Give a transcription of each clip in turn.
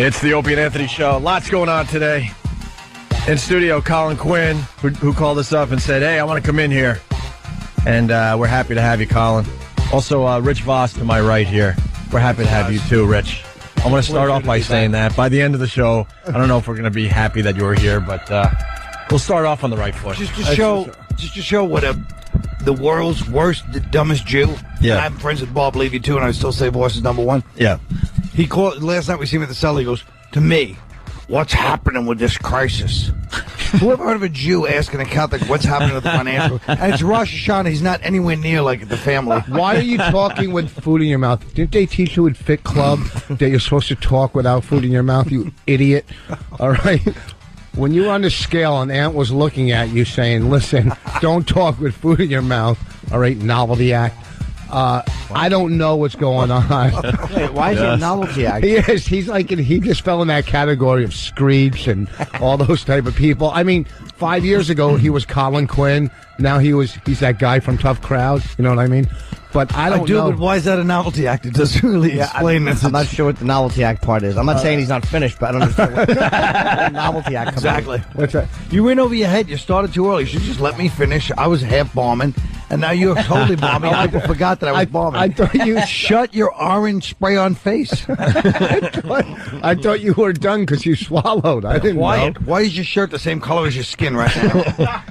It's the Opie and Anthony Show. Lots going on today. In studio, Colin Quinn, who called us up and said, hey, I want to come in here. And we're happy to have you, Colin. Also, Rich Vos to my right here. We're happy to have you, too, Rich. I want to start off by saying that. By the end of the show, I don't know if we're going to be happy that you were here, but we'll start off on the right foot. Just to show what the world's worst, dumbest Jew. Yeah. And I'm friends with Bob Levy, too, and I still say Voss is number one. Yeah. He called, last night we see him at the cell, he goes, to me, what's happening with this crisis? Whoever heard of a Jew asking a Catholic what's happening with the financial? And it's Rosh Hashanah. He's not anywhere near like the family. Why are you talking with food in your mouth? Didn't they teach you at Fit Club that you're supposed to talk without food in your mouth, you idiot? All right? When you were on the scale and Aunt was looking at you saying, listen, don't talk with food in your mouth, all right, novelty act. I don't know what's going on. Wait, why is he a novelty act? Yes, he just fell in that category of Screech and all those type of people. I mean, 5 years ago he was Colin Quinn. Now he's that guy from Tough Crowd. You know what I mean? But I don't know. But why is that a novelty act? It doesn't really explain this. I'm not sure what the novelty act part is. I'm not saying he's not finished, but I don't understand what the novelty act comes Exactly. What's that? You went over your head. You started too early. You should just let me finish. I was half bombing, and now you're totally bombing. People forgot that I was bombing. I thought you shut your orange spray-on face. I thought you were done because you swallowed. I didn't know. Why is your shirt the same color as your skin right now?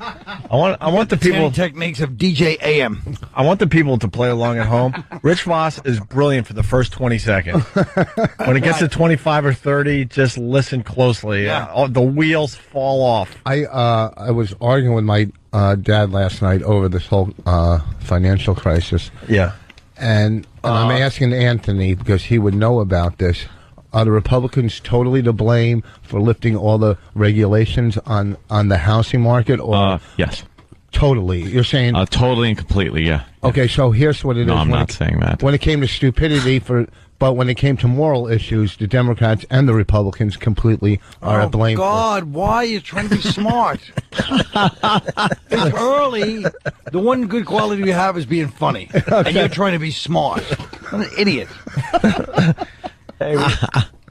I want the people techniques of DJ AM. I want the people to play along at home. Rich Vos is brilliant for the first 20 seconds. When it gets to 25 or 30, just listen closely. Yeah. The wheels fall off. I was arguing with my dad last night over this whole financial crisis. Yeah. And I'm asking Anthony, because he would know about this, are the Republicans totally to blame for lifting all the regulations on the housing market? Or yes. Totally. You're saying... totally and completely, yeah. Okay, so here's what it is. No, I'm not saying that. When it came to stupidity, but when it came to moral issues, the Democrats and the Republicans completely are to blame. Oh, God, why are you trying to be smart? It's early. The one good quality you have is being funny. And you're trying to be smart. I'm an idiot.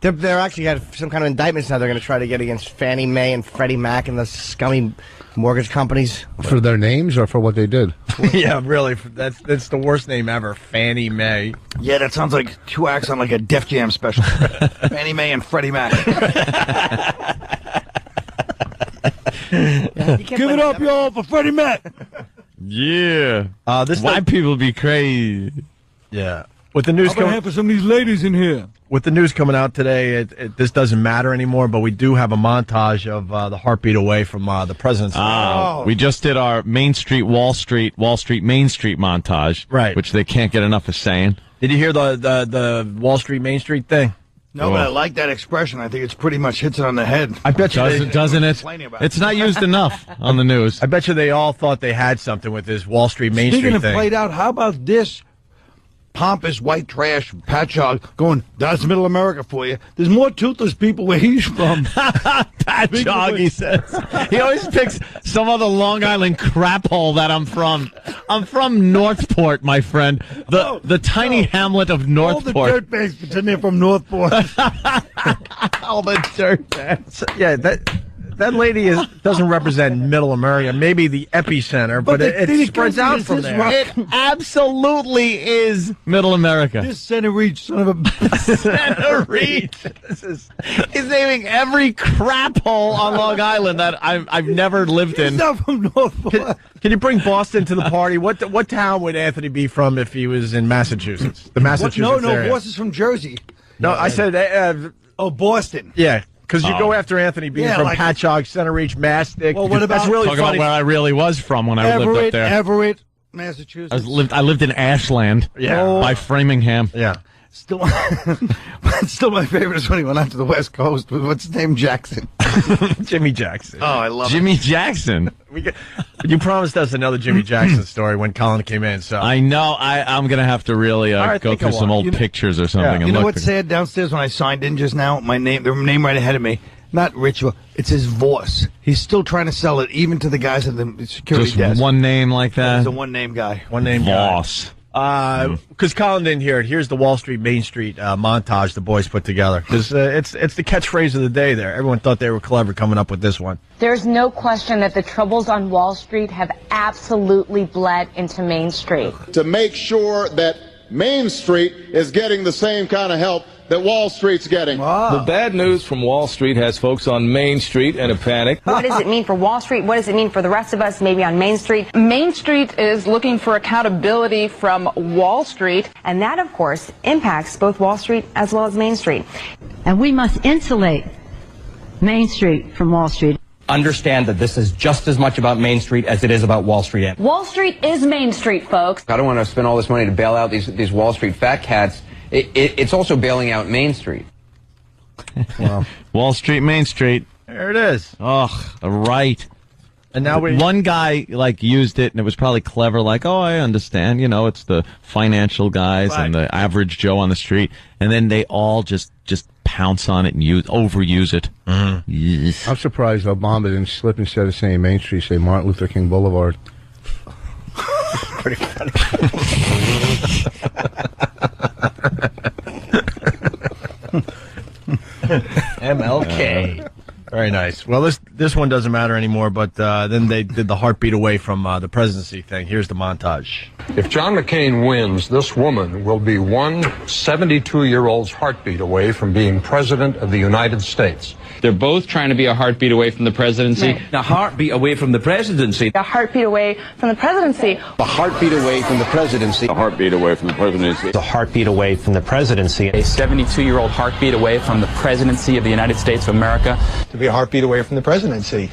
They're actually had some kind of indictments now they're going to try to get against Fannie Mae and Freddie Mac and the scummy mortgage companies. For their names or for what they did? Yeah, really. That's the worst name ever, Fannie Mae. Yeah, that sounds like two acts on like a Def Jam special. Fannie Mae and Freddie Mac. Give it up, y'all, for Freddie Mac. Yeah. White people be crazy. Yeah. With the news coming for some of these ladies in here. With the news coming out today, this doesn't matter anymore, but we do have a montage of the heartbeat away from the president's. We just did our Main Street, Wall Street, Main Street montage, right? Which they can't get enough of saying. Did you hear the Wall Street, Main Street thing? No, but I like that expression. I think it's pretty much hits it on the head. I bet you doesn't it? It's not used enough on the news. I bet you they all thought they had something with this Wall Street, Main Street thing. Speaking of played out, how about this? Pompous white trash Patchogue going, that's middle America for you. There's more toothless people where he's from. Patchogue, he says. He always picks some other Long Island crap hole that I'm from. I'm from Northport, my friend. The tiny hamlet of Northport. All the dirtbags pretend they're from Northport. All the dirtbags. Yeah, that lady doesn't represent middle America, maybe the epicenter, but it spreads out from there. It absolutely is middle America. This center reach, son of a... Center reach. He's naming every crap hole on Long Island that I've never lived in. He's not from Northport. Can you bring Boston to the party? What town would Anthony be from if he was in Massachusetts? The Massachusetts area. No, Boston's from Jersey. No, I said... Boston. Yeah. Because you go after Anthony being from like Patchogue, Center Reach, Mastic. Well, what about that's really talk funny. about where I really was from when I lived up there? Everett, Massachusetts. I lived in Ashland. Yeah. By Framingham. Yeah. Still my favorite is when he went out to the West Coast with what's his name, Jackson. Jimmy Jackson. Oh, I love Jimmy Jackson. You promised us another Jimmy Jackson story when Colin came in. So I know. I'm going to have to really go through some old pictures or something. You know what's sad downstairs when I signed in just now? The name right ahead of me. Not Rich Vos. It says Vos. He's still trying to sell it, even to the guys at the security desk. Just one name like that? He's a one-name guy. One name Vos. Because Colin didn't hear it. Here's the Wall Street, Main Street montage the boys put together. Because it's the catchphrase of the day there. Everyone thought they were clever coming up with this one. There's no question that the troubles on Wall Street have absolutely bled into Main Street. To make sure that Main Street is getting the same kind of help that Wall Street's getting. The bad news from Wall Street has folks on Main Street in a panic. What does it mean for Wall Street? What does it mean for the rest of us, maybe on Main Street? Main Street is looking for accountability from Wall Street. And that, of course, impacts both Wall Street as well as Main Street. And we must insulate Main Street from Wall Street. Understand that this is just as much about Main Street as it is about Wall Street. Wall Street is Main Street, folks. I don't want to spend all this money to bail out these Wall Street fat cats. It's also bailing out Main Street. Wow. Wall Street, Main Street. There it is. Oh, right. And now one guy used it, and it was probably clever. Like, oh, I understand. You know, it's the financial guys and the average Joe on the street, and then they all just pounce on it and overuse it. Mm-hmm. Yes. I'm surprised Obama didn't slip instead of saying Main Street, say Martin Luther King Boulevard. Pretty funny. MLK. Very nice. Well, this one doesn't matter anymore, but then they did the heartbeat away from the presidency thing. Here's the montage. If John McCain wins, this woman will be one 72-year-old's heartbeat away from being president of the United States. They're both trying to be a heartbeat away from the presidency. Right. A heartbeat away from the presidency. A heartbeat away from the presidency. A heartbeat away from the presidency. A heartbeat away from the presidency. A heartbeat away from the presidency. A 72-year-old heartbeat away from the presidency of the United States of America. To be a heartbeat away from the presidency.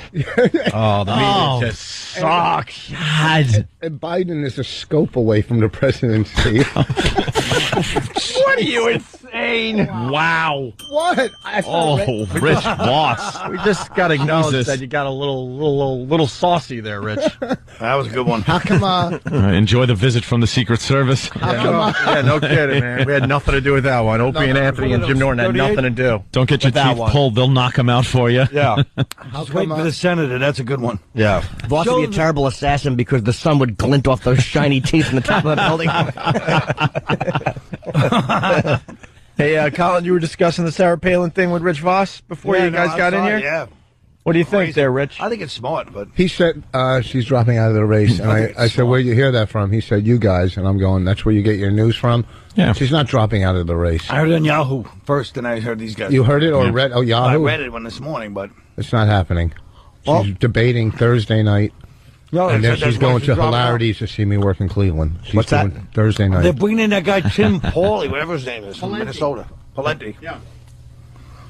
Oh, the media just sucks. God. And Biden is a scope away from the presidency. What are you insane? Wow. What? Rich Vos. We just got to acknowledge that you got a little saucy there, Rich. That was a good one. How come? Enjoy the visit from the Secret Service. Yeah, no kidding, man. We had nothing to do with that one. Opie and Anthony and Jim Norton had nothing to do. Don't get your teeth pulled. They'll knock them out for you. Yeah. Wait for the senator. That's a good one. Yeah. Voss would be a terrible assassin because the sun would glint off those shiny teeth in the top of the building. Hey, Colin, you were discussing the Sarah Palin thing with Rich Vos before you guys got in here? Yeah. What do you think there, Rich? I think it's smart, but... He said she's dropping out of the race. And I said, where'd you hear that from? He said, you guys. And I'm going, that's where you get your news from? Yeah. She's not dropping out of the race. I heard it on Yahoo first, and I heard these guys. You heard it or read? Oh, Yahoo? I read it one this morning, but... It's not happening. She's debating Thursday night. No, and then she's going to Hilarities to see me work in Cleveland. She's What's that? Thursday night. They're bringing in that guy, Tim Pauly, whatever his name is, from Minnesota. Palenti. Yeah.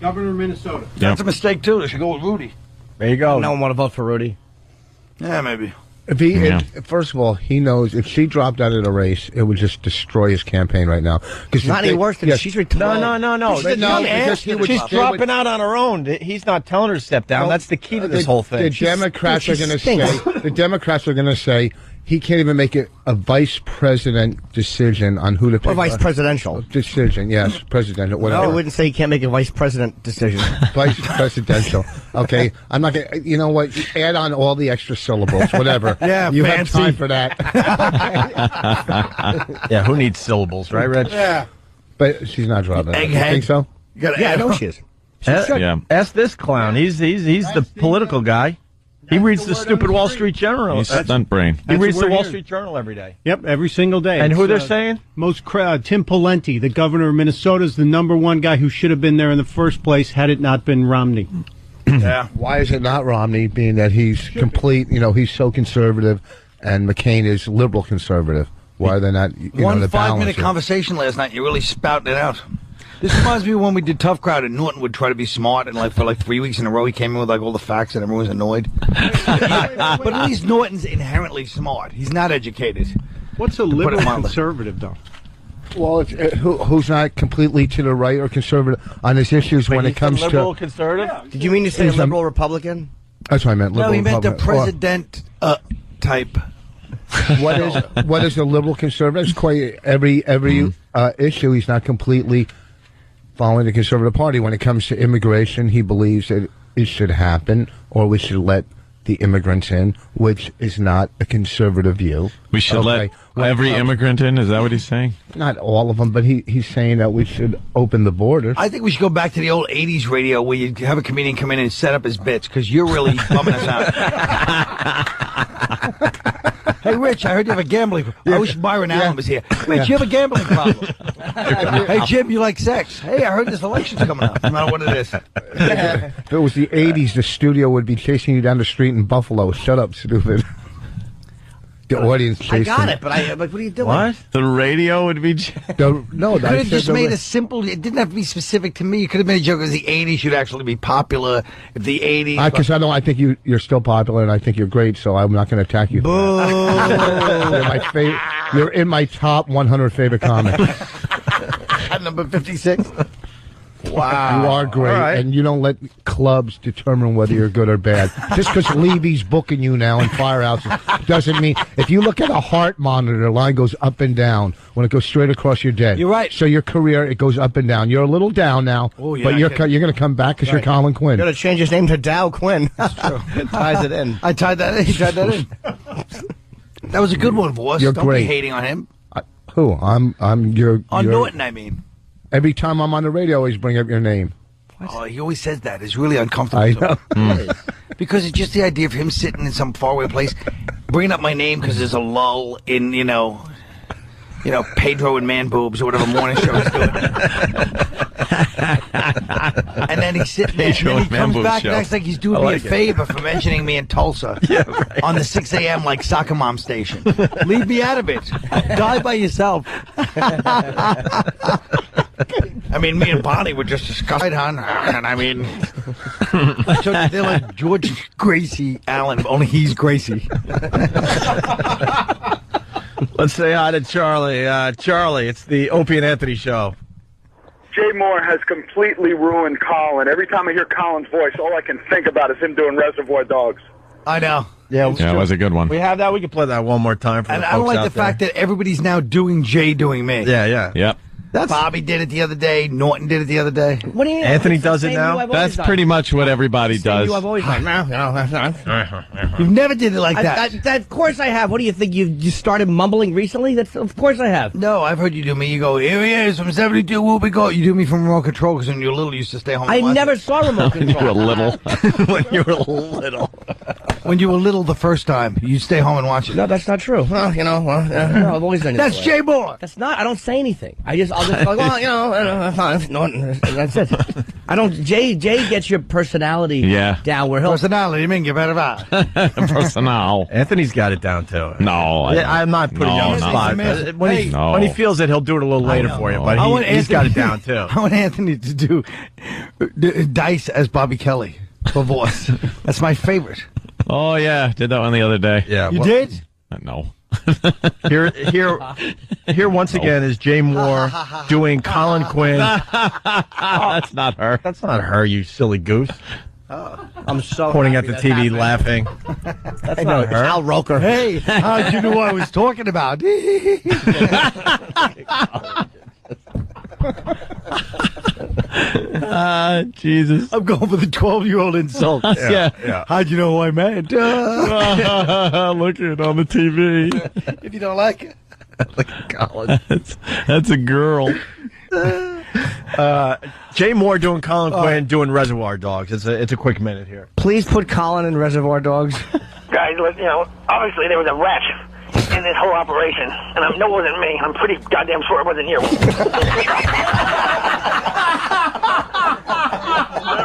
Governor of Minnesota. That's a mistake, too. They should go with Rudy. There you go. No one want to vote for Rudy. Yeah, maybe. First of all, he knows if she dropped out of the race, it would just destroy his campaign right now. Not any worse than she's retired. No. She's dropping out on her own. He's not telling her to step down. That's the key to this whole thing. The Democrats are going to say he can't even make it a vice president decision on who to pick. Or vice presidential decision. Yes, presidential. Whatever. No, I wouldn't say he can't make a vice president decision. Vice presidential. Okay, I'm not going to, you know what, add on all the extra syllables, whatever. Yeah, you fancy. have time for that. Yeah, who needs syllables, right, Rich? Yeah. But she's not dropping. Egghead. You think so? Yeah, I know she is. Ask this clown. He's the political guy. He reads the stupid Wall Street Journal. He's stunt brain. He reads the Wall Street Journal every day. Yep, every single day. And who they're saying? Tim Pawlenty, the governor of Minnesota, is the #1 guy who should have been there in the first place had it not been Romney. Yeah. Why is it not Romney, being that he's complete, he's so conservative, and McCain is liberal conservative? Why are they not, One the 5-minute conversation last night, you really spouted it out. This reminds me of when we did Tough Crowd and Norton would try to be smart, and for 3 weeks in a row he came in with all the facts and everyone was annoyed. But at least Norton's inherently smart. He's not educated. What's a liberal conservative, though? Well, it's, who's not completely to the right or conservative on his issues when it comes liberal to... conservative? Yeah. Did you mean to say liberal Republican? That's what I meant. No, Liberal he meant the Republican. president type. What is a liberal conservative? It's quite every issue. He's not completely following the Conservative Party. When it comes to immigration, he believes that it should happen, or we should let the immigrants in, which is not a conservative view. We should let Every immigrant in? Is that what he's saying? Not all of them, but he's saying that we should open the borders. I think we should go back to the old 80s radio where you have a comedian come in and set up his bits, because you're really bumming us out. Hey, Rich, I heard you have a gambling problem. I wish Byron Allen was here. Rich, you have a gambling problem. Hey, Jim, you like sex. Hey, I heard this election's coming up, no matter what it is. If it was the 80s, the studio would be chasing you down the street in Buffalo. Shut up, stupid. The audience chasing. I got it, but what are you doing? What? The radio would be... No, you could have just made a simple... It didn't have to be specific to me. You could have made a joke as the 80s you'd actually be popular. If the 80s... Because I think you're still popular, and I think you're great, so I'm not going to attack you. Boo! You're in my top 100 favorite comics. At number 56? Wow. You are great, right. and you don't let clubs determine whether you're good or bad. Just because Levy's booking you now in firehouses doesn't mean... If you look at a heart monitor, the line goes up and down. When it goes straight across, you're dead. You're right. So your career, it goes up and down. You're a little down now, but you're going to come back because you're Colin Quinn. You're going to change his name to Dow Quinn. That's true. Ties it in. I tied that in. He tied that in. That was a good one, Vos. You're Don't great. be hating on him. Who? I'm your... On Norton, I mean. Every time I'm on the radio, I always bring up your name. Oh, he always says that. It's really uncomfortable. I know. Because it's just the idea of him sitting in some faraway place, bringing up my name because there's a lull in, you know, Pedro and Man Boobs or whatever morning show he's doing. And then he's sitting there, and then he comes back and acts like he's doing me a favor for mentioning me in Tulsa on the 6 a.m. like soccer mom station. Leave me out of it. Die by yourself. I mean, me and Bonnie were just discussing, and I mean, so they're like George Gracie Allen, only he's Gracie. Let's say hi to Charlie. Charlie, it's the Opie and Anthony show. Jay Moore has completely ruined Colin. Every time I hear Colin's voice, all I can think about is him doing Reservoir Dogs. I know. Yeah, it was a good one. We have that. We can play that one more time for And the I don't folks like out the fact that everybody's now doing Jay doing me. Yeah. Yep. Bobby did it the other day. Norton did it the other day. What do you mean? Anthony does it now? That's pretty much what everybody does. I've always done. You've never did it like that. Of course I have. What do you think? You started mumbling recently? Of course I have. No, I've heard you do me. You go, here he is from 72 Whoopi Gold. You do me from Remote Control because when you were little, you used to stay home. I never saw Remote Control. When you were little. When you were little. When you were little the first time, you stay home and watch it. No, that's not true. Well, no, I've always done it. That's Jay Moore. That's not. I don't say anything. I'll just like, well, fine. No, that's it. I don't. Jay gets your personality down where he'll. Personality, you mean you better not. Personal. Anthony's got it down too. No, I'm not putting you on the spot. When he feels it, he'll do it a little later for you. But he's got it down too. I want Anthony to do Dice as Bobby Kelly for Vos. That's my favorite. Oh yeah, did that one the other day. Yeah, you did? No. Here once again is Jay Moore doing Colin Quinn. That's not her. That's not her, you silly goose. I'm so pointing at the TV laughing. That's not her. Al Roker. Hey, how'd you know what I was talking about? Jesus. I'm going for the 12-year-old insult. Yeah. How'd you know who I meant? Look at it on the TV. If you don't like it. Look at Colin. That's a girl. Jay Moore doing Colin Quinn doing Reservoir Dogs. It's a quick minute here. Please put Colin in Reservoir Dogs. Guys, obviously there was a rat in this whole operation, and I know it wasn't me. I'm pretty goddamn sure it wasn't you.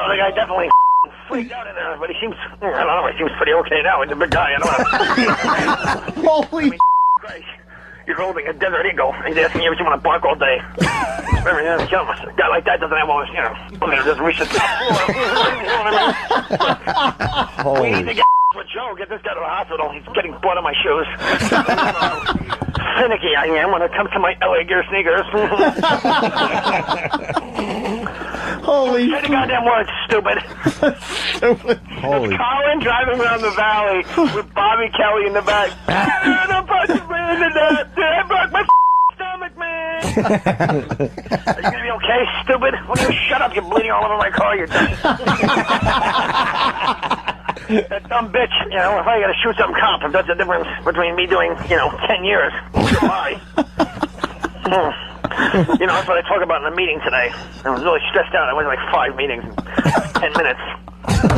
The guy definitely freaked out in there, but he seems, I don't know, he seems pretty okay now. He's a big guy, I don't know. Holy Christ. You're holding a desert eagle, and he's asking you if you want to bark all day. A guy like that doesn't have all this, just reach the top floor. You know what I mean? We need to get with Joe, get this guy to the hospital. He's getting blood on my shoes. Finicky I am when it comes to my LA Gear sneakers. Holy Say the goddamn words, stupid. Holy. Colin driving around the valley with Bobby Kelly in the back. Don't punch me in the neck. I broke my stomach, man. Are you gonna be okay, stupid? Why don't you shut up? You're bleeding all over my car. You're done. That dumb bitch, if I gotta shoot some cop, if that's the difference between me doing, 10 years. Goodbye. That's what I talked about in the meeting today. I was really stressed out. I went to like 5 meetings in 10 minutes.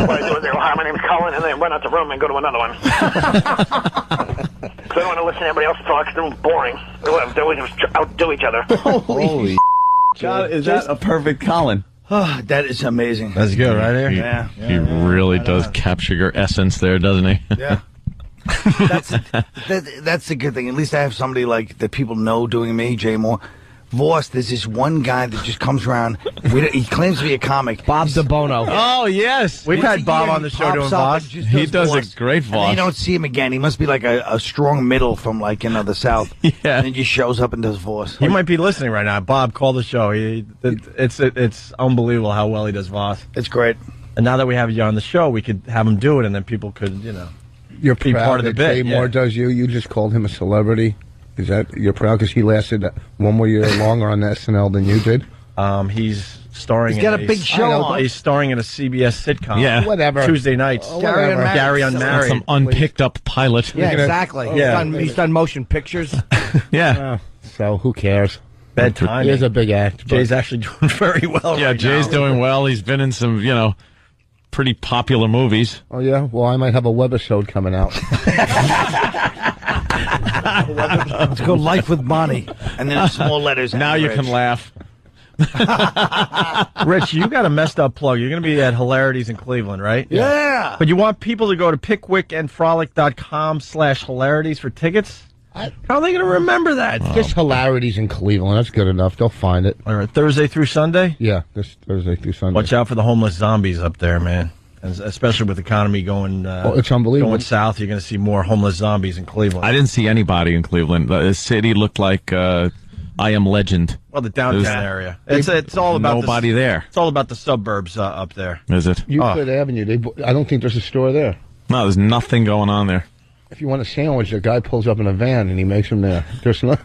What I do is they go, hi, my name's Colin, and then run out the room and go to another one. So I don't want to listen to everybody else talk. They're boring. They always outdo each other. Holy God, is that a perfect Colin? Oh, that is amazing. That's good, right here? Yeah. He really does capture your essence there, doesn't he? Yeah. That's the good thing. At least I have somebody like that people know doing me, Jay Moore. Vos, there's this one guy that just comes around. He claims to be a comic. Bob DeBono. Oh, yes. We've had Bob on the show doing Vos. He does a great Vos. And you don't see him again. He must be like a strong middle from like, the South. Yeah. And he just shows up and does Vos. He might be listening right now. Bob, call the show. It's unbelievable how well he does Vos. It's great. And now that we have you on the show, we could have him do it, and then people could, You're be proud part of the that bit. Jay Moore does you. You just called him a celebrity. Is that you're proud because he lasted one more year longer on SNL than you did? He's starring. He's got a big show on. He's starring in a CBS sitcom. Yeah, whatever. Tuesday nights. Gary Unmarried. Some unpicked up pilot. Yeah, exactly. He's done motion pictures. Yeah. So who cares? Bedtime. He is a big act. Jay's actually doing very well. Yeah, right Jay's now. doing well. He's been in some, pretty popular movies. Oh yeah. Well, I might have a webisode coming out. Let's go Life with Bonnie. And then small letters. Now you can laugh. Rich, you got a messed up plug. You're going to be at Hilarities in Cleveland, right? Yeah. But you want people to go to pickwickandfrolic.com/hilarities for tickets? How are they going to remember that? Just Hilarities in Cleveland. That's good enough. They'll find it. All right, Thursday through Sunday? Yeah, this Thursday through Sunday. Watch out for the homeless zombies up there, man. And especially with the economy going it's unbelievable. Going south, you're going to see more homeless zombies in Cleveland. I didn't see anybody in Cleveland. The city looked like I Am Legend. Well, the downtown area. It's all about nobody there. It's all about the suburbs up there. Is it? Euclid Avenue. I don't think there's a store there. No, there's nothing going on there. If you want a sandwich, a guy pulls up in a van and he makes them there. There's no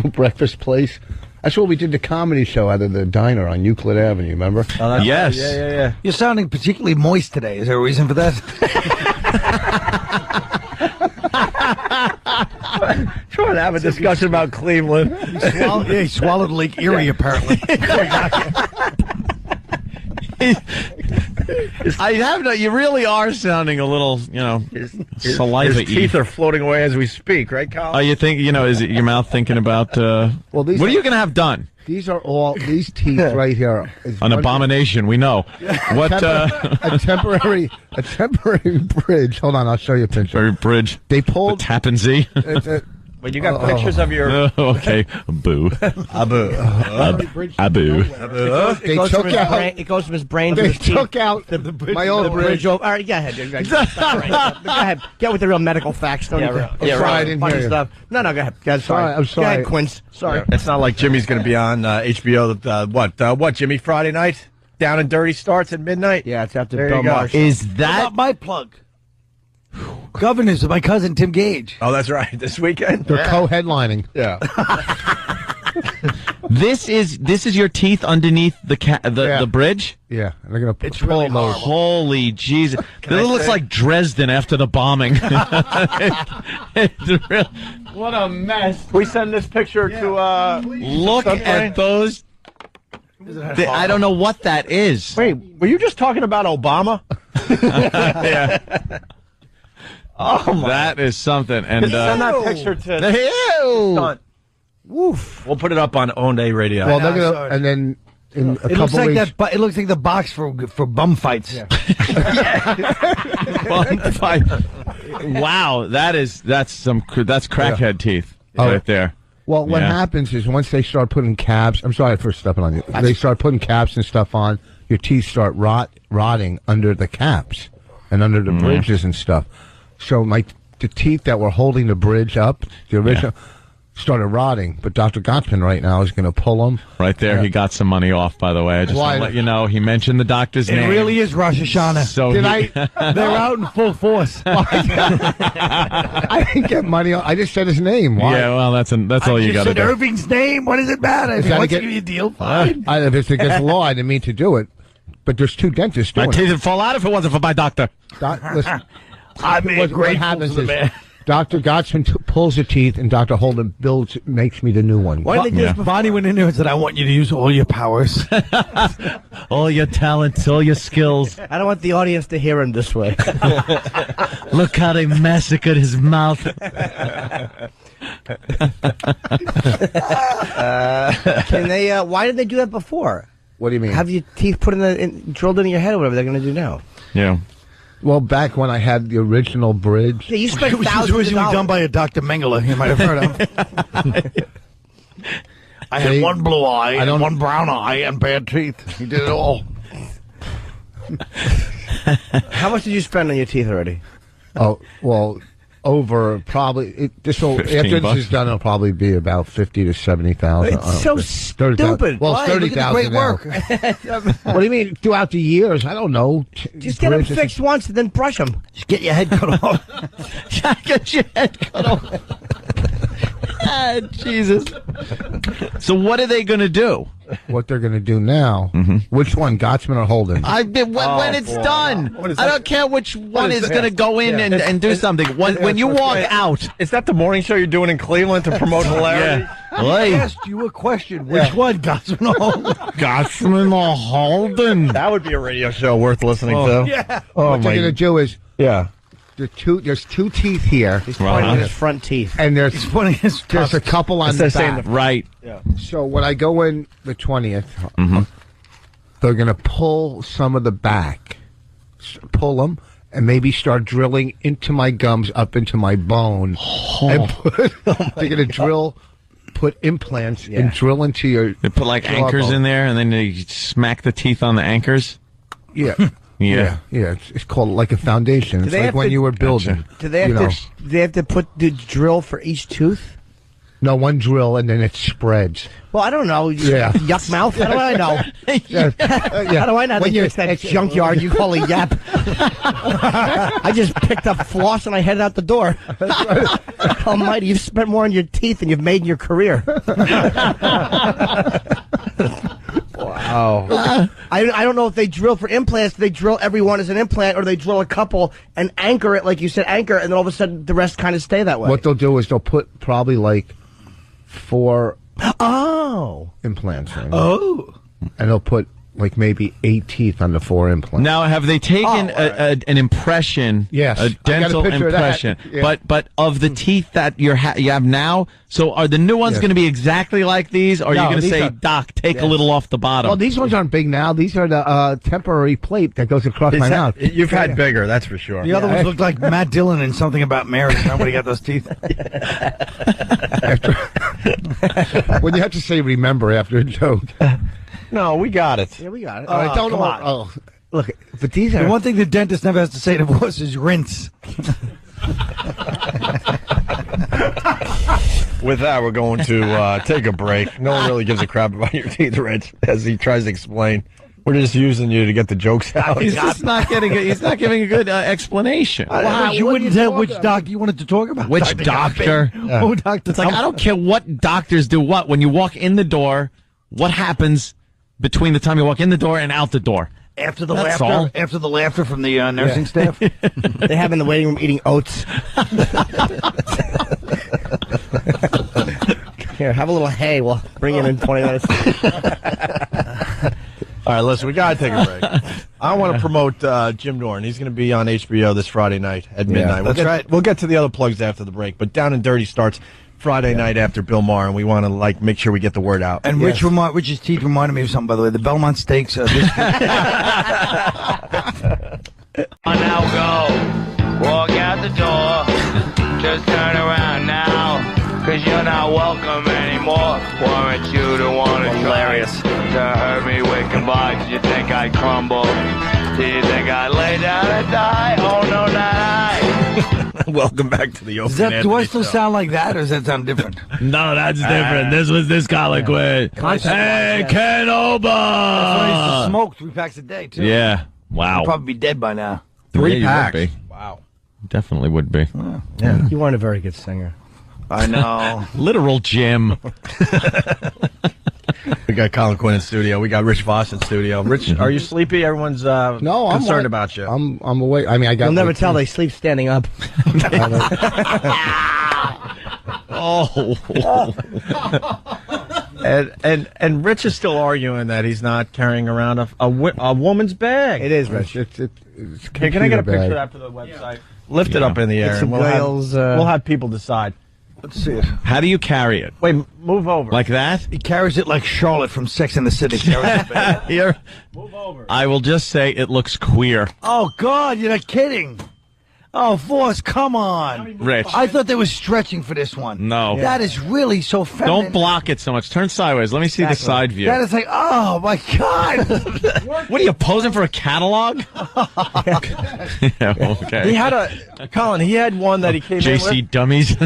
breakfast place. That's what we did the comedy show out of the diner on Euclid Avenue, remember? Oh, yes. Yeah. You're sounding particularly moist today. Is there a reason for that? Trying to have a discussion about Cleveland. He swallowed Lake Erie, apparently. I have no. You really are sounding a little, saliva. His teeth are floating away as we speak, right, Colin? Oh, you think, is it your mouth thinking about? Well, what are you going to have done? These teeth right here. An abomination. We know. What? A temporary bridge. Hold on, I'll show you a picture. Temporary bridge. They pulled the Tappan Zee. Wait, you got pictures of your... okay. Boo. Abu. Abu. It goes from his brain to his teeth. They took out my old bridge. All right, go ahead. Go ahead. Get with the real medical facts. Don't sorry, I didn't hear you. Stuff. No, go ahead. Sorry. I'm sorry. Go ahead, Quince. Sorry. Yeah. It's not like Jimmy's going to be on HBO. What, Jimmy, Friday night? Down and Dirty starts at midnight? Yeah, it's after there Bill Maher. Is that my plug? Governors of my cousin Tim Gage. Oh, that's right. This weekend they're co-headlining. Yeah. This is your teeth underneath the bridge. Yeah, they're gonna. It's really horrible. Holy Jesus! It looks like Dresden after the bombing. What a mess! We send this picture to. Look at those. I don't know what that is. Wait, were you just talking about Obama? Yeah. Oh my! That is something. And send that picture to. Woof! We'll put it up on Owned A Radio. Well, they're gonna, and then in a couple weeks, it looks like the box for bum fights. Yeah. Bum fight. Wow, that's crackhead teeth right there. Well, what happens is once they start putting caps. I'm sorry for stepping on you. They start putting caps and stuff on. Your teeth start rotting under the caps and under the bridges and stuff. So the teeth that were holding the bridge up, the original, started rotting. But Dr. Gottman right now is going to pull them. Right there, he got some money off, by the way. I just want to let you know, he mentioned the doctor's name. It really is Rosh Hashanah. So they're out in full force. I didn't get money. I just said his name. Why? Yeah, well, that's all you got to do. Irving's name. What does it matter? If he wants to give you a deal, fine. If it's against the law, I didn't mean to do it. but there's 2 dentists My doing teeth it. would fall out if it wasn't for my doctor. Listen, I mean, what grateful happens to the is man. Dr. Gottsman pulls the teeth, and Dr. Holden makes me the new one. Why did they do this before? Bonnie went in there and said, I want you to use all your powers. All your talents, all your skills. I don't want the audience to hear him this way. Look how they massacred his mouth. Can they? Why did they do that before? What do you mean? Have your teeth put drilled into your head or whatever they're going to do now? Yeah. Well, back when I had the original bridge. Yeah, you spent It was thousands of originally dollars. done by a Dr. Mengele. You might have heard of. I had one blue eye and one brown eye and bad teeth. He did it all. How much did you spend on your teeth already? Oh, well, over probably this will after this is done, it'll probably be about 50 to 70,000. It's so stupid. Well, Why? 30,000. Great work. What do you mean throughout the years? I don't know. Just get them fixed once and then brush them. Just get your head cut off. Get your head cut off. Jesus. So what are they going to do? What they're going to do now? Which one, Gottsman or Holden? When it's done. I don't care which one is going to go in and do something. When you walk out. Is that the morning show you're doing in Cleveland to promote hilarity? I asked you a question. Which one, Gottsman or Holden? Gottsman or Holden? That would be a radio show worth listening to. Yeah. Oh, What they're going to do is yeah. there's 2 teeth here. He's pointing at his front teeth. And there's a couple on the back. Right. Yeah. So when I go in the 20th, they're going to pull some of the back, pull them, and maybe start drilling into my gums, up into my bone. And they're going to put implants and drill into your. They put like anchors jawbone. in there, and then they smack the teeth on the anchors. Yeah. Yeah. Yeah. It's called like a foundation. It's like when you were building. Do they have to put the drill for each tooth? No, one drill and then it spreads. Well, I don't know. Yeah. Yuck mouth. How do I know? How do I know When they fix that junkyard you call a yap? I just picked up floss and I headed out the door. Almighty, you've spent more on your teeth than you've made in your career. Wow. I don't know if they drill for implants. Do they drill everyone as an implant, or they drill a couple and anchor it, like you said, anchor, and then all of a sudden the rest kind of stay that way? What they'll do is they'll put probably like 4 implants in. Oh. And they'll put like maybe 8 teeth on the 4 implants. Now, have they taken an impression, Yes. a dental I got a picture of that. impression, Yeah. but of the teeth that you have now? So are the new ones Yes. going to be exactly like these, or are No, you going to these say, are- Doc, take a Yes. little off the bottom? Well, these ones aren't big now. These are the temporary plate that goes across my mouth. You've had bigger, that's for sure. The other ones looked like Matt Dillon in Something About Mary. Remember when he got those teeth? When you have to say remember after a joke. No, we got it. Yeah, we got it. All right, don't come on. Oh, Look, but these The are... one thing the dentist never has to say to us is rinse. With that, we're going to take a break. No one really gives a crap about your teeth, Rich, as he tries to explain. We're just using you to get the jokes out. He's just not getting. He's not giving a good explanation. You wouldn't tell which doctor you wanted to talk about. Which doctor? Oh, doctor. It's like I don't care what doctors do what. When you walk in the door, what happens between the time you walk in the door and out the door? After the That's laughter, all. after the laughter from the nursing staff. They have in the waiting room eating oats. Here, have a little hay. We'll bring it in 20 minutes. All right, listen, we got to take a break. I want to promote Jim Norton. He's going to be on HBO this Friday night at midnight. that's right. We'll get to the other plugs after the break, but Down and Dirty starts Friday night after Bill Maher, and we want to make sure we get the word out. And Rich's teeth reminded me of something, by the way. The Belmont Steaks. On now go. Walk out the door. Just turn around now. Cause you're not welcome anymore. Weren't you the one who tried to hurt me with goodbye? You think I'd crumble? Do you think I'd lay down and die? Oh no, not I. Welcome back to the Opie. Do I still sound like that, or does that sound different? No, that's different. This was Colin Quinn. Hey, Ken Oba! That's when I used to smoke 3 packs a day, too. Yeah. Wow. I'd probably be dead by now. 3 packs. You would be. Wow. Definitely would be. Yeah. You weren't a very good singer. I know. Literal Jim. We got Colin Quinn in studio. We got Rich Vos in studio. Rich, are you sleepy? Everyone's No, I'm concerned about you. I'm awake. I mean, I got. You'll never tell they sleep standing up. And Rich is still arguing that he's not carrying around a woman's bag. It is, Rich. It's Hey, can I get a picture bag. of that for the website? Lift it up in the air, It's and a girl's, we'll have people decide. Let's see it. How do you carry it? Wait, move over. Like that? He carries it like Charlotte from Sex and the City. Carries it. Here. Move over. I will just say it looks queer. Oh, God, you're not kidding. Oh, Vos, come on. Rich. I thought they were stretching for this one. No. That is really so feminine. Don't block it so much. Turn sideways. Let me see the side view. That is like, oh, my God. What are you, posing for a catalog? Yeah, okay. He had Colin, he had one that he came in JC with. Dummies.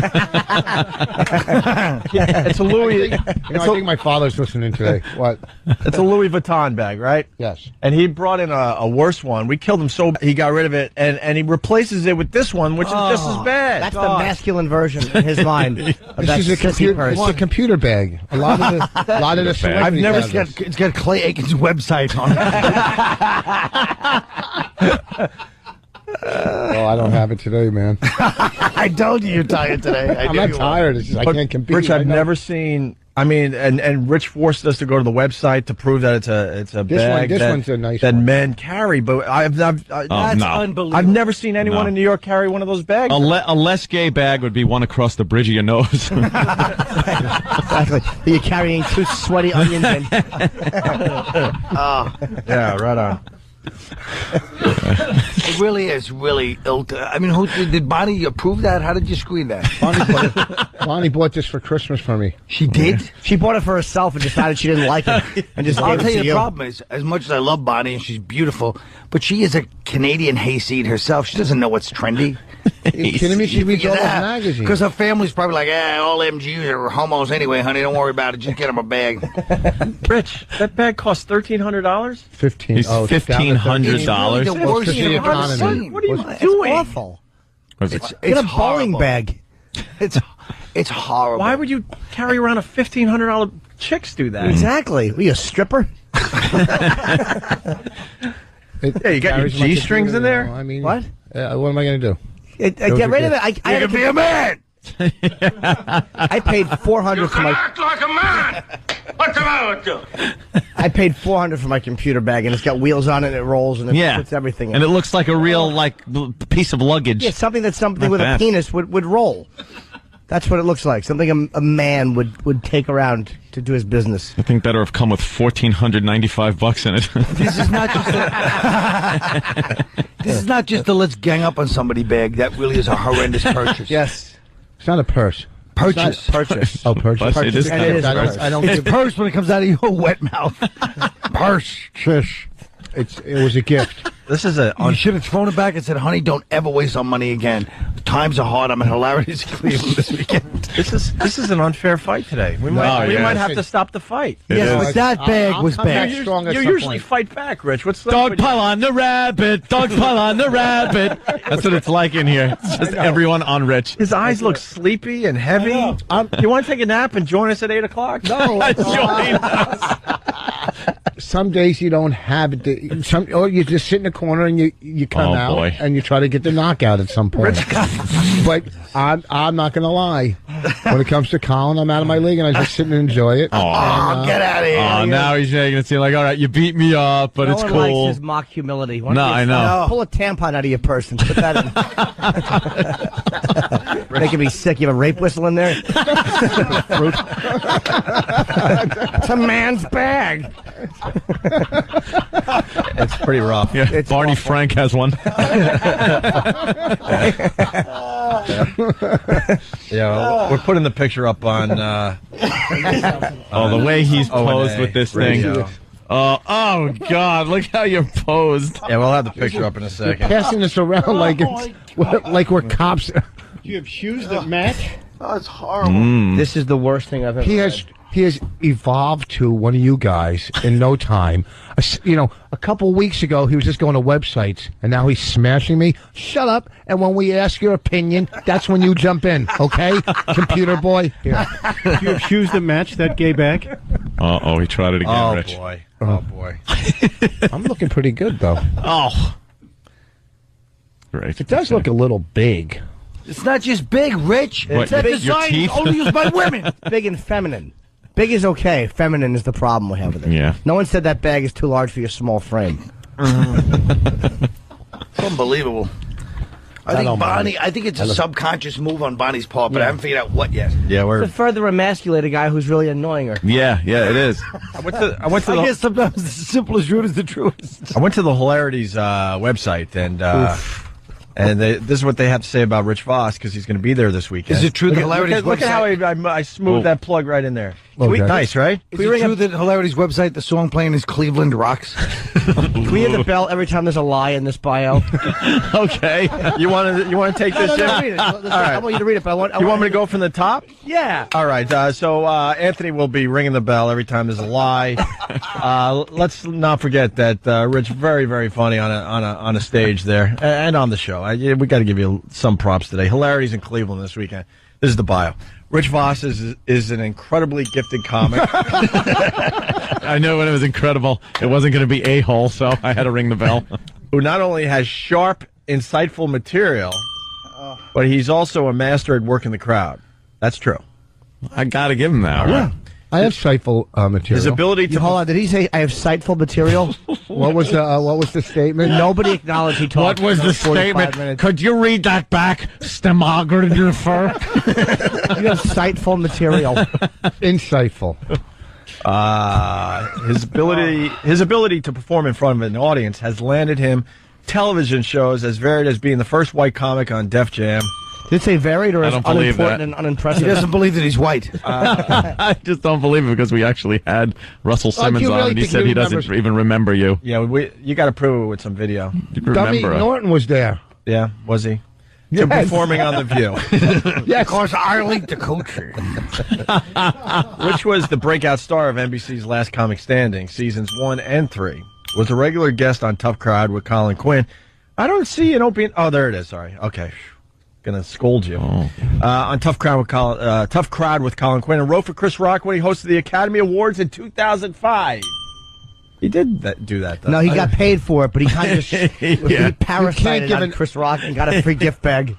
It's a Louis. I think my father's listening today. What? It's a Louis Vuitton bag, right? Yes. And he brought in a worse one. We killed him so he got rid of it, and he replaces it with this one, which is just as bad. That's the masculine version in his mind. This is a computer. It's a computer bag. A lot of the I've never celebrities have this. It's got Clay Aiken's website on it. Well, I don't have it today, man. I told you you're tired today. I'm not tired. It's just I can't compete. Rich, I've never seen. I mean, and Rich forced us to go to the website to prove that it's a bag this one's a nice that one. men carry. But that's unbelievable. I've never seen anyone in New York carry one of those bags. A less gay bag would be one across the bridge of your nose. Exactly. You're carrying two sweaty onions in. Yeah, right on. It really is really ill. I mean, did Bonnie approve that? How did you screen that? Bonnie bought this for Christmas for me. She did? She bought it for herself and decided she didn't like it and just I'll gave tell it you to the you. problem is, as much as I love Bonnie and she's beautiful, but she is a Canadian hayseed herself. She doesn't know what's trendy. Are you kidding me? She reads all those magazines. Because her family's probably like, all them Jews are homos anyway, honey. Don't worry about it. Just get them a bag. Rich, that bag costs $1,300. 15. He's Oh, $1,500. The worst It's thing the I've ever economy. seen. What are you It's doing? awful. It's Get a horrible. bowling bag. It's horrible. Why would you carry around a $1,500? Chicks do that. Exactly. Are you a stripper? Yeah, you got your G-strings in there? I mean, What? what am I going to do? Get rid of it. I You can be a man. I paid $400 for my. Act like a man! What's the matter with you? I paid $400 for my computer bag, and it's got wheels on it, and it rolls, and it puts everything in. And it looks like a real piece of luggage. Yeah, something with a bad. penis would roll. That's what it looks like. Something a man would take around to do his business. I think better have come with $1,495 in it. This is not just this is not just a let's gang up on somebody bag. That really is a horrendous purchase. Yes. It's not a purse. Purchase. Purchase. Oh, purchase. But it is And it is purse. I don't It's give purse when it comes out of your wet mouth. Purse. Shush. It was a gift. This is a. You should have thrown it back and said, honey, don't ever waste our money again. Times are hard. I'm at Hilarious Cleveland this weekend. This is an unfair fight today. We might have to stop the fight. Yes, but that bag was bad. You usually fight back, Rich. What's the Dog pile on the rabbit. Dog pile on the rabbit. That's what it's like in here. It's just everyone on Rich. His eyes look sleepy and heavy. You want to take a nap and join us at 8 o'clock? No. Join us. Some days you don't have it. Or you just sit in the corner and you come out boy. and you try to get the knockout at some point. But I'm not going to lie. When it comes to Colin, I'm out of my league and I just sit and enjoy it. Get out of here. Oh, now he's making it seem like, all right, you beat me up, but it's No one cool. likes his mock humility. No, I know. Pull a tampon out of your purse and put that in. Making me sick. You have a rape whistle in there? It's a man's bag. It's pretty rough. Yeah, It's Barney awful. Frank has one. Yeah, we're putting the picture up on. The way he's posed with this radio. thing. Oh, God, look how you're posed. Yeah, we'll have the picture up in a second. Passing this around like we're cops. Do you have shoes that match? Oh, it's horrible. This is the worst thing I've ever He has evolved to one of you guys in no time. A couple weeks ago, he was just going to websites, and now he's smashing me. Shut up. And when we ask your opinion, that's when you jump in, okay? Computer boy. Here. Do you have shoes that match that gay bag? Uh-oh, he tried it again, Rich. Oh, boy. I'm looking pretty good, though. Oh. Great. It does look a little big. It's not just big, Rich. What, It's that your design teeth? is only used by women. Big and feminine. Big is okay. Feminine is the problem we have with it. Yeah. No one said that bag is too large for your small frame. Unbelievable. I think it's a subconscious move on Bonnie's part, but I haven't figured out what yet. Yeah, To further emasculate a guy who's really annoying her. Yeah, it is. I went to I guess sometimes the simplest route is the truest. I went to the Hilarities website, and this is what they have to say about Rich Vos, because he's going to be there this weekend. Is it true that Hilarities Look at how I smoothed that plug right in there. Okay. Nice, right? Is it true that Hilarities website, the song playing is Cleveland Rocks? Can we hear the bell every time there's a lie in this bio? Okay. You want to take this? No, read it. I want you to read it, but You want me to go from the top? Yeah. All right. So Anthony will be ringing the bell every time there's a lie. Let's not forget that Rich, very, very funny on a stage there and on the show. We got to give you some props today. Hilarities in Cleveland this weekend. This is the bio. Rich Vos is an incredibly gifted comic. I know when it was incredible, it wasn't going to be a-hole, so I had to ring the bell. Who not only has sharp, insightful material, but he's also a master at working the crowd. That's true. I got to give him that. Yeah. I have sightful material. His ability to hold on. Did he say I have sightful material? What was the statement? Nobody acknowledged he talked. What was the for 45 statement? minutes. Could you read that back, stenographer? You have sightful material. Insightful. His ability to perform in front of an audience has landed him television shows as varied as being the first white comic on Def Jam. Did it say varied or I is don't believe unimportant that. and unimpressive? He doesn't believe that he's white. I just don't believe it because we actually had Russell Simmons you on really and he think said he he doesn't remembers? even remember you. Yeah, you got to prove it with some video. Dummy Norton was there. Yeah, was he? Yes. Performing on The View. Yeah, of course, I like the culture. Rich was the breakout star of NBC's Last Comic Standing, seasons 1 and 3. Was a regular guest on Tough Crowd with Colin Quinn. I don't see an open... Oh, there it is. Sorry. Okay. Gonna scold you. On Tough Crowd with Colin Quinn, and wrote for Chris Rock when he hosted the Academy Awards in 2005. He did do that, though. No, he got paid for it, but he kind of he parasited give on Chris Rock and got a free gift bag.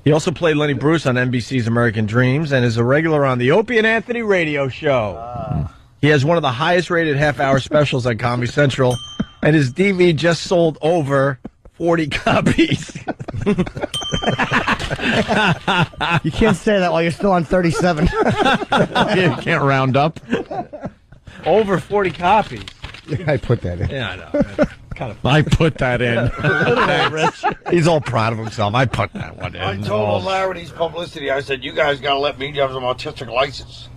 He also played Lenny Bruce on NBC's American Dreams and is a regular on the Opie and Anthony radio show. He has one of the highest-rated half-hour specials on Comedy Central, and his DV just sold over 40 copies. You can't say that while you're still on 37. You can't round up. Over 40 copies. I put that in. Yeah, I know. Kind of. I put that in. He's all proud of himself. I put that one in. I told Hilarities Publicity, I said, you guys got to let me have some artistic license.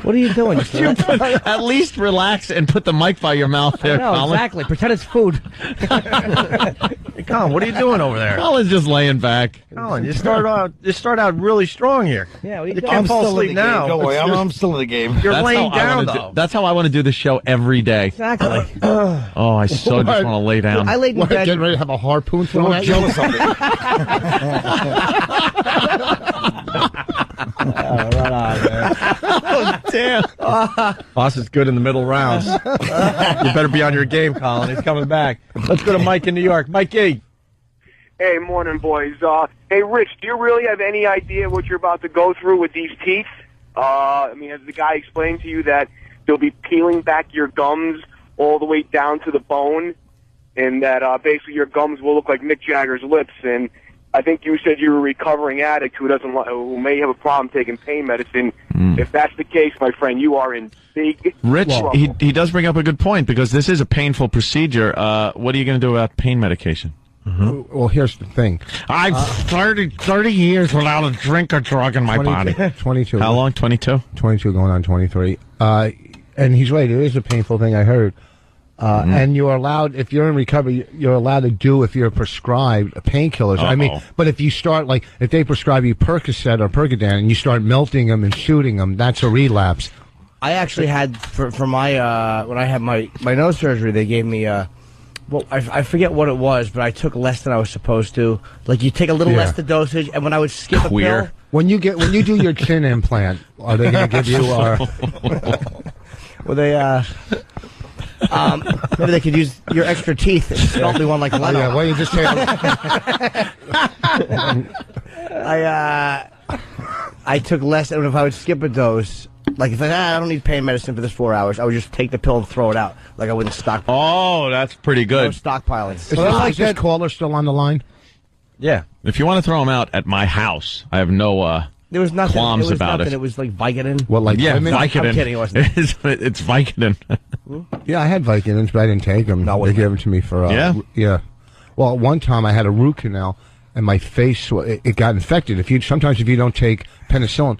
What are you doing? At least relax and put the mic by your mouth there, No, Colin. exactly. Pretend it's food. Hey, Colin, what are you doing over there? Colin's just laying back. Colin, you start out really strong here. Yeah, what are you You doing? can't fall asleep Game. now. Don't worry, I'm still in the game. You're That's laying how I down, wanna though. that's how I want to do the show every day. Exactly. Oh, I so just want to lay down. I laid in What, bed. getting ready to have a harpoon thrown at you? Jealous of it. Right on, man. Oh, damn. Boss is good in the middle rounds. You better be on your game, Colin. He's coming back. Let's go to Mike in New York. Mikey. Hey, morning, boys. Hey, Rich, do you really have any idea what you're about to go through with these teeth? I mean, has the guy explained to you that they'll be peeling back your gums all the way down to the bone, and that basically your gums will look like Mick Jagger's lips? And I think you said you're a recovering addict who may have a problem taking pain medicine. If that's the case, my friend, you are in big Rich, trouble. he does bring up a good point because this is a painful procedure. What are you going to do about pain medication? Well, here's the thing. I've 30 years without a drink or drug in my body. 22. How long? 22? 22 going on 23. And he's right. It is a painful thing, I heard. And you're allowed, if you're in recovery, you're allowed to do if you're prescribed painkillers. I mean, but if you start, like, if they prescribe you Percocet or Percodan and you start melting them and shooting them, that's a relapse. I actually had, for my, when I had my nose surgery, they gave me, well, I forget what it was, but I took less than I was supposed to. Like, you take a little less the dosage, and when I would skip a pill, When you do your chin implant, are they going to give you? Well, they maybe they could use your extra teeth and sculpt me one like Leno. Yeah, well, you just say. I took less, and if I would skip a dose, like if I don't need pain medicine for this 4 hours, I would just take the pill and throw it out. Like I wouldn't stockpile. Oh, that's pretty good. No stockpiling. Is this caller still on the line? Yeah. If you want to throw them out at my house, I have no There was nothing. qualms it was about nothing. it. It was like Vicodin. What, like Yeah, women? Vicodin. I'm kidding, it wasn't. It's Vicodin. Yeah, I had Vicodins, but I didn't take them. They gave them to me for. Yeah. Well, one time I had a root canal, and my face it got infected. Sometimes if you don't take penicillin,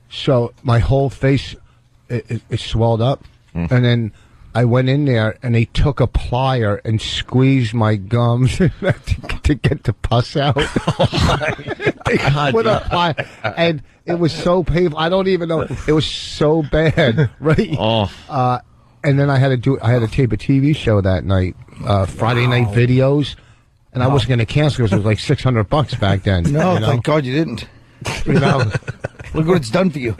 so my whole face it swelled up, and then I went in there and they took a plier and squeezed my gums to get the pus out. With a plier, and it was so painful. I don't even know. It was so bad, right? And then I had to tape a TV show that night, Friday night videos, and I was going to cancel because it was like $600 back then. No, thank God you didn't. Look what it's done for you.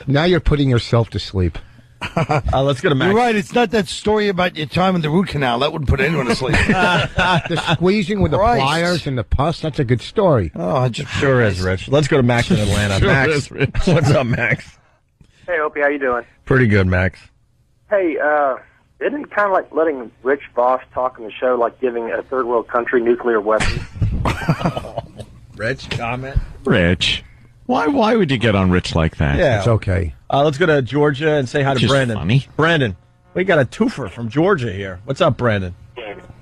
Now you're putting yourself to sleep. Let's go to Max. You're right. It's not that story about your time in the root canal. That wouldn't put anyone to sleep. The squeezing with the pliers and the pus, that's a good story. Oh, it just sure is, Rich. Let's go to Max in Atlanta. Sure Max, is, Rich. what's up, Max? Hey, Opie, how you doing? Pretty good, Max. Hey, isn't it kind of like letting Rich Vos talk on the show, like giving a third world country nuclear weapons? Rich, comment? Rich. Why would you get on Rich like that? Yeah. It's okay. Let's go to Georgia and say hi to Just Brandon. funny. Brandon, we got a twofer from Georgia here. What's up, Brandon?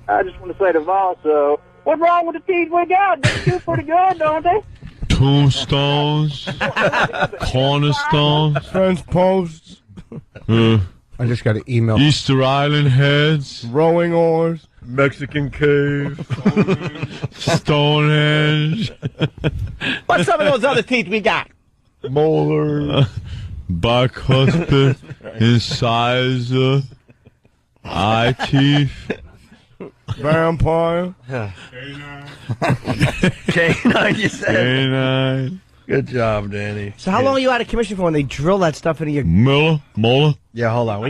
I just want to say to Vos, what's wrong with the teeth we got? They do pretty good, don't they? Tombstones, cornerstones, Fence posts. I just got an email. Easter Island heads, Rowing oars. Mexican cave. Stonehenge, What's some of those other teeth we got? Molar. bicuspid, incisor, eye teeth. Vampire. K9, you said. Canine. Good job, Danny. So how long are you out of commission for when they drill that stuff into your... Molar. Yeah, hold on. Hold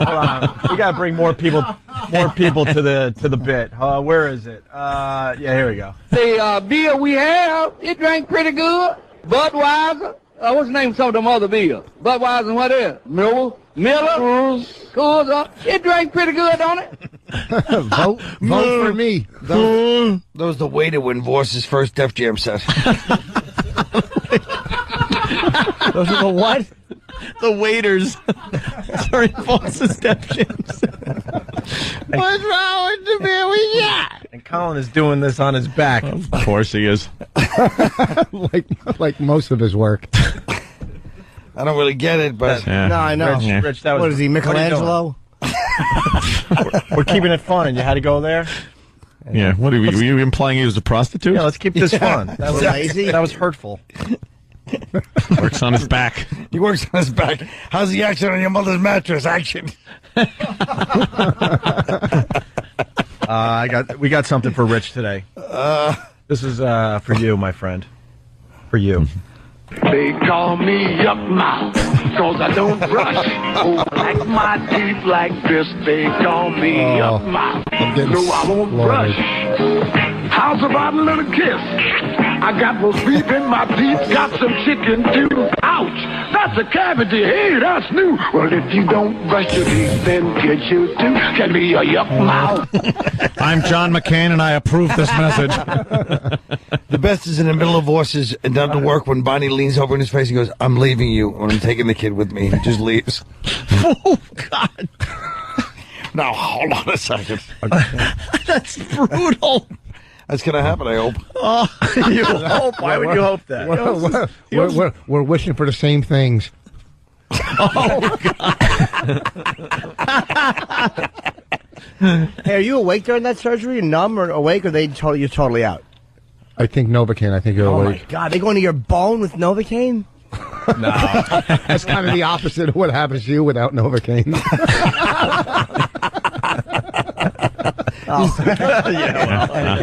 on. We got to bring more people to the bit. Where is it? Yeah, here we go. The beer we have, it drank pretty good. Budweiser. What's the name of some of them other beers? Budweiser and what else? Miller. Coors. It drank pretty good, don't it? Vote for me. Those the way to win Voss's first Def Jam set. Those are the what? The waiters. Sorry, Voss's Def Jams. What's wrong with the beer we got? And Colin is doing this on his back. Of course he is. like most of his work. I don't really get it, but... Yeah. No, I know. Rich, that was... What is he, Michelangelo? We're keeping it fun, and you had to go there? Yeah, what are you implying he was a prostitute? Yeah, let's keep this fun. That was lazy. That was hurtful. Works on his back. He works on his back. How's the action on your mother's mattress? Action. We got something for Rich today. This is for you, my friend. For you. They call me up mouth, cause I don't brush. Oh, like my teeth like this, they call me up mouth. No, I won't brush. How's about a little kiss? I got roast beef in my teeth, got some chicken too. Ouch, that's a cavity, hey, that's new. Well, if you don't brush your teeth, then get you too. Can be a yuck mouth. I'm John McCain, and I approve this message. The best is in the middle of Voss's and down to work when Bonnie leans over in his face and goes, I'm leaving you when I'm taking the kid with me. He just leaves. Oh, God. Now, hold on a second. That's brutal. That's going to happen, I hope. Oh, you hope? Why would you hope that? We're wishing for the same things. Oh, God. Hey, are you awake during that surgery? Or numb or awake, or you're totally out? I think Novocaine. I think you're Oh, awake. my God. They go into your bone with Novocaine? No. That's kind of the opposite of what happens to you without Novocaine.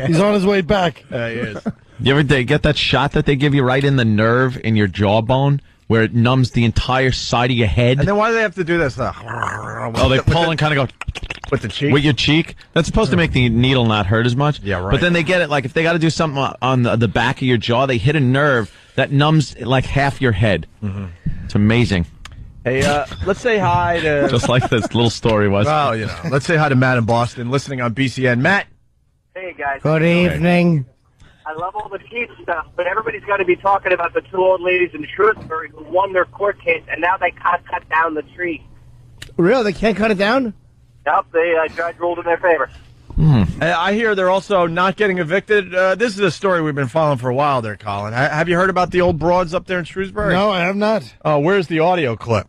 He's on his way back. He is. You ever get that shot that they give you right in the nerve in your jawbone where it numbs the entire side of your head? And then why do they have to do this? Oh, they pull and kind of go with the cheek? With your cheek? That's supposed to make the needle not hurt as much. Yeah, right. But then they get it, like, if they got to do something on the back of your jaw, they hit a nerve that numbs, like, half your head. Mm-hmm. It's amazing. Hey, let's say hi to... Just like this little story was. Well, let's say hi to Matt in Boston, listening on BCN. Matt. Hey, guys. Good evening. I love all the teeth stuff, but everybody's got to be talking about the 2 old ladies in Shrewsbury who won their court case, and now they can't cut down the tree. Really? They can't cut it down? Nope, the judge ruled in their favor. I hear they're also not getting evicted. This is a story we've been following for a while there, Colin. Have you heard about the old broads up there in Shrewsbury? No, I have not. Oh, where's the audio clip?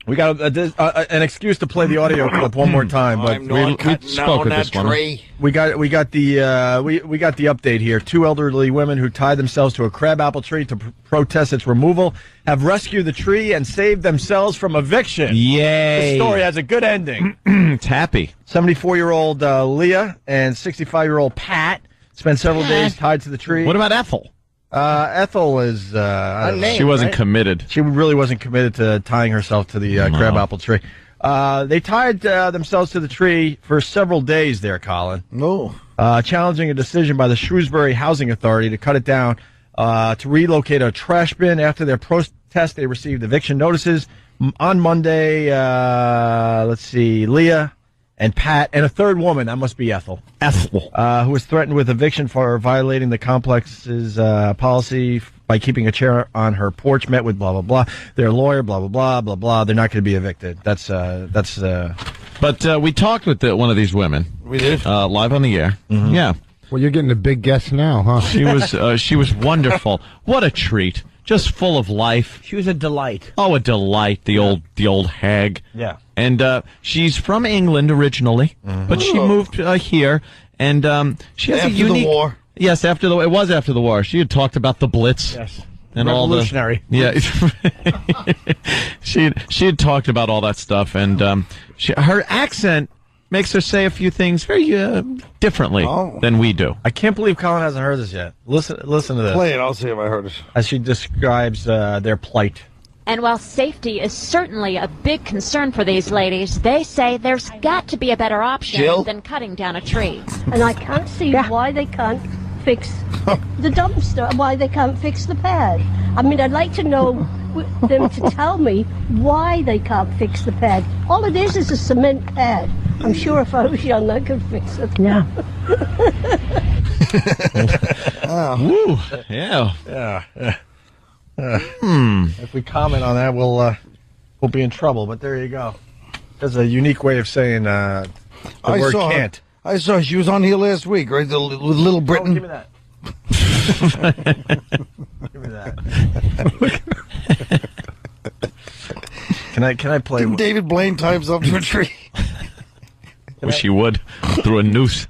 We got an excuse to play the audio clip one more time, but we spoke with this one. We got the update here. 2 elderly women who tied themselves to a crabapple tree to protest its removal have rescued the tree and saved themselves from eviction. Yay! The story has a good ending. It's happy. 74-year-old Leah and 65-year-old Pat spent several days tied to the tree. What about Ethel? Ethel is she wasn't committed. She really wasn't committed to tying herself to the crabapple tree. They tied themselves to the tree for several days there, Colin. No. Challenging a decision by the Shrewsbury Housing Authority to cut it down to relocate a trash bin. After their protest, they received eviction notices. On Monday, let's see, Leah and Pat, and a third woman, that must be Ethel, who was threatened with eviction for violating the complex's policy by keeping a chair on her porch, met with blah, blah, blah. Their lawyer, blah, blah, blah, blah, blah. They're not going to be evicted. But we talked with one of these women. We did? Live on the air. Mm-hmm. Yeah. Well, you're getting a big guest now, huh? She was wonderful. What a treat. Just full of life. She was a delight. Oh, a delight. The old hag. Yeah. And she's from England originally, but she moved here, and she has a unique. The war. Yes, it was after the war. She had talked about the Blitz. Yes. And revolutionary. She had talked about all that stuff, and her accent makes her say a few things very differently than we do. I can't believe Colin hasn't heard this yet. Listen to this. Play it. I'll see if I heard it. As she describes their plight. And while safety is certainly a big concern for these ladies, they say there's got to be a better option than cutting down a tree. And I can't see why they can't fix the dumpster, why they can't fix the pad. I mean, I'd like to know them to tell me why they can't fix the pad. All it is a cement pad. I'm sure if I was young, I could fix it. Yeah. Woo. Yeah. Yeah. If we comment on that, we'll be in trouble. But there you go. That's a unique way of saying the word can't. I saw she was on here last week, right? With Little Britain. Oh, give me that. Give me that. Can I play? Didn't David Blaine tie himself to a tree? Wish he would. Through a noose.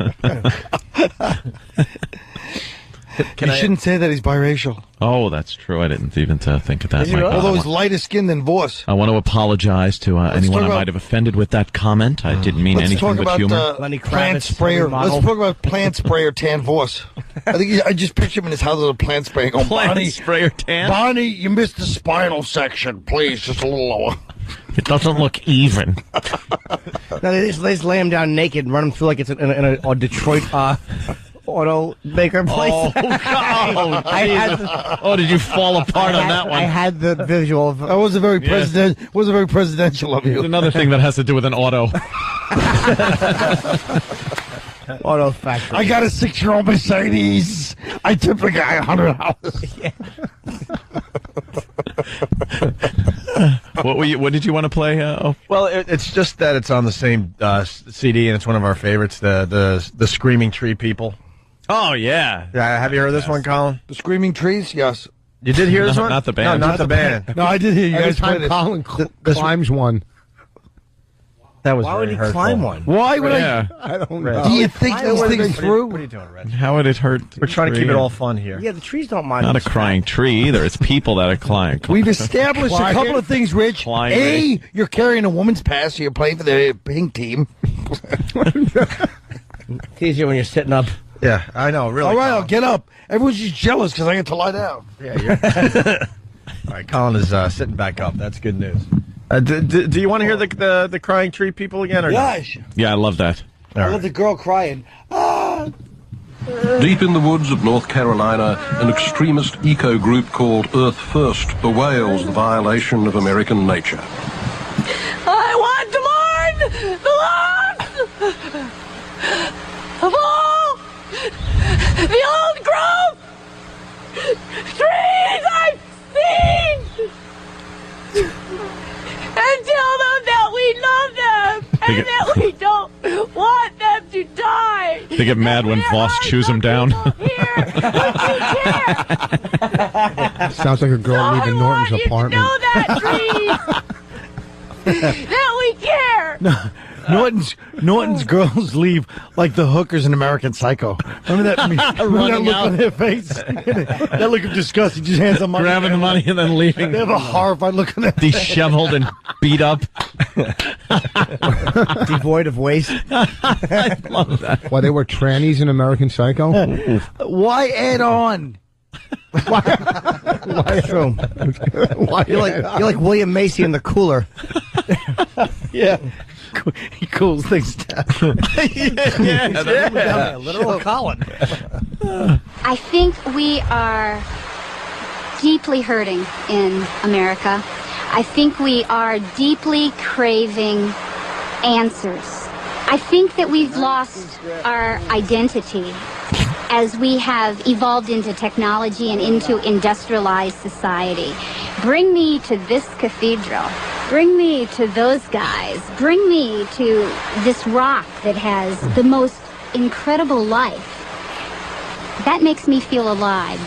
You shouldn't say that he's biracial. Oh, that's true. I didn't even think of that. Although he's lighter skinned than Vos. I want to apologize to anyone I might have offended with that comment. I didn't mean anything but humor. Plant sprayer. Let's talk about plant sprayer tan Vos. I just picture him in his house with a plant sprayer going, Plant sprayer tan? Bonnie, you missed the spinal section. Please, just a little lower. It doesn't look even. No, they just lay him down naked and run him through like it's in a Detroit auto maker place. Oh, did you fall apart on that one? I had the visual of that was a very presidential of you. There's another thing that has to do with an auto. Auto factory. I got a 6-year-old Mercedes. I tipped the guy $100. What did you want to play? Well, it's just that it's on the same CD, and it's one of our favorites. The Screaming Tree People. Oh yeah. Have you heard this one, Colin? The Screaming Trees. Yes. You did hear this one? Not the band. No, not the band. No, I did hear you Every guys time played Colin climbs one. That was Why very would he hurtful. climb one? Why would Yeah. I don't Red. know. Do you think these things through? What are you doing, Red? How would it hurt? We're trying to keep it all fun here. Yeah, the trees don't mind. Not a crying tree either. It's people that are crying. We've established a couple of things, Rich. Climbing. A, you're carrying a woman's pass, so you're playing for the pink team. It's easier when you're sitting up. Yeah, I know. Really. All right, Colin. I'll get up. Everyone's just jealous because I get to lie down. Yeah. All right, Colin is sitting back up. That's good news. Do you want to hear the crying tree people again? Or Gosh. No? Yeah, I love that. I love the girl crying. Ah. Deep in the woods of North Carolina, an extremist eco group called Earth First bewails the violation of American nature. I want to mourn the loss of all the old growth trees I've seen, and tell them that we love them and that we don't want them to die. They get mad when Vos chews them down. Sounds like a girl leaving Norton's apartment. Know that, trees, that we care. Norton's girls leave like the hookers in American Psycho. Remember that look on their face? That look of disgust. He just hands them money. Grabbing the money and then leaving. They have a horrified look on their face. Disheveled and beat up. Devoid of waste. I love that. Why, they were trannies in American Psycho? Why add on? Why true? You're like William Macy in The Cooler. Yeah. He cools things down. Yeah. Literal Colin. I think we are deeply hurting in America. I think we are deeply craving answers. I think that we've lost our identity as we have evolved into technology and into industrialized society. Bring me to this cathedral. Bring me to those guys. Bring me to this rock that has the most incredible life. That makes me feel alive.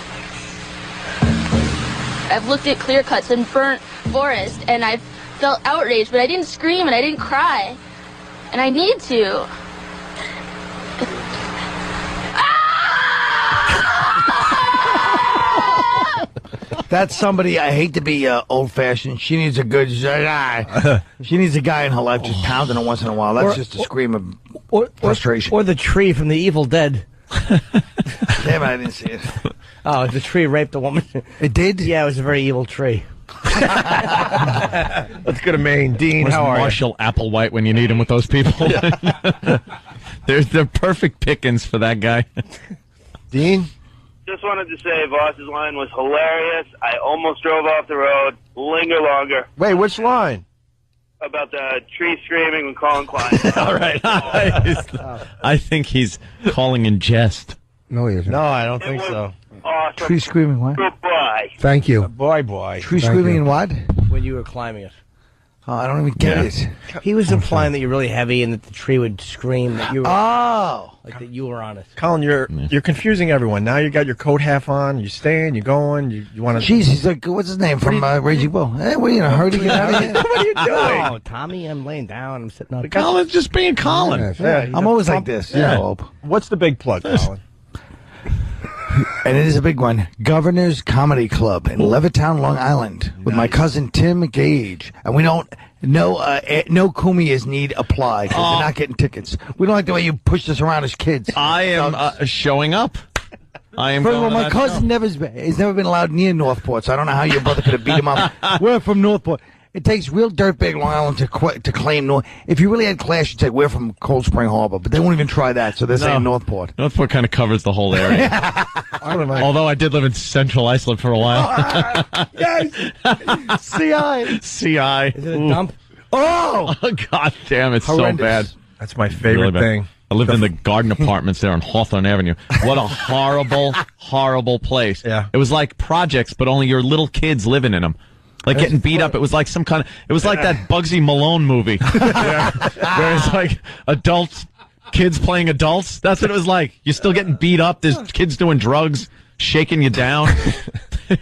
I've looked at clear cuts and burnt forest, and I've felt outraged, but I didn't scream and I didn't cry. And I need to. That's somebody, I hate to be old-fashioned. She needs a good... she needs a guy in her life just pounding her once in a while. That's just a scream of frustration. Or the tree from The Evil Dead. Damn it, I didn't see it. Oh, the tree raped a woman. It did? Yeah, it was a very evil tree. Let's go to Maine. Dean, Where's how are Marshall Applewhite when you need him with those people? They're perfect pickings for that guy. Dean? Just wanted to say Voss's line was hilarious. I almost drove off the road. Linger longer. Wait, which line? About the tree screaming when Colin Quinn. All right. I think he's calling in jest. No, he isn't. No, I don't think so. Awesome. Tree screaming what? Goodbye. Thank you. Boy. Tree screaming in what? When you were climbing it. Oh, I don't even get it. He was implying that you're really heavy and that the tree would scream that you were like that you were on it. Colin, you're confusing everyone. Now you got your coat half on. You staying? You going? You want to? Jeez, he's like, what's his name from Raging Bull? Hey, what are you in a hurry to get out of here? What are you doing? Oh, Tommy, I'm laying down. I'm sitting up. Colin's just being Colin. Yeah, I'm always like this. Yeah. Hope. What's the big plug, Colin? And it is a big one. Governor's Comedy Club in Levittown, Long Island, with my cousin Tim Gage. And we don't, no Kumias need apply because they're not getting tickets. We don't like the way you pushed us around as kids. I am showing up. I am. First of all, going to my that cousin show. he's never been allowed near Northport, so I don't know how your brother could have beat him up. We're from Northport. It takes real dirtbag Long Island to claim North. If you really had class, you'd say we're from Cold Spring Harbor, but they won't even try that, so they're saying Northport. Northport kind of covers the whole area. Although I did live in Central Iceland for a while. Yes! CI! CI. Is it a dump? Oh! God damn, it's Horrendous. so bad. That's my favorite thing. I lived in the garden apartments there on Hawthorne Avenue. What a horrible, horrible place. Yeah. It was like projects, but only your little kids living in them. Like getting beat up. It was like some kind of, it was like that Bugsy Malone movie. Where it's like adults, kids playing adults. That's what it was like. You're still getting beat up. There's kids doing drugs, shaking you down.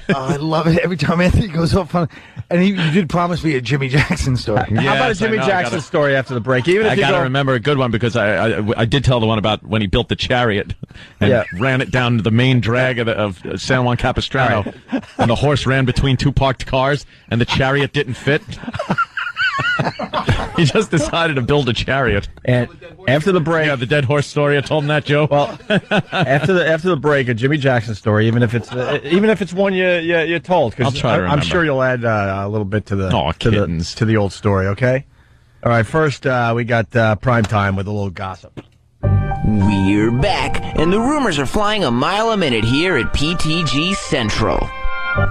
I love it every time Anthony goes off on. And you did promise me a Jimmy Jackson story. How about a Jimmy Jackson story after the break? Even if I got to remember a good one because I did tell the one about when he built the chariot and ran it down to the main drag of San Juan Capistrano, and the horse ran between two parked cars, and the chariot didn't fit. He just decided to build a chariot. And After the break, Yeah, the dead horse story. I told him that, Joe. Well, after the break, a Jimmy Jackson story, even if it's one you told, I'll try to I'm remember. sure you'll add a little bit to the kittens. to the old story. Okay. All right. First, we got prime time with a little gossip. We're back, and the rumors are flying a mile a minute here at PTG Central.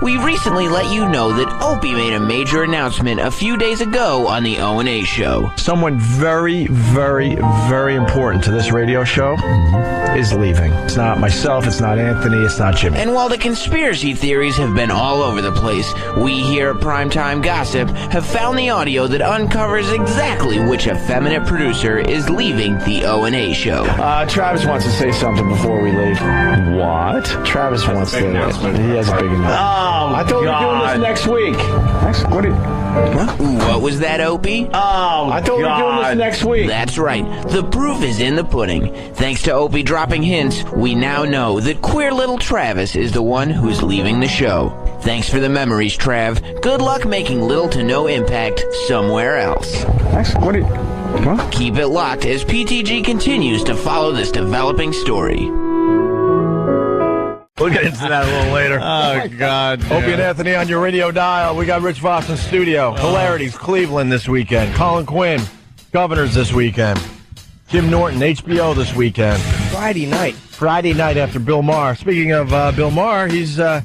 We recently let you know that Opie made a major announcement a few days ago on the O&A show. Someone very, very, very important to this radio show is leaving. It's not myself, it's not Anthony, it's not Jimmy. And while the conspiracy theories have been all over the place, we here at Primetime Gossip have found the audio that uncovers exactly which effeminate producer is leaving the O&A show. Travis wants to say something before we leave. What? Travis wants to. He has a big announcement. Oh, I thought we were doing this next week. What was that, Opie? Oh, I thought we were doing this next week. That's right. The proof is in the pudding. Thanks to Opie dropping hints, we now know that queer little Travis is the one who's leaving the show. Thanks for the memories, Trav. Good luck making little to no impact somewhere else. Keep it locked as PTG continues to follow this developing story. We'll get into that a little later. Oh, God. Opie and Anthony on your radio dial. We got Rich Vos in studio. Hilarities, Cleveland this weekend. Colin Quinn, Governors this weekend. Jim Norton, HBO this weekend. Friday night After Bill Maher. Speaking of Bill Maher, he's the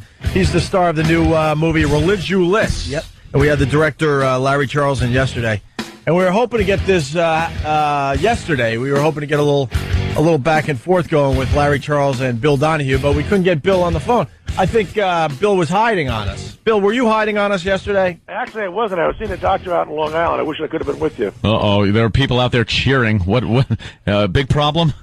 star of the new movie Religulous. Yep. And we had the director Larry Charles in yesterday. And we were hoping to get this yesterday. We were hoping to get a little back and forth going with Larry Charles and Bill Donahue, but we couldn't get Bill on the phone. I think Bill was hiding on us. Bill, were you hiding on us yesterday? Actually, I wasn't. I was seeing a doctor out in Long Island. I wish I could have been with you. Uh-oh, there are people out there cheering. What big problem?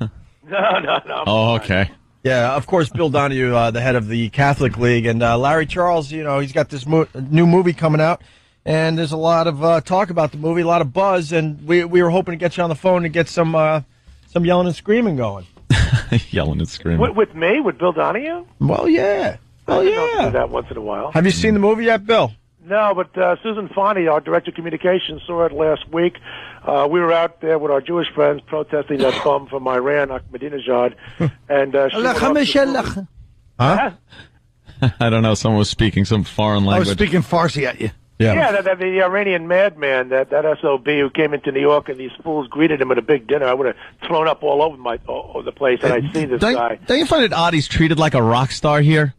No. Oh, okay. Yeah, of course, Bill Donahue, the head of the Catholic League, and Larry Charles, he's got this new movie coming out, and there's a lot of talk about the movie, a lot of buzz, and we were hoping to get you on the phone and get some yelling and screaming going. Yelling and screaming. With me? With Bill Donahue? Well, yeah. I do that once in a while. Have you seen the movie yet, Bill? No, but Susan Fonte, our director of communications, saw it last week. We were out there with our Jewish friends protesting that bum from Iran, Ahmadinejad, and Huh? I don't know. Someone was speaking some foreign language. I was speaking Farsi at you. Yeah, the Iranian madman, that SOB who came into New York, and these fools greeted him at a big dinner. I would have thrown up all over the place, and I'd see this guy. Don't you find it odd he's treated like a rock star here?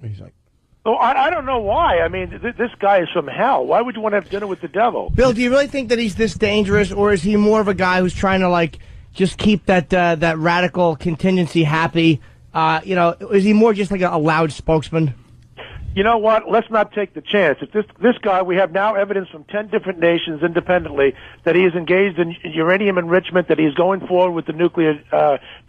Oh, I don't know why. I mean, this guy is from hell. Why would you want to have dinner with the devil? Bill, do you really think that he's this dangerous, or is he more of a guy who's trying to just keep that radical contingency happy? Is he more just like a loud spokesman? You know what? Let's not take the chance. If this guy, we have now evidence from 10 different nations independently that he is engaged in uranium enrichment, that he's going forward with the nuclear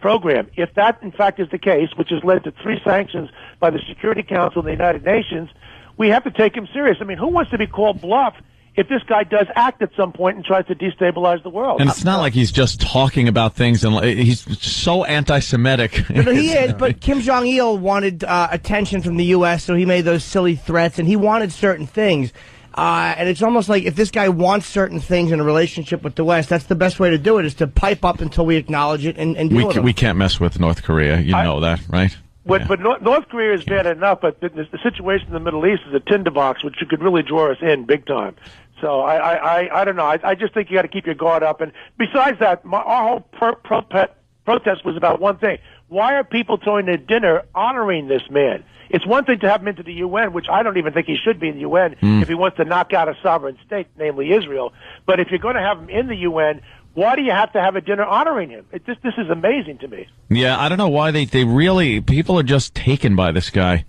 program. If that, in fact, is the case, which has led to 3 sanctions by the Security Council of the United Nations, we have to take him serious. I mean, who wants to be called bluff if this guy does act at some point and tries to destabilize the world? And it's not like he's just talking about things, and he's so anti-Semitic. No, he is, but Kim Jong-il wanted attention from the U.S., so he made those silly threats, and he wanted certain things. And it's almost like if this guy wants certain things in a relationship with the West, that's the best way to do it, is to pipe up until we acknowledge it and deal with it. We can't mess with North Korea. You know that, right? But North Korea is bad enough, but the situation in the Middle East is a tinderbox, which could really draw us in big time. So I don't know. I just think you got to keep your guard up. And besides that, our whole protest was about one thing. Why are people throwing a dinner honoring this man? It's one thing to have him into the UN, which I don't even think he should be in the UN if he wants to knock out a sovereign state, namely Israel. But if you're going to have him in the UN, why do you have to have a dinner honoring him? This is amazing to me. Yeah, I don't know why they really, people are just taken by this guy.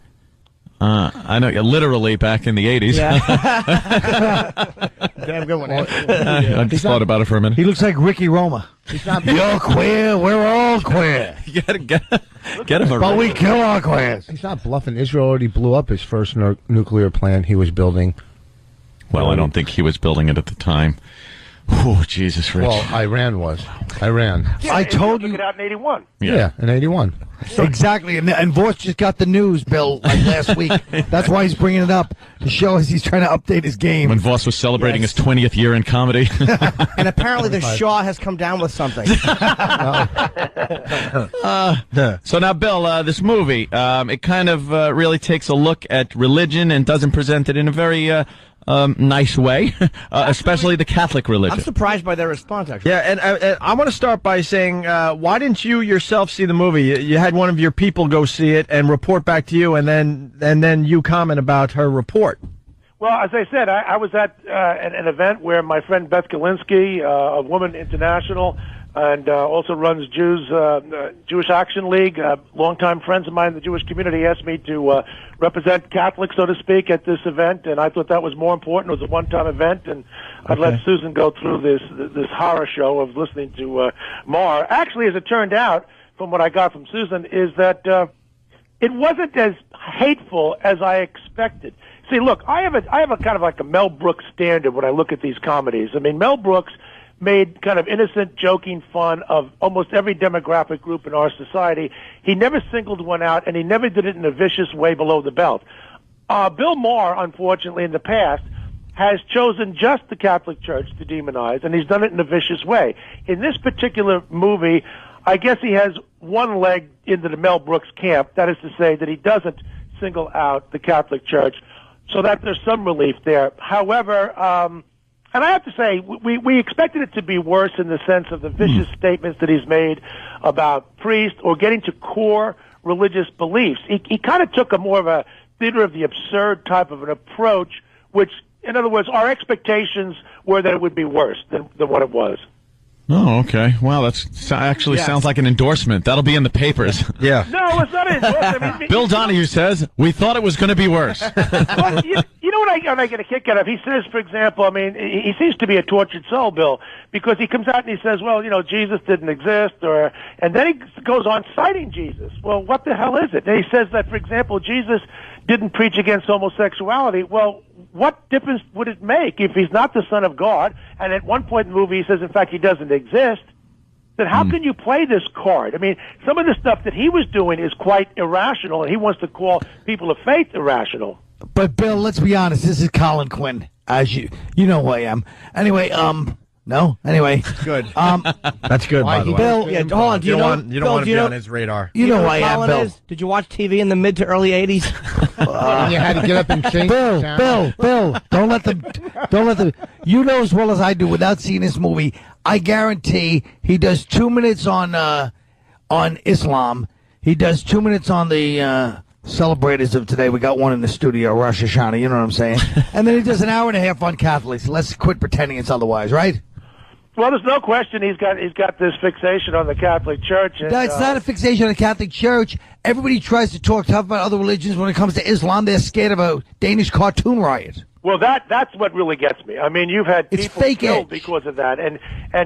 I know, literally back in the 80s. Yeah. Damn good one. I just thought about it for a minute. He looks like Ricky Roma. You're queer, we're all queer. You gotta get him a But we kill our queers. He's not bluffing. Israel already blew up his first nuclear plant he was building. Well, I don't think he was building it at the time. Oh, Jesus, Rich. Well, Iran was. Iran. Yeah, I told took you. it out in 81. Yeah, in 81. Exactly, and Vos just got the news, Bill, like last week. That's why he's bringing it up to show us he's trying to update his game. When Vos was celebrating his 20th year in comedy. And apparently the Shah has come down with something. So now, Bill, this movie, it kind of really takes a look at religion and doesn't present it in a very nice way, especially the Catholic religion. I'm surprised by their response, actually. Yeah, and I want to start by saying, why didn't you yourself see the movie? You had one of your people go see it and report back to you, and then you comment about her report. Well, as I said, I was at an event where my friend Beth Galinsky, of Women International, and also runs Jewish Action League, longtime friends of mine in the Jewish community, asked me to represent Catholics, so to speak, at this event, and I thought that was more important. It was a one-time event, and I'd let Susan go through this horror show of listening to Mar. Actually, as it turned out, from what I got from Susan, is that it wasn't as hateful as I expected. See, look, I have a kind of like a Mel Brooks standard when I look at these comedies. I mean, Mel Brooks made kind of innocent, joking fun of almost every demographic group in our society. He never singled one out, and he never did it in a vicious way below the belt. Bill Maher, unfortunately, in the past, has chosen just the Catholic Church to demonize, and he's done it in a vicious way. In this particular movie, I guess he has one leg into the Mel Brooks camp. That is to say that he doesn't single out the Catholic Church, so that there's some relief there. However, and I have to say, we expected it to be worse in the sense of the vicious statements that he's made about priests or getting to core religious beliefs. He kind of took a more of a theater of the absurd type of an approach, which, in other words, our expectations were that it would be worse than what it was. Oh, okay. Wow, that's actually sounds like an endorsement. That'll be in the papers. Yeah. No, it's not an endorsement. I mean, Bill Donahue says, we thought it was going to be worse. Well, you know what I get a kick out of? He says, for example, I mean, he seems to be a tortured soul, Bill, because he comes out and he says, well, you know, Jesus didn't exist, and then he goes on citing Jesus. Well, what the hell is it? And he says that, for example, Jesus didn't preach against homosexuality. Well, what difference would it make if he's not the Son of God, and at one point in the movie he says, in fact, he doesn't exist? Then how can you play this card? I mean, some of the stuff that he was doing is quite irrational, and he wants to call people of faith irrational. But, Bill, let's be honest. This is Colin Quinn, as you know who I am. Anyway, no? Anyway. Good. That's good, by the way. Bill, yeah, hold on. You don't want to be on his radar. You know who I am, Colin Bill. is? Did you watch TV in the mid to early 80s? You had to get up and change. Bill, don't let them. You know as well as I do, without seeing this movie, I guarantee he does 2 minutes on Islam. He does 2 minutes on the celebrators of today. We got one in the studio, Rosh Hashanah. You know what I'm saying? And then he does an hour and a half on Catholics. Let's quit pretending it's otherwise, right? Well, there's no question he's got this fixation on the Catholic Church. And, That's not a fixation on the Catholic Church. Everybody tries to talk tough about other religions. When it comes to Islam, they're scared of a Danish cartoon riot. Well, that's what really gets me. I mean, you've had people killed because of that, and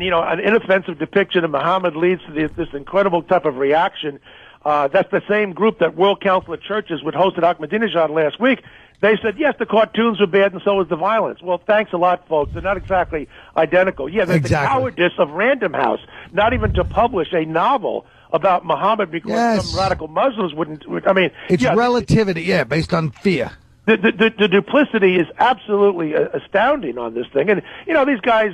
you know, an inoffensive depiction of Muhammad leads to this incredible type of reaction. That's the same group that World Council of Churches would host at Ahmadinejad last week. They said, yes, the cartoons were bad and so was the violence. Well, thanks a lot, folks. They're not exactly identical. Yeah, there's the cowardice of Random House, not even to publish a novel about Muhammad because some radical Muslims wouldn't. I mean, it's relativity, based on fear. The duplicity is absolutely astounding on this thing. And, you know, these guys,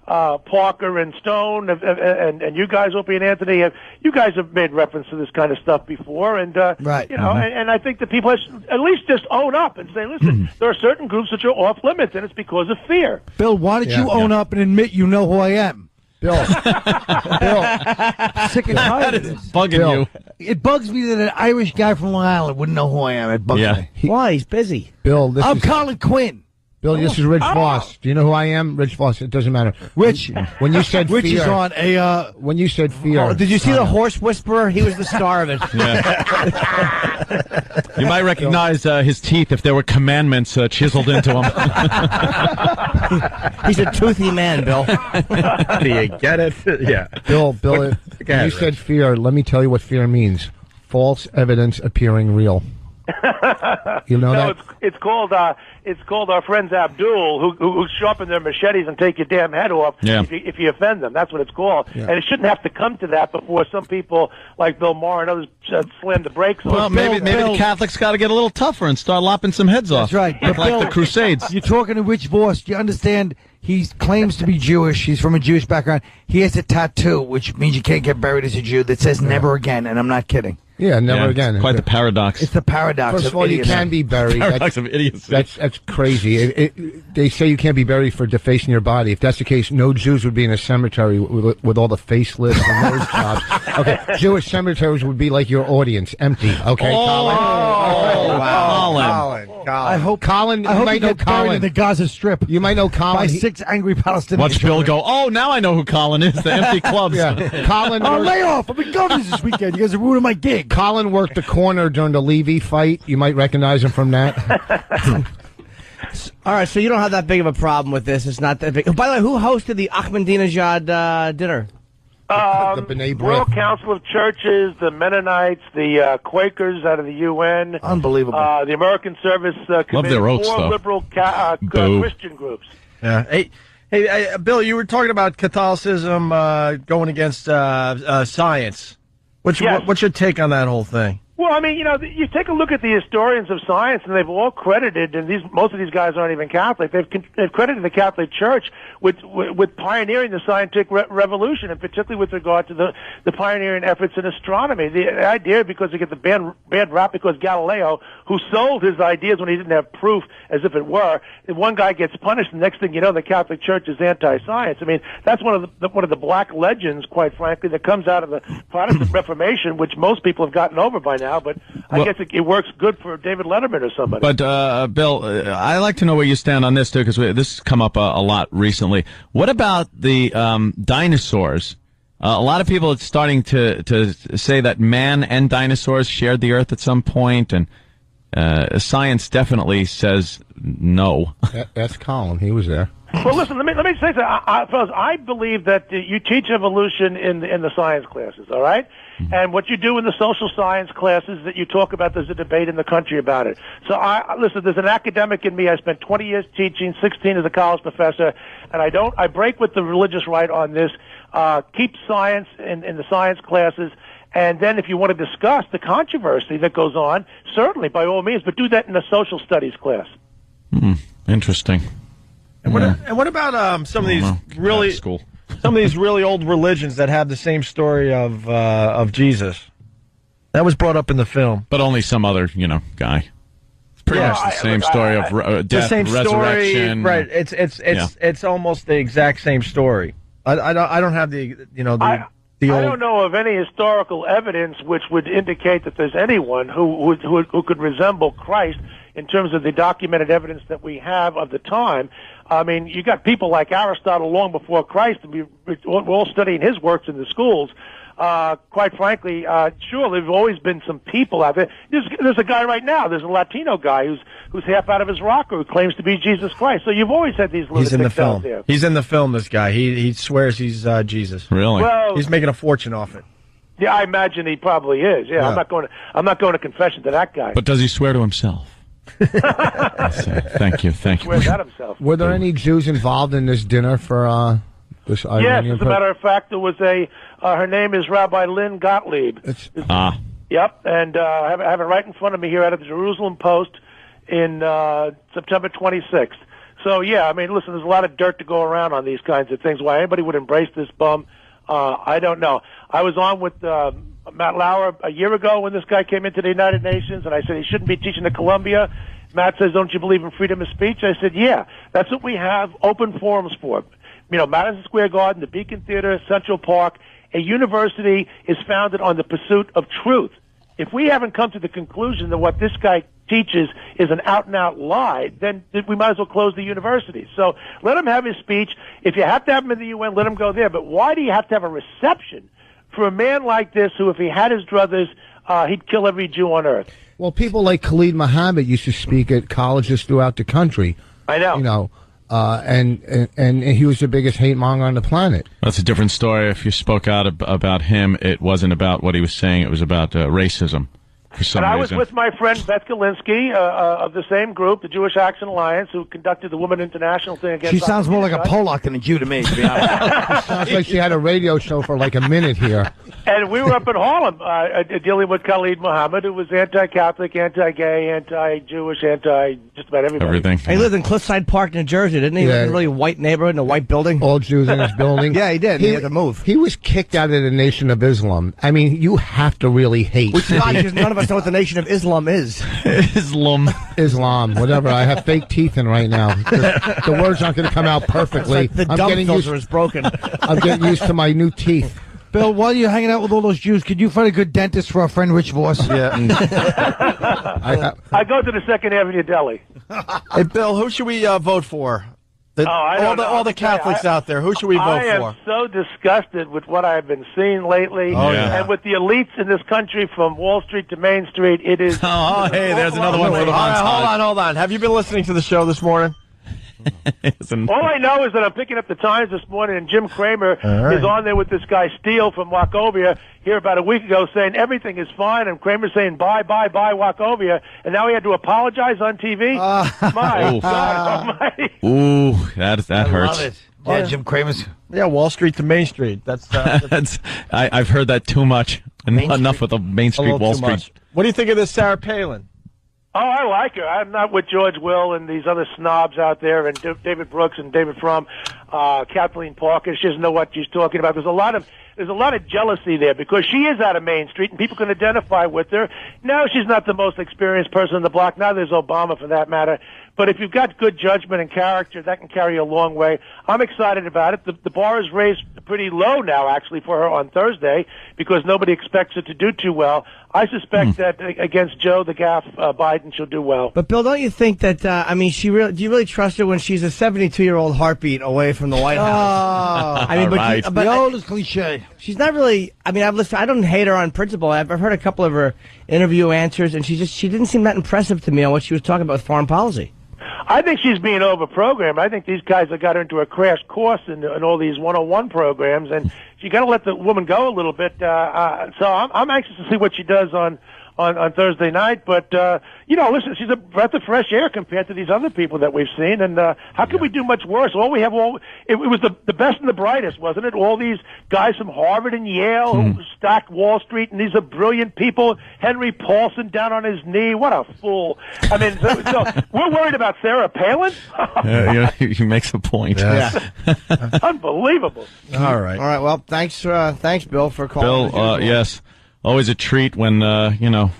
Parker and Stone, and you guys, Opie and Anthony, you guys have made reference to this kind of stuff before. And, you know, and I think that people should at least just own up and say, listen, there are certain groups that are off limits, and it's because of fear. Bill, why don't you own up and admit you know who I am? Bill, sick and tired of this. Bugging you. It bugs me that an Irish guy from Long Island wouldn't know who I am. It bugs me. Why? He's busy. Bill, I'm Colin Quinn. Bill, this is Rich Vos. Do you know who I am? Rich Vos. It doesn't matter. Rich. When you said Rich fear, is on a. When you said fear, did you see the Horse Whisperer? He was the star of it. You might recognize his teeth if there were commandments chiseled into him. He's a toothy man, Bill. Do you get it? Yeah. Bill, when you said fear, let me tell you what fear means. False evidence appearing real. You know No, that? it's called our friends Abdul who sharpen their machetes and take your damn head off if you offend them. That's what it's called. Yeah. And it shouldn't have to come to that before some people like Bill Maher and others slam the brakes on. Well, maybe the Catholics got to get a little tougher and start lopping some heads off. That's right. Like the Crusades. You're talking to Rich Vos. Do you understand? He claims to be Jewish. He's from a Jewish background. He has a tattoo, which means you can't get buried as a Jew, that says never again, and I'm not kidding. Yeah, never again. Quite the paradox. It's the paradox. First of all, you can be buried. Paradox of idiocy. That's crazy. They say you can't be buried for defacing your body. If that's the case, no Jews would be in a cemetery with all the faceless and nose jobs. Okay, Jewish cemeteries would be like your audience, empty. Okay, Colin. Colin. I hope Colin. I You hope might he know gets buried Colin. in the Gaza Strip. You might know Colin. By 6 angry Palestinians. Watch Bill go, oh, now I know who Colin is. The empty clubs. Yeah, Colin. Oh, lay off. I'm in governors this weekend. You guys are ruining my gig. Colin worked the corner during the Levy fight. You might recognize him from that. All right, so you don't have that big of a problem with this. It's not that big. By the way, who hosted the Ahmadinejad dinner? The B'nai World B'rith. Council of Churches, the Mennonites, the Quakers out of the UN. Unbelievable. The American Service Committee. their oaths, 4 though. liberal Christian groups. Yeah. Hey, Bill, you were talking about Catholicism going against science. What's your take on that whole thing? Well, I mean, you take a look at the historians of science, and they've all credited, and most of these guys aren't even Catholic. They've credited the Catholic Church with pioneering the scientific revolution, and particularly with regard to the pioneering efforts in astronomy. The idea, because they get the bad rap, because Galileo, who sold his ideas when he didn't have proof, as if it were, and one guy gets punished, and the next thing you know, the Catholic Church is anti-science. I mean, that's one of the black legends, quite frankly, that comes out of the Protestant Reformation, which most people have gotten over by now. But I guess it works good for David Letterman or somebody. But, Bill, I'd like to know where you stand on this, too, because this has come up a lot recently. What about the dinosaurs? A lot of people are starting to say that man and dinosaurs shared the Earth at some point, and science definitely says no. That's Colin. He was there. Well, listen. Let me say something, fellas. I believe that you teach evolution in the science classes. All right. Mm-hmm. And what you do in the social science classes that you talk about, there's a debate in the country about it. So listen, there's an academic in me. I spent 20 years teaching, 16 as a college professor, and I break with the religious right on this. Keep science in the science classes. And then if you want to discuss the controversy that goes on, certainly, by all means, but do that in a social studies class. Interesting. And what about some of these really old religions that have the same story of Jesus? That was brought up in the film, but only some other guy. It's pretty much the same story of death, resurrection. Right? It's almost the exact same story. I don't have the I don't know of any historical evidence which would indicate that there's anyone who could resemble Christ in terms of the documented evidence that we have of the time. I mean, you got people like Aristotle long before Christ, and we're all studying his works in the schools. Quite frankly, sure, there've always been some people out there. There's a guy right now. There's a Latino guy who's half out of his rocker who claims to be Jesus Christ. So you've always had these lunatics out there. He's in the film. This guy. He swears he's Jesus. Really? Well, he's making a fortune off it. Yeah, I imagine he probably is. Yeah. I'm not going to confession to that guy. But does he swear to himself? Thank you. Swears at himself. Were there any Jews involved in this dinner for this Iranian? Yes, as a matter of fact, there was her name is Rabbi Lynn Gottlieb. Yep, and I have it right in front of me here out of the Jerusalem Post in September 26th. So, yeah, I mean, listen, there's a lot of dirt to go around on these kinds of things. Why anybody would embrace this bum, I don't know. I was on with Matt Lauer a year ago when this guy came into the United Nations, and I said he shouldn't be teaching at Columbia. Matt says, don't you believe in freedom of speech? I said, yeah, that's what we have open forums for. Madison Square Garden, the Beacon Theater, Central Park. A university is founded on the pursuit of truth. If we haven't come to the conclusion that what this guy teaches is an out-and-out lie, then we might as well close the university. So let him have his speech. If you have to have him in the UN, let him go there. But why do you have to have a reception for a man like this who, if he had his druthers, he'd kill every Jew on earth? Well, people like Khalid Mohammed used to speak at colleges throughout the country. I know. And he was the biggest hate monger on the planet. That's a different story. If you spoke out about him, it wasn't about what he was saying. It was about racism. for some And I reason. was with my friend Beth Galinsky of the same group, the Jewish Action Alliance, who conducted the Women International thing against. She sounds more like a Polak than a Jew to me, to be honest. Sounds like she had a radio show for like a minute here. And we were up in Harlem dealing with Khalid Muhammad, who was anti-Catholic, anti-gay, anti-Jewish, just about everybody. Everything. He lived in Cliffside Park, New Jersey, didn't he? He lived in a really white neighborhood in a white building. All Jews in his building. Yeah, he did. He had to move. He was kicked out of the Nation of Islam. I mean, you have to really hate. Which is odd because none of us know what the Nation of Islam is. Islam, whatever. I have fake teeth in right now. The words aren't going to come out perfectly. It's like the dumb filter is broken. I'm getting used to my new teeth. Bill, while you're hanging out with all those Jews, could you find a good dentist for our friend Rich Vos? Yeah. I go to the Second Avenue Deli. Hey, Bill, who should we vote for? All the Catholics out there, who should we vote I am for? so disgusted with what I've been seeing lately. Oh, yeah. And with the elites in this country from Wall Street to Main Street, it is... Oh, hey, there's another one for the montage. Hold on. Have you been listening to the show this morning? All I know is that I'm picking up the Times this morning, and Jim Cramer is on there with this guy Steele from Wachovia here about a week ago saying everything is fine, and Cramer's saying bye, Wachovia, and now he had to apologize on TV? My God almighty. Ooh, that hurts. Love it. Yeah, Jim Cramer's. Yeah, Wall Street to Main Street. I've heard that too much. Enough with the Main Street, Wall Street. Much. What do you think of this Sarah Palin? Oh, I like her. I'm not with George Will and these other snobs out there, and David Brooks and David Frum, Kathleen Parker. She doesn't know what she's talking about. There's a lot of jealousy there because she is out of Main Street and people can identify with her. No, she's not the most experienced person in the block. Neither is Obama, for that matter. But if you've got good judgment and character, that can carry you a long way. I'm excited about it. The bar is raised pretty low now, actually, for her on Thursday because nobody expects her to do too well. I suspect that against Joe the Gaff Biden, she'll do well. But Bill, don't you think that? Do you really trust her when she's a 72-year-old heartbeat away from the White House? I mean, but the oldest cliche. She's not really. I mean, I don't hate her on principle. I've heard a couple of her interview answers, and she didn't seem that impressive to me on what she was talking about with foreign policy. I think she's being overprogrammed. I think these guys have got her into a crash course in all these 101 programs, and you got to let the woman go a little bit. So I'm anxious to see what she does on Thursday night. But listen, she's a breath of fresh air compared to these other people that we've seen. And how could we do much worse? It was the best and the brightest, wasn't it? All these guys from Harvard and Yale who stacked Wall Street, and these are brilliant people. Henry Paulson down on his knee. What a fool! I mean, so we're worried about Sarah Palin. He makes a point. Yeah. Unbelievable. All right. Well, thanks, Bill, for calling. Bill, yes. Always a treat when, you're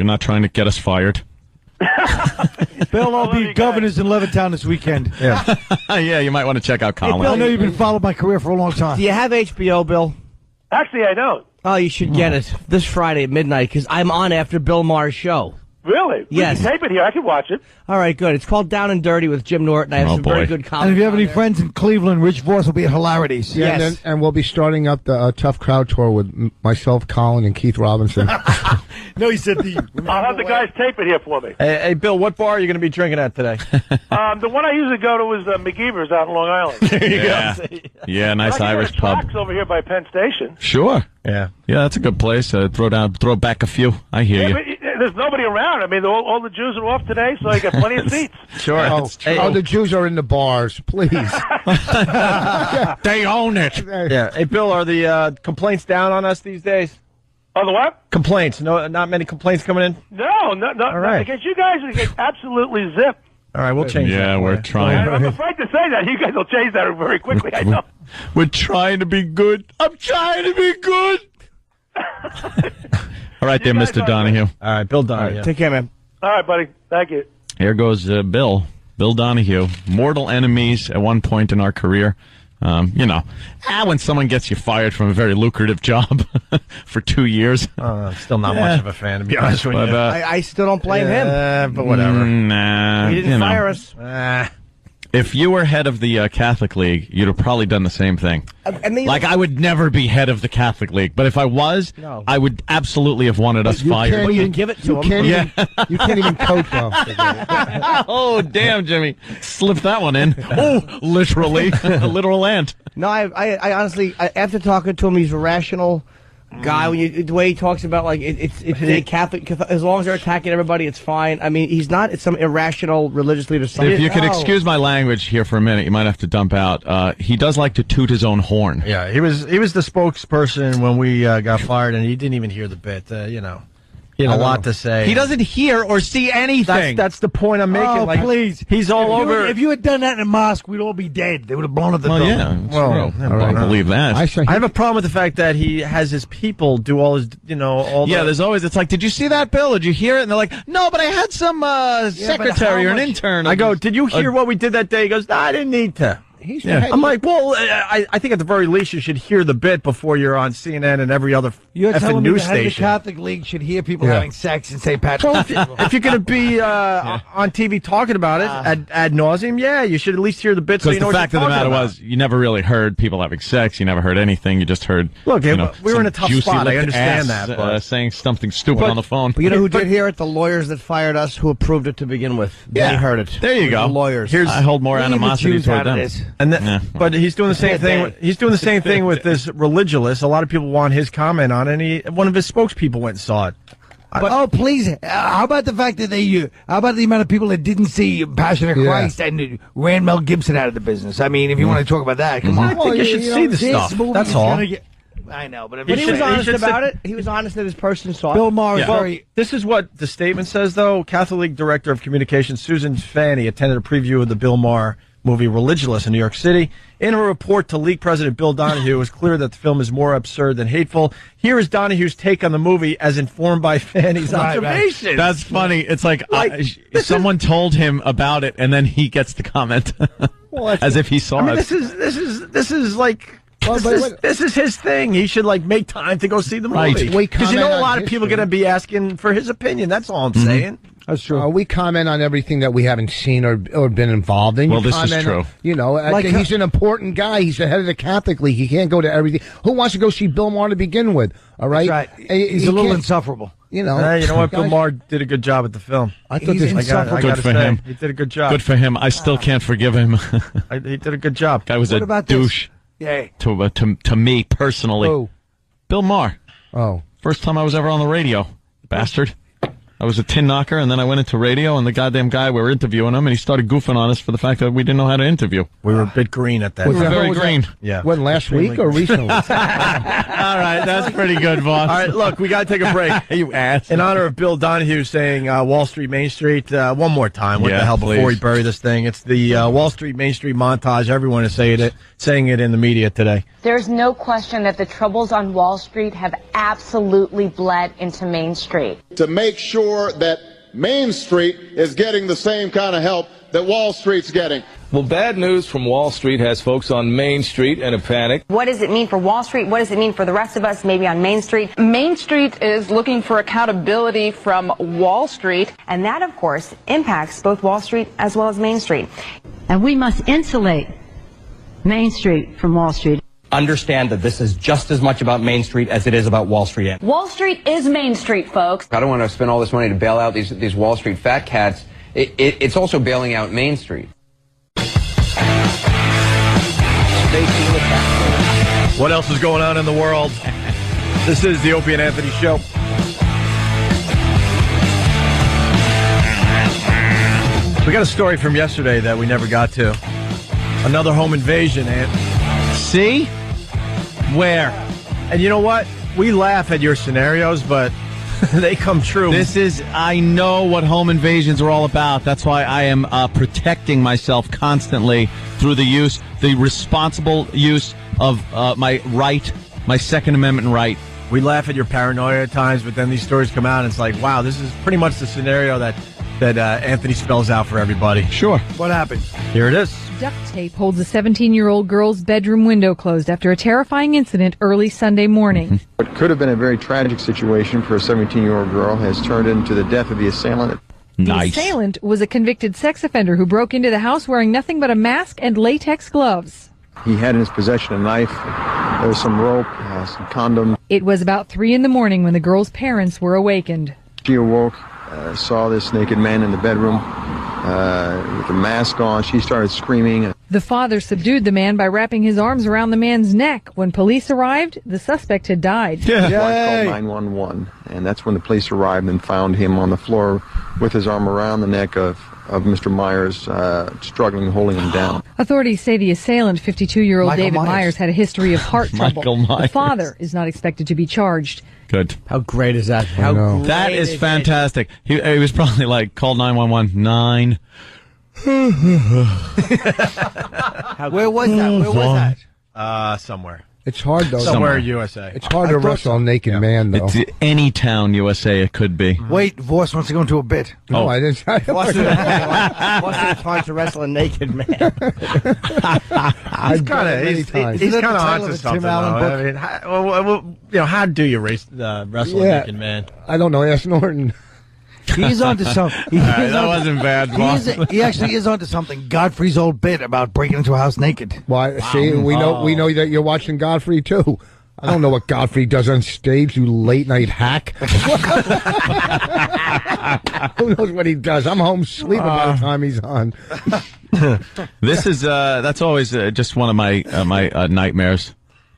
not trying to get us fired. Bill, I'll be governors in Levittown this weekend. Yeah. Yeah, you might want to check out Colin. Hey, Bill, I know you've been following my career for a long time. Do you have HBO, Bill? Actually, I don't. Oh, you should get it this Friday at midnight because I'm on after Bill Maher's show. Really? Yes. We can tape it here. I can watch it. All right, good. It's called Down and Dirty with Jim Norton. I have some very good comments. And if you have any friends in Cleveland, Rich Vos will be at Hilarities. Yeah, Yes. and we'll be starting up the Tough Crowd Tour with myself, Colin, and Keith Robinson. No, he said I'll have the guys tape it here for me. Hey, Bill, what bar are you going to be drinking at today? The one I usually go to is McGeever's out in Long Island. There you go. Yeah, nice Irish pub. Tracks over here by Penn Station. Sure. Yeah. Yeah, that's a good place. Throw back a few. I hear you. But there's nobody around. I mean, all the Jews are off today, so I got plenty of seats. Sure. The Jews are in the bars, please. They own it. Yeah. Hey, Bill, are the complaints down on us these days? Oh, the what? Complaints. No, not many complaints coming in? No. All right. Against you guys, it gets absolutely zipped. All right, we'll change that. Yeah, we're trying. I'm afraid to say that. You guys will change that very quickly, I know. We're trying to be good. I'm trying to be good. All right there, Mr. Donahue. All right, Bill Donahue. Take care, man. All right, buddy. Thank you. Here goes Bill Donahue. Mortal enemies at one point in our career. When someone gets you fired from a very lucrative job for 2 years. I'm still not much of a fan, to be honest with you. I still don't blame him. But whatever. Nah. He didn't fire us. If you were head of the Catholic League, you'd have probably done the same thing. I would never be head of the Catholic League, but if I was, I would absolutely have wanted us fired. Well, you give it to him. You can't even coach them. Oh, damn, Jimmy. Slipped that one in. Oh, literally. A literal ant. No, I honestly, after talking to him, he's rational. guy. The way he talks about like it's Catholic. As long as they're attacking everybody, it's fine. I mean, he's not. It's some irrational religious leader. If you could excuse my language here for a minute, you might have to dump out. He does like to toot his own horn. Yeah, he was the spokesperson when we got fired, and he didn't even hear the bit. He had a lot to say. He doesn't hear or see anything. That's the point I'm making. Oh, like, please. He's all over. If you had done that in a mosque, we'd all be dead. They would have blown up the dome. Yeah, I don't believe that. I have a problem with the fact that he has his people do all his, there's always, it's like, did you see that, Bill? Did you hear it? And they're like, no, but I had some secretary or an intern. I go, did you hear what we did that day? He goes, no, I didn't need to. I'm like, well, I think at the very least you should hear the bit before you're on CNN and every other You're effing telling me news the head of the station. Catholic League should hear people having sex in St. Patrick's Day. If you're going to be on TV talking about it ad nauseum, you should at least hear the bit so Because you know the what fact you're of the talking matter about. was, you never really heard people having sex. You never heard anything. You just heard. Look, we were in a some tough spot. I juicy-lipped understand ass, that. But saying something stupid on the phone. But you know who did hear it? The lawyers that fired us, who approved it to begin with. They heard it. There you go. The lawyers. I hold more animosity toward them. But he's doing the same thing. He's doing the same thing with this religious. A lot of people want his comment on it. And one of his spokespeople went and saw it. But please, how about the fact that how about the amount of people that didn't see Passion of Christ and ran Mel Gibson out of the business? I mean, if you want to talk about that, come on. I think you should see the stuff. That's all. I know, but he was honest about it. He was honest that his person saw it. Bill Maher is very... This is what the statement says, though. Catholic League Director of Communications Susan Fanny attended a preview of the Bill Maher movie Religious in New York City. In a report to League President Bill Donahue, it was clear that the film is more absurd than hateful. Here is Donahue's take on the movie as informed by Fanny's observations. That's funny. It's like someone told him about it, and then he gets the comment as if he saw it. This is like... This is his thing. He should make time to go see the movie. Because a lot of people are going to be asking for his opinion. That's all I'm saying. That's true. We comment on everything that we haven't seen or been involved in. Well, this is true. He's an important guy. He's the head of the Catholic League. He can't go to everything. Who wants to go see Bill Maher to begin with? All right? That's right. He's a little insufferable. You know what? Bill Maher did a good job at the film. I thought Good for him. He did a good job. Good for him. I still can't forgive him. He did a good job. Guy was a douche. Yeah. To me personally. Who? Bill Maher. Oh. First time I was ever on the radio. Bastard. I was a tin knocker, and then I went into radio, and the goddamn guy, we were interviewing him, and he started goofing on us for the fact that we didn't know how to interview. We were a bit green at that time. We were very green. Yeah. When, last week or recently? All right, that's pretty good, boss. All right, look, we got to take a break. You ass. In honor of Bill Donahue saying Wall Street, Main Street, one more time. What the hell, please. before we bury this thing? It's the Wall Street, Main Street montage. Everyone is saying it in the media today. There's no question that the troubles on Wall Street have absolutely bled into Main Street. To make sure that Main Street is getting the same kind of help that Wall Street's getting. Well, bad news from Wall Street has folks on Main Street in a panic. What does it mean for Wall Street? What does it mean for the rest of us, maybe on Main Street? Main Street is looking for accountability from Wall Street. And that, of course, impacts both Wall Street as well as Main Street. And we must insulate Main Street from Wall Street. Understand that this is just as much about Main Street as it is about Wall Street. Wall Street is Main Street, folks. I don't want to spend all this money to bail out these Wall Street fat cats. It's also bailing out Main Street. What else is going on in the world? This is the Opie and Anthony Show. We got a story from yesterday that we never got to. Another home invasion, See? Where? And you know what? We laugh at your scenarios, but they come true. I know what home invasions are all about. That's why I am protecting myself constantly through the responsible use of my Second Amendment right. We laugh at your paranoia at times, but then these stories come out and it's like, wow, this is pretty much the scenario that Anthony spells out for everybody. Sure. What happened? Here it is. Duct tape holds a 17-year-old girl's bedroom window closed after a terrifying incident early Sunday morning. What could have been a very tragic situation for a 17-year-old girl has turned into the death of the assailant. The assailant was a convicted sex offender who broke into the house wearing nothing but a mask and latex gloves. He had in his possession a knife. There was some rope, some condom. It was about 3 a.m. when the girl's parents were awakened. She awoke, saw this naked man in the bedroom, with a mask on. She started screaming. The father subdued the man by wrapping his arms around the man's neck. When police arrived, the suspect had died. Wife called 911, and that's when the police arrived and found him on the floor with his arm around the neck of Mr. Myers, struggling, holding him down. Authorities say the assailant, 52-year-old Michael David Myers, had a history of heart trouble. Michael Myers. The father is not expected to be charged. Good. How great is that? That is fantastic. He was probably like, call 911. 9. Where was that? Somewhere. It's hard, though. Somewhere USA. It's hard to wrestle a naked man, though. It's any town USA it could be. Wait, Vos wants to go into a bit. No, I didn't. What's it hard to wrestle a naked man? He's kind of onto something, though. I mean, how do you wrestle a naked man? I don't know. Ask Norton. He's onto something. That wasn't bad, Vos. He actually is onto something. Godfrey's old bit about breaking into a house naked. Why? See, we know that you're watching Godfrey too. I don't know what Godfrey does on stage, you late night hack. Who knows what he does? I'm home sleeping by the time he's on. This is that's always just one of my nightmares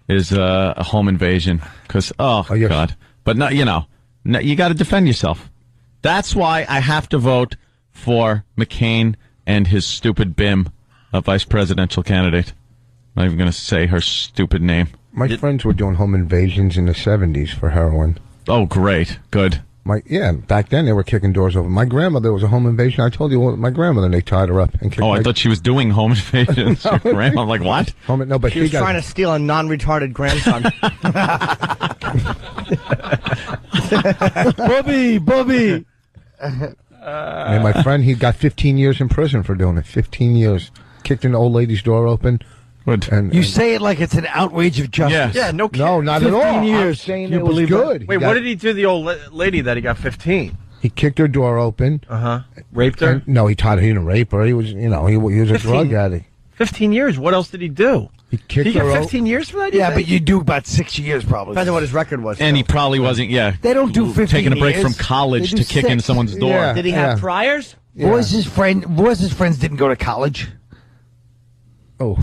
is a home invasion because God, but not you got to defend yourself. That's why I have to vote for McCain and his stupid BIM, a vice presidential candidate. I'm not even going to say her stupid name. My friends were doing home invasions in the 70s for heroin. Oh, great. Good. Back then they were kicking doors open. My grandmother was a home invasion. I told you my grandmother, they tied her up and kicked I thought she was doing home invasions. Your grandma, I'm like, what? But she was trying to steal a non-retarded grandson. Bobby. My friend, he got 15 years in prison for doing it. 15 years. Kicked an old lady's door open. You say it like it's an outrage of justice. Yeah, no kidding. No, not at all. 15 years. I'm saying You it was believe good. that? Wait, what did he do to the old lady that he got 15? He kicked her door open. Raped her? No, he taught her. He didn't rape her. He was, he was a drug addict. 15 years? What else did he do? He kicked He got her 15 years for that? Yeah, but you do about 6 years probably. Depends on what his record was. And he probably wasn't, They don't do 15 taking a break years. from college They do to kick in 6. someone's door. Yeah. Did he have priors? Vos's friends didn't go to college. Go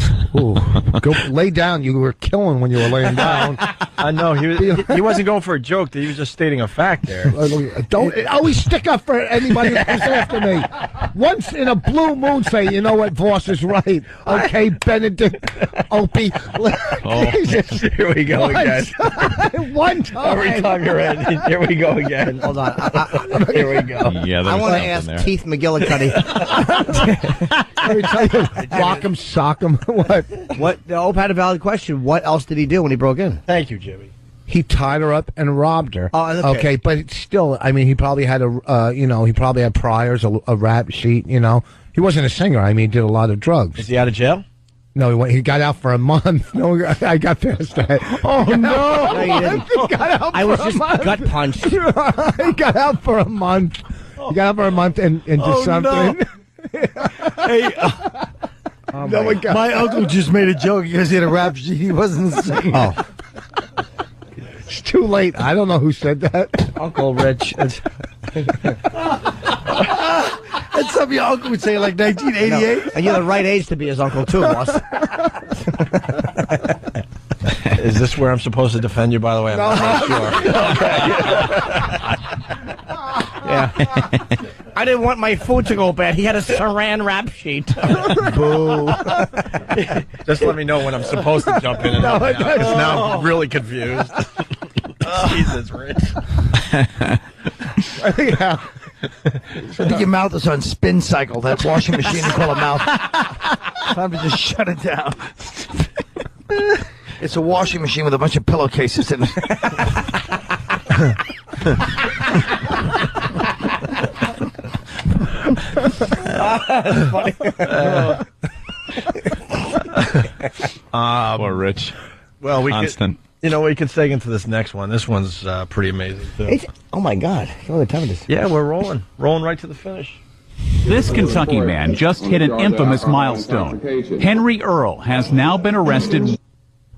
lay down. You were killing when you were laying down. I know. He wasn't going for a joke. He was just stating a fact there. Don't always stick up for anybody who comes after me. Once in a blue moon, say, you know what, Vos is right. Okay, Benedict, Opie. Jesus. Here we go again. One time. Every time you're in, here we go again. Hold on. Here we go. Yeah, I want to ask Keith McGillicuddy. Let me tell you, rock him, sock him. What? Ope had a valid question. What else did he do when he broke in? Thank you, Jimmy. He tied her up and robbed her. Oh, okay. But it's still, I mean, he probably had he probably had priors, a rap sheet. He wasn't a singer. I mean, he did a lot of drugs. Is he out of jail? No, he got out for a month. No, I got past that. Oh no! No, you didn't. He got out I was for just a month. gut punched. He got out for a month. He got out for a month and did something. Hey, my uncle just made a joke because he had a rap sheet. He wasn't singing. Oh. It's too late. I don't know who said that. Uncle Rich. That's something your uncle would say, like 1988. No. And you're the right age to be his uncle, too, boss. Is this where I'm supposed to defend you, by the way? I'm not sure. Yeah. I didn't want my food to go bad. He had a saran wrap sheet. Boo. Just let me know when I'm supposed to jump in and help you out, because now I'm really confused. Jesus, Rich. I think your mouth is on spin cycle. That washing machine they call a mouth. Time to just shut it down. It's a washing machine with a bunch of pillowcases in it. That's funny. Poor Rich. Well, we Constant. we could seg into this next one. This one's pretty amazing too. Oh my God! Look at the time of this. Yeah, we're rolling right to the finish. This Kentucky man just hit an infamous milestone. Henry Earl has now been arrested.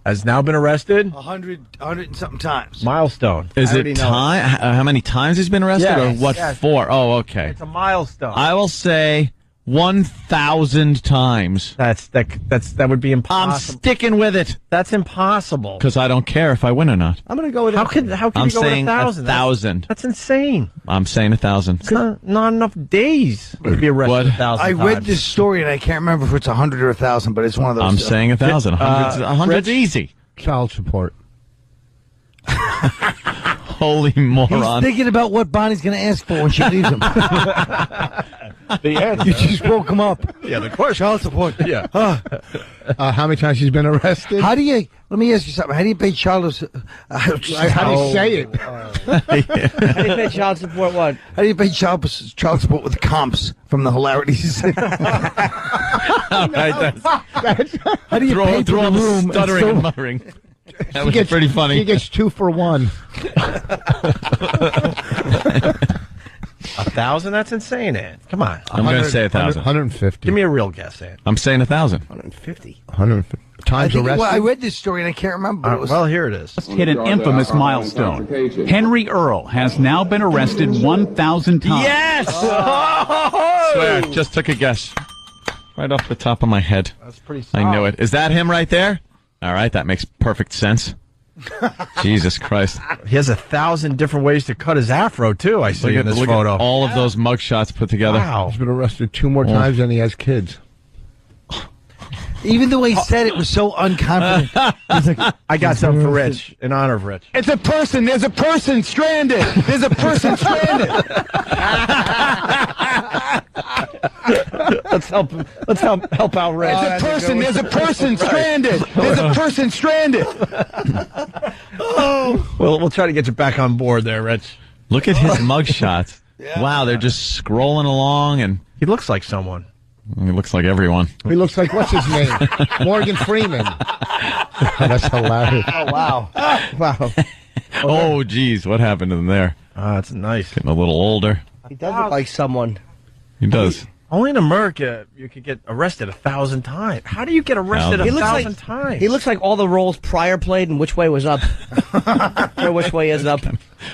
100 and something times. Milestone. Is it time? How many times he's been arrested, Yes, or what yes. for? Oh, okay. It's a milestone. I will say 1,000 times. That would be impossible. I'm sticking with it. That's impossible. Because I don't care if I win or not. I'm going to go with how can I'm you go with saying 1,000? 1,000. That's insane. I'm saying 1,000. It's not enough days to be arrested 1,000 I times. read this story and I can't remember if it's 100 or 1,000, but it's one of those. I'm saying 1,000. 100's easy. Child support. Holy moron. He's thinking about what Bonnie's going to ask for when she leaves him. The answer. You just woke him up. Yeah, of course. Child support. Yeah. How many times she's been arrested? Let me ask you something. How do you pay child support? How do you say it? How do you pay child support what? How do you pay child support with comps from the hilarities? All right, How do you pay through for all the the room? stuttering and muttering. That was pretty funny. He gets 2 for 1. 1,000? That's insane, Ant. Come on. I'm going to say 1,000. 150. Give me a real guess, Ant. I'm saying 1,000. 150. 150 times arrested. Well, I read this story and I can't remember. Well, here it is. Hit an infamous milestone. Henry Earl has now been arrested 1,000 times. Yes! Swear, just took a guess. Right off the top of my head. That's pretty solid. I knew it. Is that him right there? All right, that makes perfect sense. Jesus Christ. He has 1,000 different ways to cut his afro, too, I see in this photo. At all of those mugshots put together. Wow. He's been arrested 2 more times than he has kids. Even the way he said it was so unconfident. He's like, I got something for Rich, in honor of Rich. it's a person. There's a person stranded. There's a person stranded. Let's help out Rich. There's a person. There's a person stranded. There's a person stranded. Well, we'll try to get you back on board there, Rich. Look at his mugshots. Wow, they're just scrolling along, and He looks like someone. he looks like everyone. He looks like, what's his name? Morgan Freeman. That's hilarious. Oh, wow. Wow. Oh, geez, what happened to them there? That's nice. Getting a little older. He does look like someone. He does. Only in America you could get arrested 1,000 times. How do you get arrested He 1,000 times? He looks like all the roles Pryor played and Which Way Was Up. Or Which Way Is Up.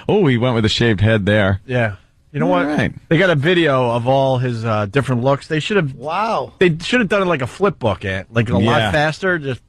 Oh, he went with a shaved head there. Yeah. You know what? Right. They got a video of all his different looks. They should have. Wow. They should have done it like a flip book, Ant. Like a lot faster. Just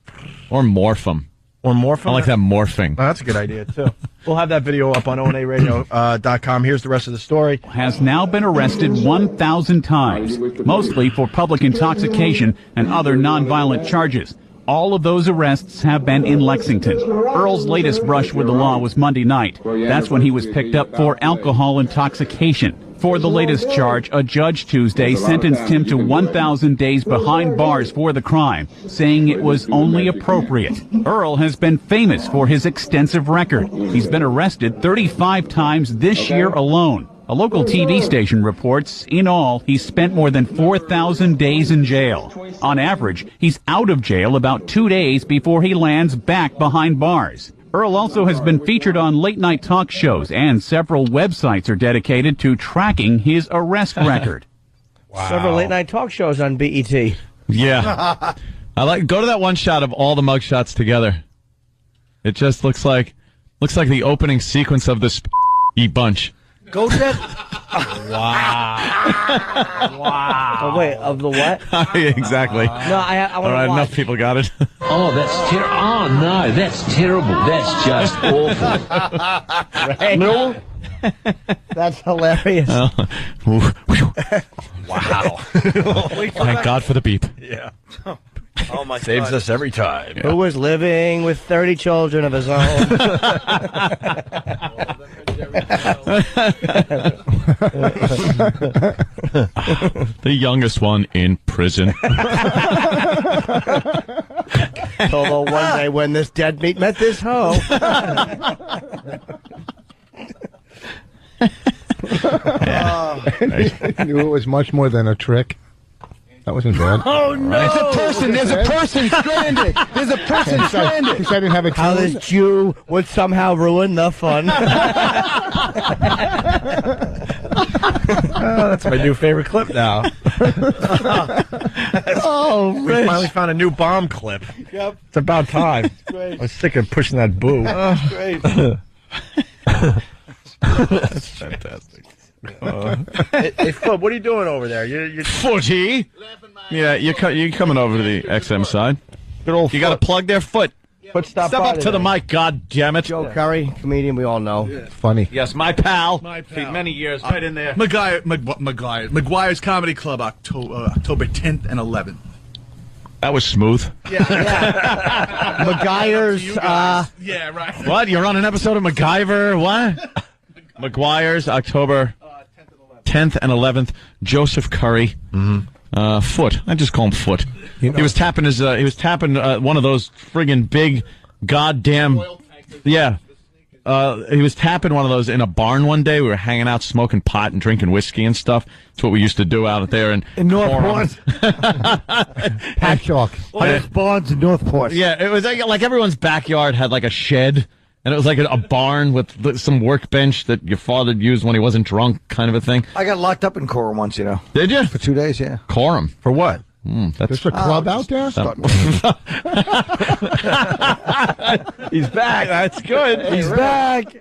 Or morph them. or morph. I like that morphing. Oh, that's a good idea too. We'll have that video up on onaradio.com. Here's the rest of the story. Has now been arrested 1,000 times, mostly for public intoxication and other nonviolent charges. All of those arrests have been in Lexington. Earl's latest brush with the law was Monday night. That's when he was picked up for alcohol intoxication. For the latest charge, a judge Tuesday sentenced him to 1,000 days behind bars for the crime, saying it was only appropriate. Earl has been famous for his extensive record. He's been arrested 35 times this year alone. A local TV station reports, in all, he's spent more than 4,000 days in jail. On average, he's out of jail about 2 days before he lands back behind bars. Earl also has been featured on late-night talk shows, and several websites are dedicated to tracking his arrest record. Wow. Several late-night talk shows on BET. Yeah. Go to that one shot of all the mugshots together. It just looks like the opening sequence of this bunch. Go to that. Wow. Wow. Oh, wait, of the what? Exactly. No, I want All to right, watch. enough people got it. Oh, that's terrible. Oh, no, that's terrible. That's just awful. Right? No? That's hilarious. Wow. Thank God for the beep. Yeah. Oh my Saves God. us every time. Who was living with 30 children of his own? The youngest one in prison. Although one day when this deadbeat met this hoe. I knew it was much more than a trick. That wasn't bad. Oh no! There's a person. There's a person stranded. There's a person stranded. Because I didn't have a How this Jew would somehow ruin the fun. That's my new favorite clip now. Oh, we finally found a new bomb clip. Yep. It's about time. Great. I was sick of pushing that boo. Great. That's fantastic. Hey, Foot, what are you doing over there? You're Footy. Yeah, you're coming over to the XM side. Good old. You got to plug their foot. Foot Step up to the mic, God damn it. Joe Curry, comedian, we all know. Funny. Yes, my pal. Many years, right in there. McGuire's Comedy Club, October 10th and 11th. That was smooth. McGuire's. Yeah, right. What? You're on an episode of MacGyver? What? McGuire's, October 10th and 11th. Joseph Curry. Foot. I just call him Foot. He was tapping one of those friggin' big goddamn. Yeah. He was tapping one of those in a barn one day. We were hanging out, smoking pot and drinking whiskey and stuff. That's what we used to do out there in Northport. Patchogue. There's barns in Northport. Yeah, it was like everyone's backyard had like a shed. And it was like a barn with some workbench that your father used when he wasn't drunk, kind of a thing. I got locked up in Coram once, you know. Did you? For 2 days, yeah. Coram? For what? There's a club out there? He's back. That's good. He's back.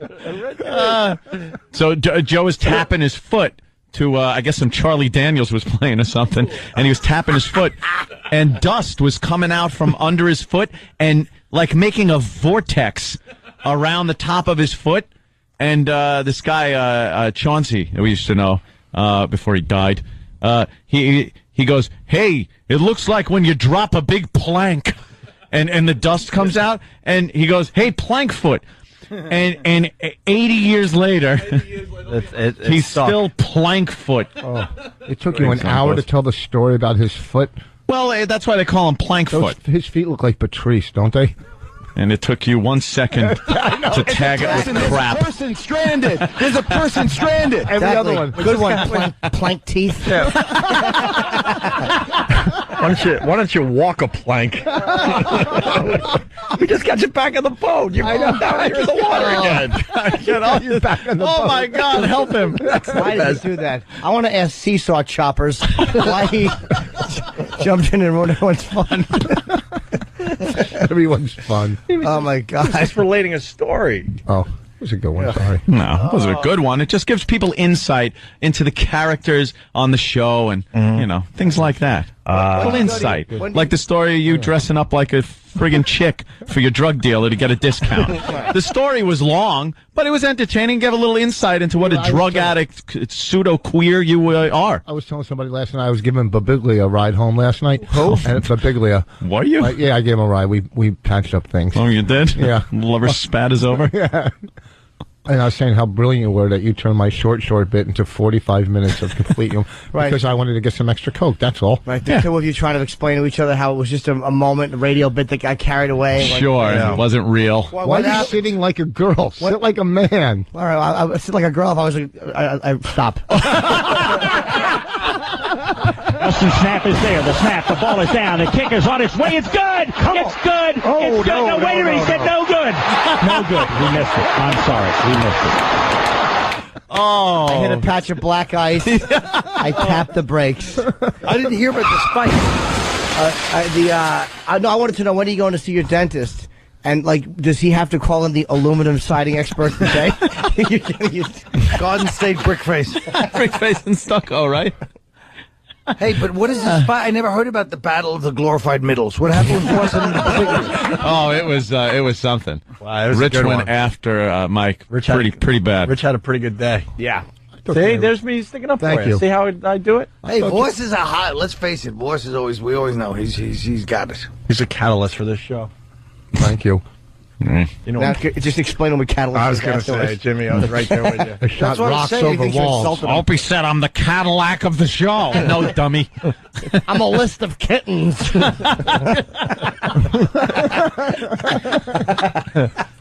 So Joe was tapping his foot to, I guess some Charlie Daniels was playing or something, and he was tapping his foot, and dust was coming out from under his foot and like making a vortex around the top of his foot. And this guy, Chauncey, we used to know before he died, he goes, "Hey, it looks like when you drop a big plank and the dust comes out." And he goes, "Hey, plank foot." And 80 years later, he's still plank foot. Oh, it took you an hour to tell the story about his foot. Well, that's why they call him plank foot. His feet look like Patrice, don't they? And it took you 1 second to tag it with crap. There's a person stranded. There's a person stranded. Every other one. Good one. Plank teeth. Yeah. Why don't you walk a plank? We just got you back on the boat. You're down here in the water again. Get all you back on the boat. Oh my God, help him. Why did he do that? I want to ask Seesaw Choppers why he jumped in and ruined everyone's fun. Everyone's fun. Oh my God. He's just relating a story. Oh. It was a good one, sorry. No, it wasn't a good one. It just gives people insight into the characters on the show and, you know, things like that. Little insight. Like the story of you dressing up like a friggin' chick for your drug dealer to get a discount. The story was long, but it was entertaining. Gave a little insight into what a drug addict, pseudo-queer you are. I was telling somebody last night I was giving Babiglia a ride home last night. Who? And Babiglia. Were you? Yeah, I gave him a ride. We patched up things. Oh, you did? Yeah. Lover spat is over? Yeah. And I was saying how brilliant you were that you turned my short bit into 45 minutes of complete Right. Because I wanted to get some extra Coke, that's all. Right, the two of you trying to explain to each other how it was just a moment, a radio bit that got carried away. Sure, it wasn't real. Why are you sitting like a girl? Sit like a man. All right, I would sit like a girl if I was stop. Justin snap is there. The snap, the ball is down. The kick is on its way. It's good. It's good. It's good. No, wait a minute. He said no good. No good. We missed it. I'm sorry. We missed it. Oh. I hit a patch of black ice. I tapped the brakes. I didn't hear about the spike. I wanted to know, when are you going to see your dentist? And, like, does he have to call in the aluminum siding expert today? Garden State brick face. Brick face and stucco, right? Hey, but what is this spot? I never heard about the Battle of the Glorified Middles. What happened with Boston and Babiglia? Oh, it was something. Wow, it was Rich a good went one. after Mike. Pretty bad. Rich had a pretty good day. Yeah. See, there's me sticking up Thank for you. you. See how I do it? Hey, Voss is a hot. Let's face it, Voss is always. We always know he's got it. He's a catalyst for this show. Thank you. You know, Now, just explain what catalyst I was is going to afterwards. say, Jimmy, I was right there with you. I shot what I'm rocks saying. He over thinks you're walls. insulting him. Opie said I'm the Cadillac of the show. No, dummy. I'm a list of kittens.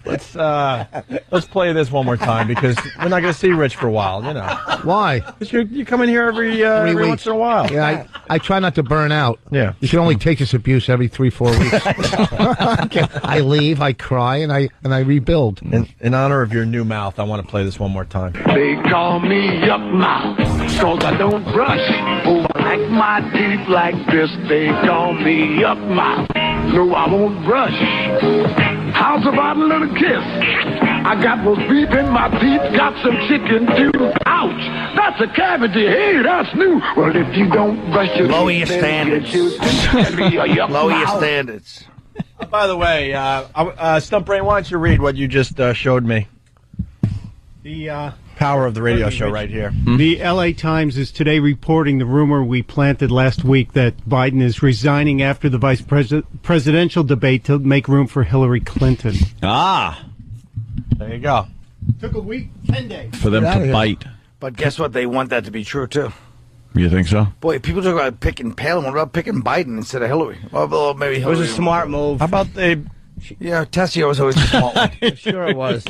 Let's play this one more time because we're not going to see Rich for a while, you know. Why? Because you come in here every once in a while. Yeah, I try not to burn out. Yeah. You can only take this abuse every 3-4 weeks. I leave, I cry, and I rebuild. In honor of your new mouth, I want to play this one more time. They call me up mouth, cause I don't brush. Oh, I like my teeth like this. They call me up mouth. No, I won't brush. How's about a little kiss? I got roast beef in my teeth, got some chicken too. Ouch! That's a cavity. Hey, that's new. Well, if you don't brush your Lower your teeth, standards. Lower your standards. By the way, Stump Brain, why don't you read what you just showed me? The power of the radio show right here. The L.A. Times is today reporting the rumor we planted last week that Biden is resigning after the presidential debate to make room for Hillary Clinton. Ah. There you go. Took a week, 10 days. For them to bite. But guess what? They want that to be true, too. You think so? Boy, people talk about picking Palin. What about picking Biden instead of Hillary? Well, maybe It Hillary. was a smart move. How about they... Yeah, Tessio was always a smart one. Sure it was.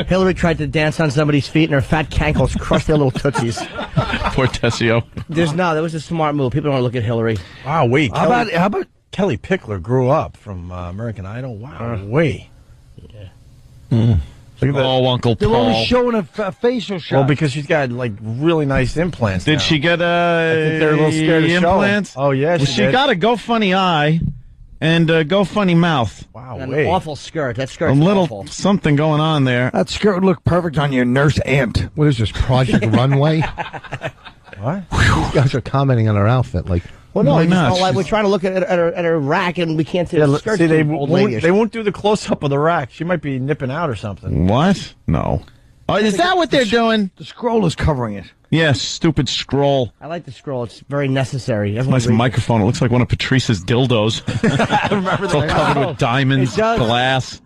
Hillary tried to dance on somebody's feet, and her fat cankles crushed their little tootsies. Poor Tessio. That was a smart move. People don't want to look at Hillary. Wow, wait. How about Kelly Pickler grew up from American Idol? Wow, wait. Mm. Look at that. Oh, Uncle They're Paul. only showing a facial shot. Well, because she's got, like, really nice implants Did now. she get I think they're a little scared to show 'em. implants? Oh, yeah, Well, she she did. got a GoFunny eye and a GoFunny mouth. Wow, An wait. awful skirt. That A skirt's little awful. something going on there. That skirt would look perfect on your nurse aunt. What is this, Project Runway? What? These guys are commenting on her outfit. Like, Well, no, Why we just not? don't like, we're trying to look at her rack, and we can't see the skirt. See, they old won't, lady-ish. they won't do the close-up of the rack. She might be nipping out or something. What? No. Oh, is that what they're doing? The scroll is covering it. Yes, stupid scroll. I like the scroll. It's very necessary. Nice microphone. It looks like one of Patrice's dildos. Remember It's all covered with diamonds, It does. glass.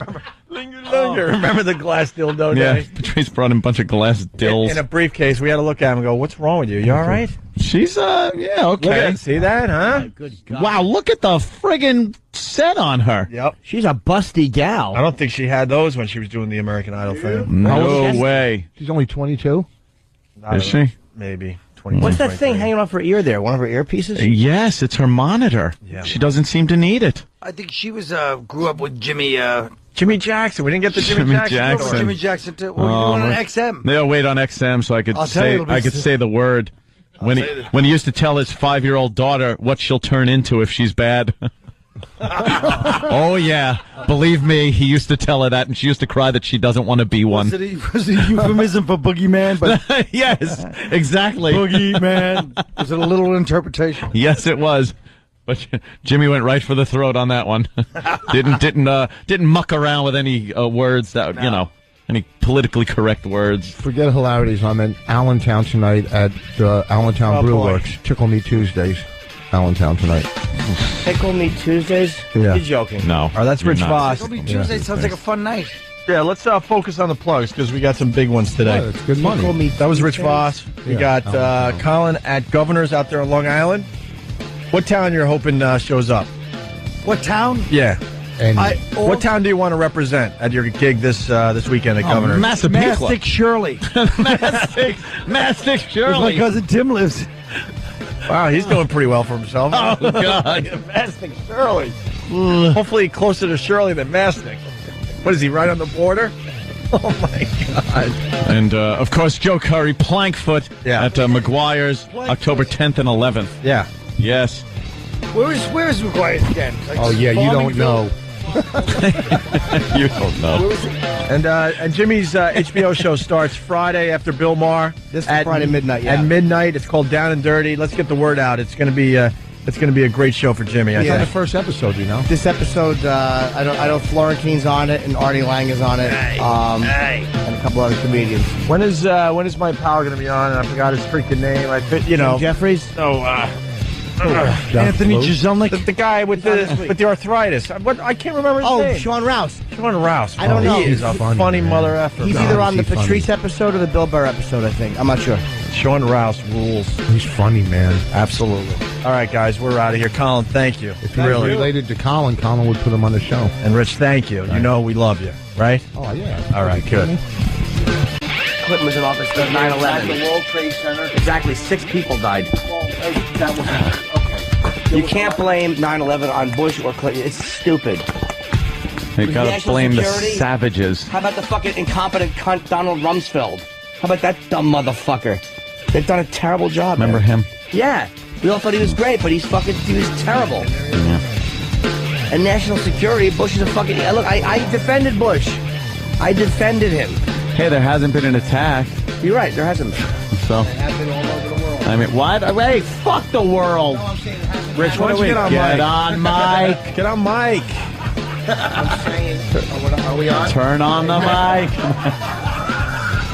Linger. Remember the glass dildo Yeah, day? Patrice brought in a bunch of glass dills. In a briefcase. We had to look at him and go, what's wrong with you? You all right? She's, yeah, Look okay. at it. See that, huh? Good God. Wow, look at the friggin' set on her. Yep. She's a busty gal. I don't think she had those when she was doing the American Idol thing. No way. she's only 22? I Is don't know. she? Maybe. 22, What's that 23. thing hanging off her ear there? One of her earpieces? Yes, it's her monitor. Yeah. She doesn't seem to need it. I think she was grew up with Jimmy Jimmy Jackson. We didn't get the Jimmy, Jimmy Jackson. Jackson. story. Jimmy Jackson too. Well, you on an XM. They'll wait on XM so I could I'll tell you, say it'll be I could say the word. When he used to tell his 5-year-old daughter what she'll turn into if she's bad. Oh yeah, believe me, he used to tell her that, and she used to cry that she doesn't want to be one. Was it a euphemism for boogeyman? But Yes, exactly. boogeyman. Was it a little interpretation? Yes, it was. But Jimmy went right for the throat on that one. Didn't muck around with any words that any politically correct words. Forget hilarities. I'm in Allentown tonight at Allentown Brew boy. Works. Tickle Me Tuesdays. Allentown tonight. Tickle Me Tuesdays? Yeah. You're joking. No. Oh, that's Rich not. Vos. It'll be Tuesday. Sounds like a fun night. Yeah, let's focus on the plugs because we got some big ones today. Yeah, it's good money. That was Rich Vos. We Yeah, got Colin at Governor's out there on Long Island. What town you're hoping shows up? What town? Yeah. And What town do you want to represent at your gig this weekend at Governor's? Massapequa. Mastic Shirley. Mastic Where Shirley. my cousin Tim lives. Wow, he's doing pretty well for himself. Oh, God. Mastic Shirley. Hopefully closer to Shirley than Mastic. What is he, right on the border? Oh, my God. And, of course, Joe Curry, Plankfoot at McGuire's, October 10th and 11th. Yeah. Yes. Where's McGuire's again? Like oh, yeah, you don't know. You don't know. And Jimmy's HBO show starts Friday after Bill Maher. This Friday midnight, yeah. At midnight. It's called Down and Dirty. Let's get the word out. It's going to be a great show for Jimmy. I It's on the think. first episode, you know? This episode, I know Florentine's on it, and Artie Lang is on it, and a couple other comedians. When is my pal going to be on? I forgot his freaking name. Jim Jeffries? Anthony Jeselnik. The guy with the arthritis. I can't remember his name. Sean Rouse. Sean Rouse. I don't know. He is a funny mother effer. He's either on the Patrice episode or the Bill Burr episode, I think. I'm not sure. Sean Rouse rules. He's funny, man. Absolutely. All right, guys, we're out of here. Colin, thank you. If he was related to Colin, Colin would put him on the show. And Rich, thank you. You know we love you, right? Oh, yeah. All right, good. Clinton was in office for 9/11. The World Trade Center. Exactly, 6 people died. That was You can't blame 9/11 on Bush or Clinton. It's stupid. They gotta National blame the security? savages. How about the fucking incompetent cunt Donald Rumsfeld? How about that dumb motherfucker? They've done a terrible job. Remember man. him? Yeah. We all thought he was great, but he was terrible. And national security, Bush is a fucking... Look, I defended Bush. I defended him. Hey, there hasn't been an attack. You're right, there hasn't. So, I mean, what? Wait, fuck the world. Rich, why don't you get on mic? Get on mic. I'm saying... Are we on? Turn on the mic.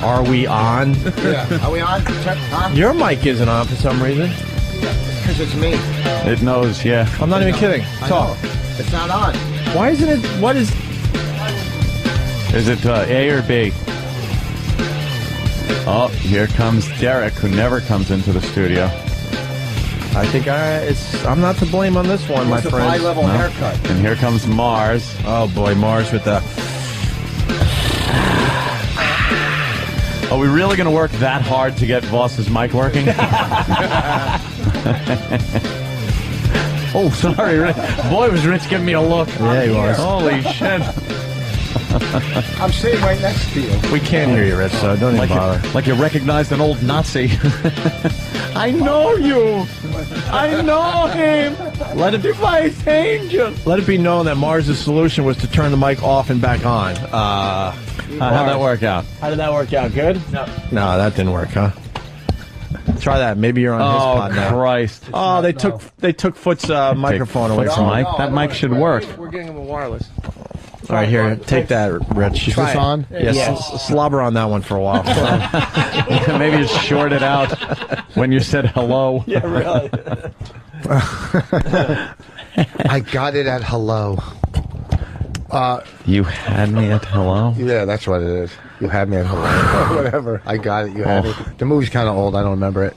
Are we on? Yeah. Are we on? Huh? Your mic isn't on for some reason. Because it's me. It knows, yeah. I'm not even kidding. Talk. It's not on. Why isn't it? What is... Is it A or B? Oh, here comes Derek, who never comes into the studio. I think I'm not to blame on this one, my friend. High level haircut. And here comes Mars. Oh boy, Mars with the... Are we really going to work that hard to get Vos's mic working? Oh, sorry, Rich. Boy, was Rich giving me a look. Yeah, he was. Holy shit. I'm sitting right next to you. We can't hear you, Rich, so don't even bother. Like you recognized an old Nazi. I know you. I know him. Let it be my angel. Let it be known that Mars' solution was to turn the mic off and back on. How'd that work out? How did that work out? Good? No, that didn't work, huh? Try that. Maybe you're on his pod now. Oh, Christ. Oh, they took Foot's microphone away. Foot's mic? That mic should work. We're getting him a wireless. All right, here. Take that, Rich. Is this on? Yes. Slobber on that one for a while. Maybe it's shorted out when you said hello. Yeah, really. I got it at hello. You had me at hello? Yeah, that's what it is. You had me at hello. Whatever. I got it. You had me. The movie's kind of old. I don't remember it.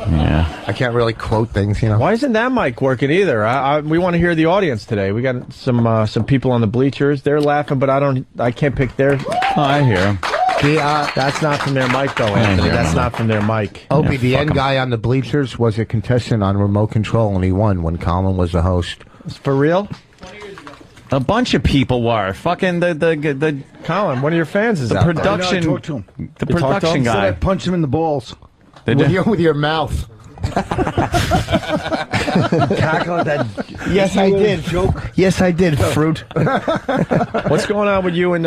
Yeah. I can't really quote things, you know. Why isn't that mic working either? We want to hear the audience today. We got some people on the bleachers. They're laughing, but I can't pick their... Oh, I hear them. That's not from their mic, though, Anthony. That's not from their mic. Opie, the end guy on the bleachers was a contestant on Remote Control, and he won when Colin was the host. For real? A bunch of people were. Fucking the Colin, one of your fans is out production. I talked to him. The production Said I guy. punched him in the balls. With your mouth. Cackle at that. Yes, I did. Joke. Yes, I did, fruit. What's going on with you and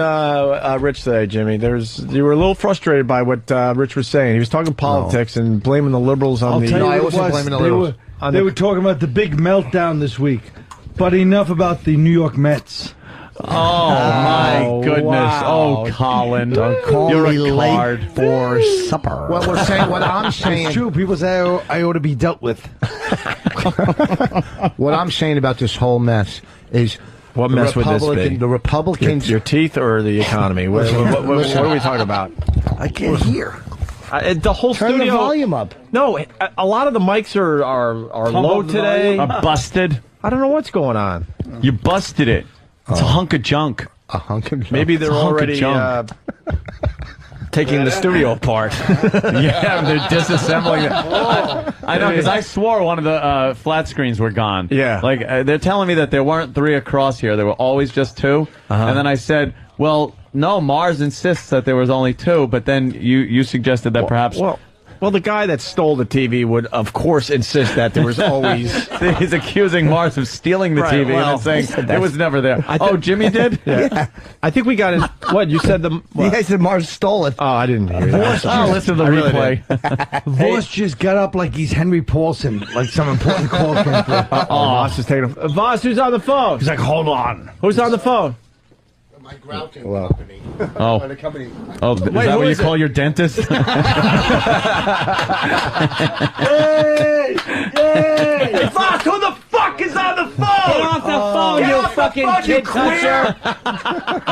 Rich today, Jimmy? You were a little frustrated by what Rich was saying. He was talking politics and blaming the liberals on the... No, I wasn't blaming the liberals. They were talking about the big meltdown this week. But enough about the New York Mets. Oh, my goodness. Wow. Oh, Colin. You're a card. For supper. What we're saying, what I'm saying... It's true. People say I ought to be dealt with. What I'm saying about this whole mess is... What mess would this be? The Republicans... Your teeth or the economy? What are we talking about? I can't hear. The whole Turn studio... the volume up. No, a lot of the mics are low today. Busted. I don't know what's going on. You busted it. It's a hunk of junk. A hunk of junk. Maybe they're already taking the studio apart. Yeah, they're disassembling it. I know, because I swore one of the flat screens were gone. Yeah. Like, they're telling me that there weren't 3 across here. There were always just 2. And then I said, well, no, Mars insists that there was only 2, but then you suggested that perhaps... Well, the guy that stole the TV would, of course, insist that there was always... He's accusing Mars of stealing the TV and then saying it was never there. Jimmy did? Yeah. I think we got it. What, you said the... What? Yeah, I said Mars stole it. Oh, I didn't hear that. Oh, listen to the replay. Vos just got up like he's Henry Paulson, like some important call came through. Vos is taking a... Vos, who's on the phone? He's like, hold on. Who's on the phone? My grouting company. Oh. The company. Oh, is that what you call your dentist? Hey! Hey! Vos, who the fuck is on the phone? Get off the phone, Get you off the fucking phone, kid you queer!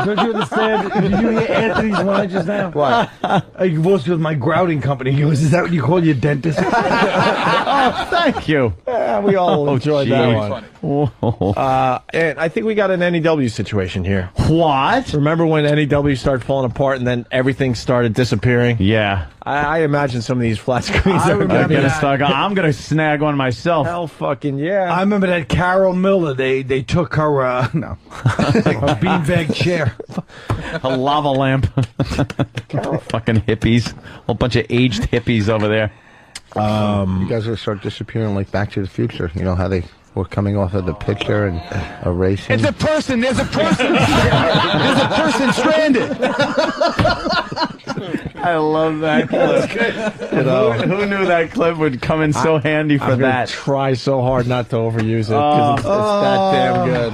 Don't you understand? Did you hear Anthony's line just now? What? I was with my grouting company. He goes, is that what you call your dentist? Oh, thank you. Yeah, we all enjoyed that one. Whoa. And I think we got an NEW situation here. What? Remember when NEW started falling apart and then everything started disappearing? Yeah. I imagine some of these flat screens are I'm gonna snag one myself. Hell fucking yeah. I remember that Carol Miller. They took her, a beanbag chair. A lava lamp. Fucking hippies. A whole bunch of aged hippies over there. You guys will start disappearing like Back to the Future. You know how they We're coming off of the picture and a racing. It's a person. There's a person. There's a person stranded. I love that clip. You know, who knew that clip would come in so handy for I'm gonna that? try so hard not to overuse it because it's that damn good.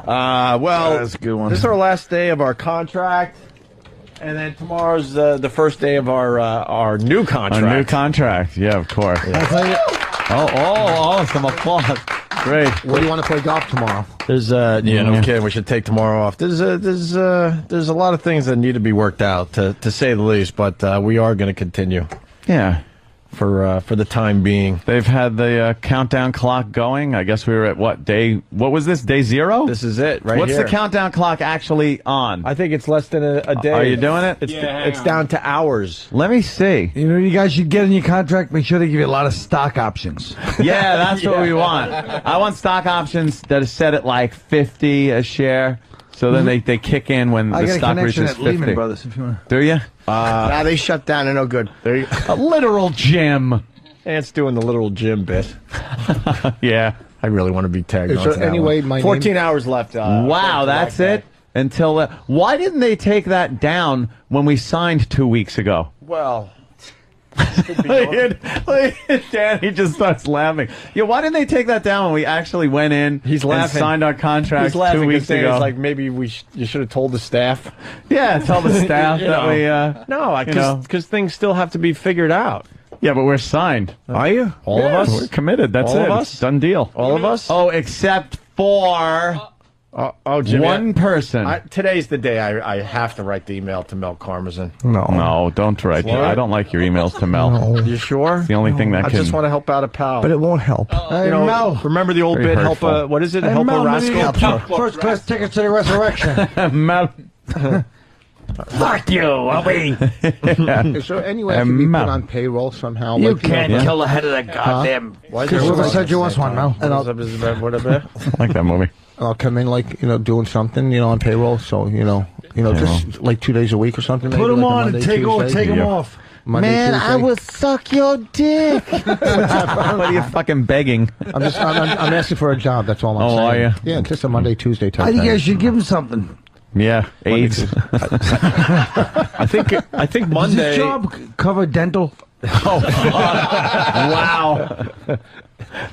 Well, that's a good one. This is our last day of our contract, and then tomorrow's the first day of our new contract. A new contract, yeah, of course. Oh, some applause. Great. Where do you want to play golf tomorrow? There's no kidding. We should take tomorrow off. There's a lot of things that need to be worked out, to say the least. But we are going to continue. Yeah. For the time being, they've had the countdown clock going. I guess we were at what was this, day 0? This is it, right? What's here. the countdown clock actually on? I think it's less than a day. Are you doing it? It's down to hours. Let me see. You know, you guys should get in your contract. Make sure they give you a lot of stock options. Yeah, that's what we want. I want stock options that are set at like 50 a share. So then they kick in when the stock reaches 50. Lehman Brothers, if you want. Do you? Nah, they shut down. They're no good. A literal gym. Ant's doing the literal gym bit. Yeah. I really want to be tagged on. So anyway, my 14 hours left. Wow, that's it? Until why didn't they take that down when we signed 2 weeks ago? Well, Danny just starts laughing. Yeah, why didn't they take that down when we actually went in He's laughing. and signed our contract He's laughing 2 weeks ago? It's like maybe you should have told the staff. Yeah, tell the staff that we... No, because things still have to be figured out. Yeah, but we're signed. Are you? All of us? We're committed. That's All it. of us? Done deal. All of us? Oh, except for... Jimmy, one person. Today's the day I have to write the email to Mel Karmazin. No, don't write that. I don't like your emails to Mel. No. You sure? It's the only thing that I just want to help out a pal. But it won't help. Mel, remember the old Very bit? hurtful. Help what is it? Help a rascal. First class tickets to the resurrection. Mel. Fuck you, Opie. So anyway, I can be put on payroll somehow. You can't kill the head of that goddamn. Whoever said you once one, Mel. And I'll I like that movie. I'll come in doing something, on payroll. So just like 2 days a week or something. Put them on and take them off. Monday, Man, Tuesday. I will suck your dick. What are you fucking begging? I'm asking for a job. That's all I'm saying. Oh, are you? Yeah, just a Monday, Tuesday type. I think thing. I should give him something. Yeah, AIDS. I think Monday. Does this job cover dental? Oh, wow.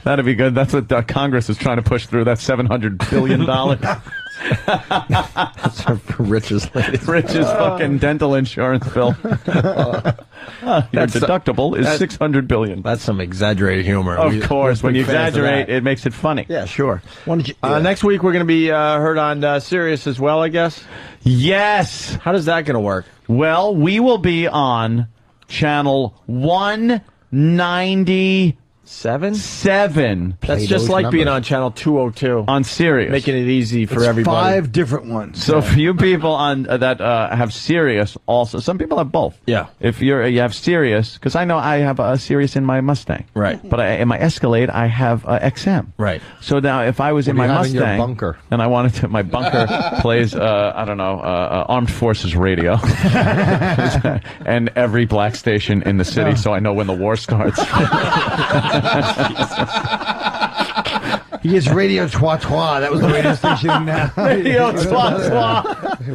That'd be good. That's what Congress is trying to push through, that $700 billion. That's our rich's fucking dental insurance bill. Your deductible is $600 billion. That's some exaggerated humor. Of course. When you exaggerate, it makes it funny. Yeah, sure. Next week, we're going to be heard on Sirius as well, I guess? Yes. How does that going to work? Well, we will be on channel 197. That's just like being on channel 202 on Sirius, making it easy for everybody. 5 different ones. So for you people on that have Sirius, also some people have both. Yeah. If you have Sirius, because I know I have a Sirius in my Mustang, right? But in my Escalade I have XM, right? So now if I was in my Mustang, bunker? And I wanted to, my bunker plays Armed Forces radio, and every black station in the city, so I know when the war starts. He gets Radio Twa Twa. That was the radio station. Radio Twa Twa.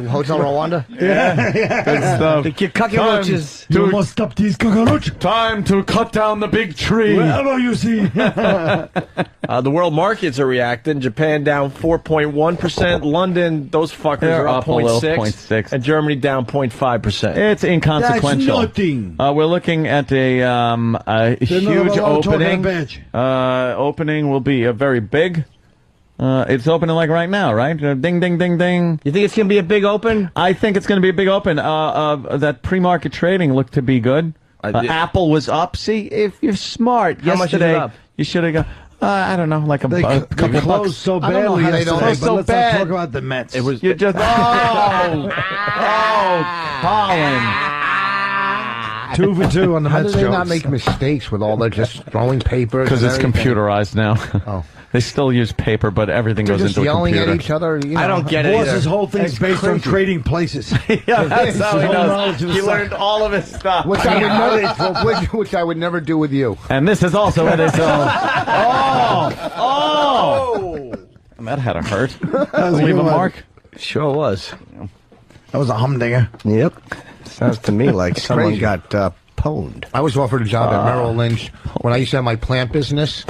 Hotel Rwanda. Yeah. Good stuff. The cockroaches. You must stop these cockroaches. Time to cut down the big tree. Wherever you see. The world markets are reacting. Japan down 4.1%. London, those fuckers are up 0.6%. And Germany down 0.5%. It's inconsequential. That's nothing. We're looking at a huge opening. Opening will be a very big. It's opening like right now, right? Ding, ding, ding, ding. You think it's going to be a big open? I think it's going to be a big open. That pre-market trading looked to be good. Apple was up. See, if you're smart, How much is it up? You should have got. I don't know, like a couple closed bucks. so I don't know badly how they yesterday, don't- but so let's bad. not talk about the Mets. It was You just Colin. 2 for 2 on the How Mets do they jokes. not make mistakes with all the just throwing papers? Because and it's everything? computerized now. Oh. They still use paper, but everything They're goes just into a yelling computer. at each other. You know. I don't get it either. Boss's whole thing is based on trading places. Yeah, that's how he His whole knows. knowledge of the He stock. learned all of his stuff. Which I would never do with you. And this is also what it's Oh! And that had to hurt. Leave a mark. Sure was. That was a humdinger. Yep. Sounds to me like someone crazy. got pwned. I was offered a job at Merrill Lynch when I used to have my plant business.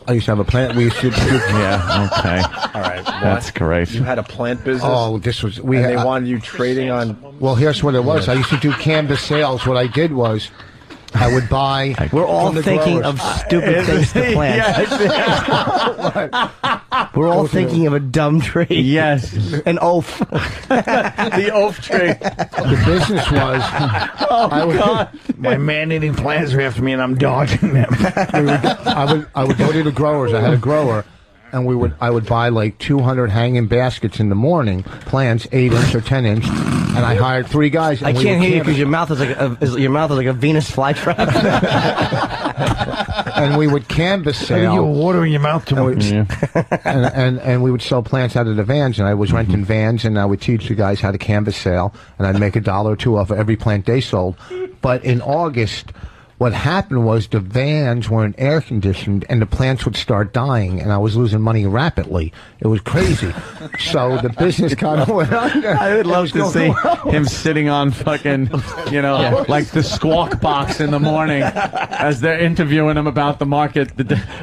I used to have a plant. We used to. Yeah. Okay. All right. That's great. You had a plant business? Oh, this was. We and had, they wanted you trading on... Well, here's what it was. I used to do canvas sales. What I did was, I would buy. We're all from the thinking growers. of stupid things to plant. We're all thinking of a dumb tree. Yes. An oaf. the oaf tree. The business was. My man-eating plants are after me, and I'm dodging them. I would go to the growers. I had a grower, and I would buy like 200 hanging baskets in the morning, plants 8-inch or 10-inch, and I hired 3 guys. I can't hear you because your mouth is like a Venus flytrap. And we would canvas I think you were sale. watering your mouth too much. And we would sell plants out of the vans, and I was renting vans, and I would teach the guys how to canvas sale, and I'd make $1 or $2 off of every plant they sold. But in August, what happened was the vans weren't air conditioned, and the plants would start dying, and I was losing money rapidly. It was crazy. So the business kind of went under. I would love to see him sitting on fucking, like the Squawk Box in the morning as they're interviewing him about the market.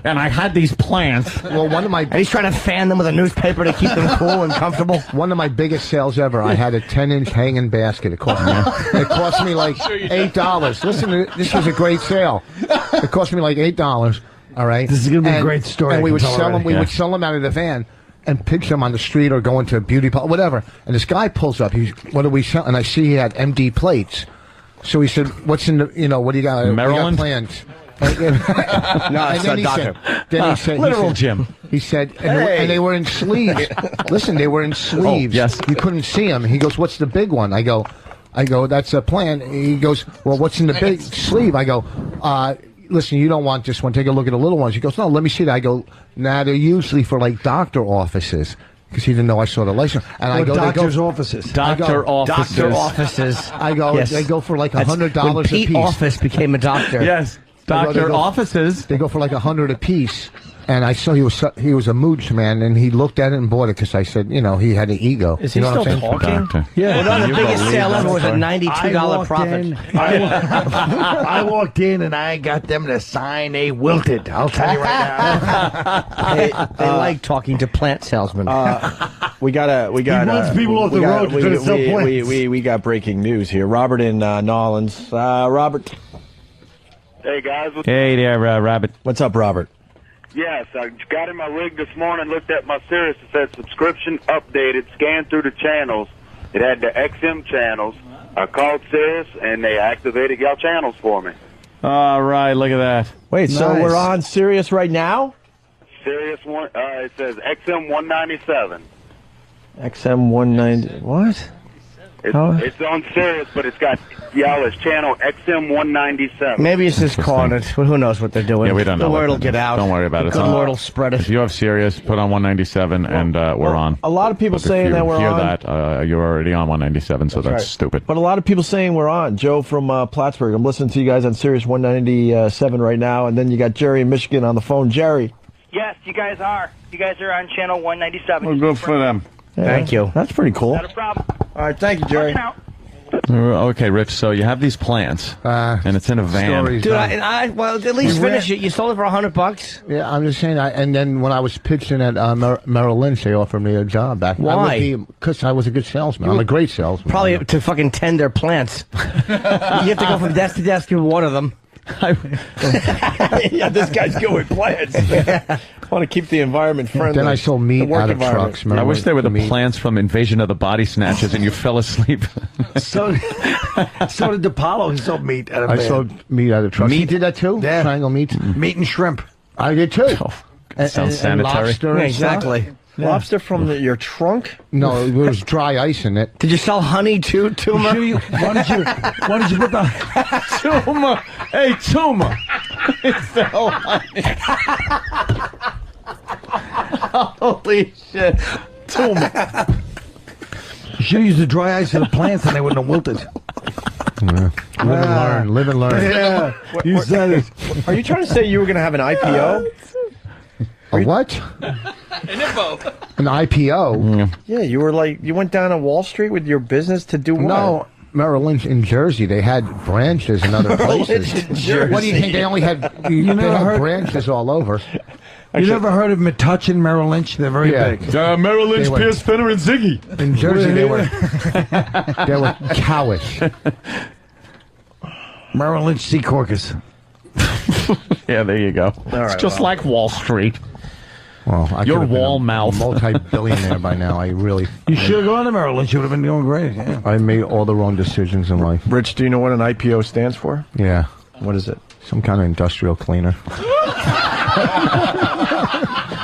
And I had these plants. Well, and he's trying to fan them with a newspaper to keep them cool and comfortable. One of my biggest sales ever, I had a 10-inch hanging basket. It cost me like $8. Listen, this was a great sale. It cost me like $8. All right, This is going to be a great story. And we I would can tell sell them. already. We Yeah. would sell them out of the van and pitch them on the street or go into a beauty parlor, whatever. And this guy pulls up. What do we sell? And I see he had MD plates. So he said, "What's in the? What do you got? Maryland? We got plans." No, And it's then a he doctor. said, Literal Jim. He said, and they were in sleeves. Listen, they were in sleeves. yes. You couldn't see them. He goes, "What's the big one?" I go, "That's a plan." He goes, "Well, what's in the big sleeve?" I go, "Listen, you don't want this one. Take a look at the little ones." He goes, "No, let me see that." I go, "Nah, they're usually for like doctor offices." Because he didn't know I saw the license. And I go, doctor's offices. Doctor offices. Doctor offices. I go, Yes. they go for like That's $100 when a Pete piece. Office became a doctor. Yes. They Doctor go- offices. They go for like $100 a piece. And I saw he was a mooch man, and he looked at it and bought it because I said, he had an ego. Is you he know still what I'm saying? talking? Doctor. Yeah. Well, no, the biggest believe sale that ever was a story? $92 profit. I walked in and I got them to sign a wilted. I'll tell you right now. They like talking to plant salesmen. We got. He runs people off the road to try to sell plants. We got breaking news here. Robert in Nolens. Robert. Hey, guys. Hey there, Rabbit. What's up, Robert? Yes, I got in my rig this morning, looked at my Sirius. It said subscription updated, scanned through the channels. It had the XM channels. I called Sirius, and they activated y'all channels for me. All right, look at that. Wait, so Nice. we're on Sirius right now? Sirius one, it says XM 197. XM 190. What? It's on Sirius, but it's got y'all as channel XM 197. Maybe it's just calling it, but who knows what they're doing. Yeah, we don't know. The word will what- get out. Don't worry about it. Good Lord will spread If it. you have Sirius, put on 197, and we're on. A lot of people But if saying you that we're hear on. that, you're already on 197, so that's right. stupid. But a lot of people saying we're on. Joe from Plattsburgh. I'm listening to you guys on Sirius 197 right now, and then you got Jerry in Michigan on the phone. Jerry. Yes, you guys are. You guys are on channel 197. Well, good for them. Thank you. That's pretty cool. Not a problem. All right, thank you, Jerry. Working out. Okay, Rich, so you have these plants, and it's in a van. stories. Dude, well, at least finish it. You sold it for $100. Yeah, I'm just saying. And then when I was pitching at Merrill Lynch, they offered me a job back. Why? Because I was a good salesman. I'm a great salesman. Probably to fucking tend their plants. You have to go from desk to desk and water them. Yeah, this guy's good with plants. I want to keep the environment friendly. Then I sold meat The work out of environment. trucks. I Remember wish they were the meat? plants from Invasion of the Body Snatchers, and you fell asleep. So did DiPaolo. He sold meat out of I van. sold meat out of trucks. Meat? He did that too? Yeah. Triangle meat? Meat and shrimp. I did too. Sounds sanitary. lobster Yeah, and stuff. exactly. Lobster from your trunk? No, there was dry ice in it. Did you sell honey too, Tuma? Why did you put the Tuma? Hey, Tuma. So holy shit. Tuma. You should have used the dry ice of the plants and they wouldn't have wilted. Yeah. Live and learn. Yeah, you said it. Are you trying to say you were going to have an IPO? A what? An IPO? Yeah, you went down to Wall Street with your business to do what? No, Merrill Lynch in Jersey. They had branches in other places. What do you think? They only had they had branches all over. You never heard of Metuchen, Merrill Lynch? They're very big. Merrill Lynch, Pierce, Fenner, and Ziggy. In Jersey, they were cowish. Merrill Lynch Sea Caucus. Yeah, there you go. It's just like Wall Street. Well, Your wall mouth. Multi-billionaire by now. You should have gone to Merrill Lynch. You would have been doing great. Yeah. I made all the wrong decisions in life. Rich, do you know what an IPO stands for? Yeah. What is it? Some kind of industrial cleaner.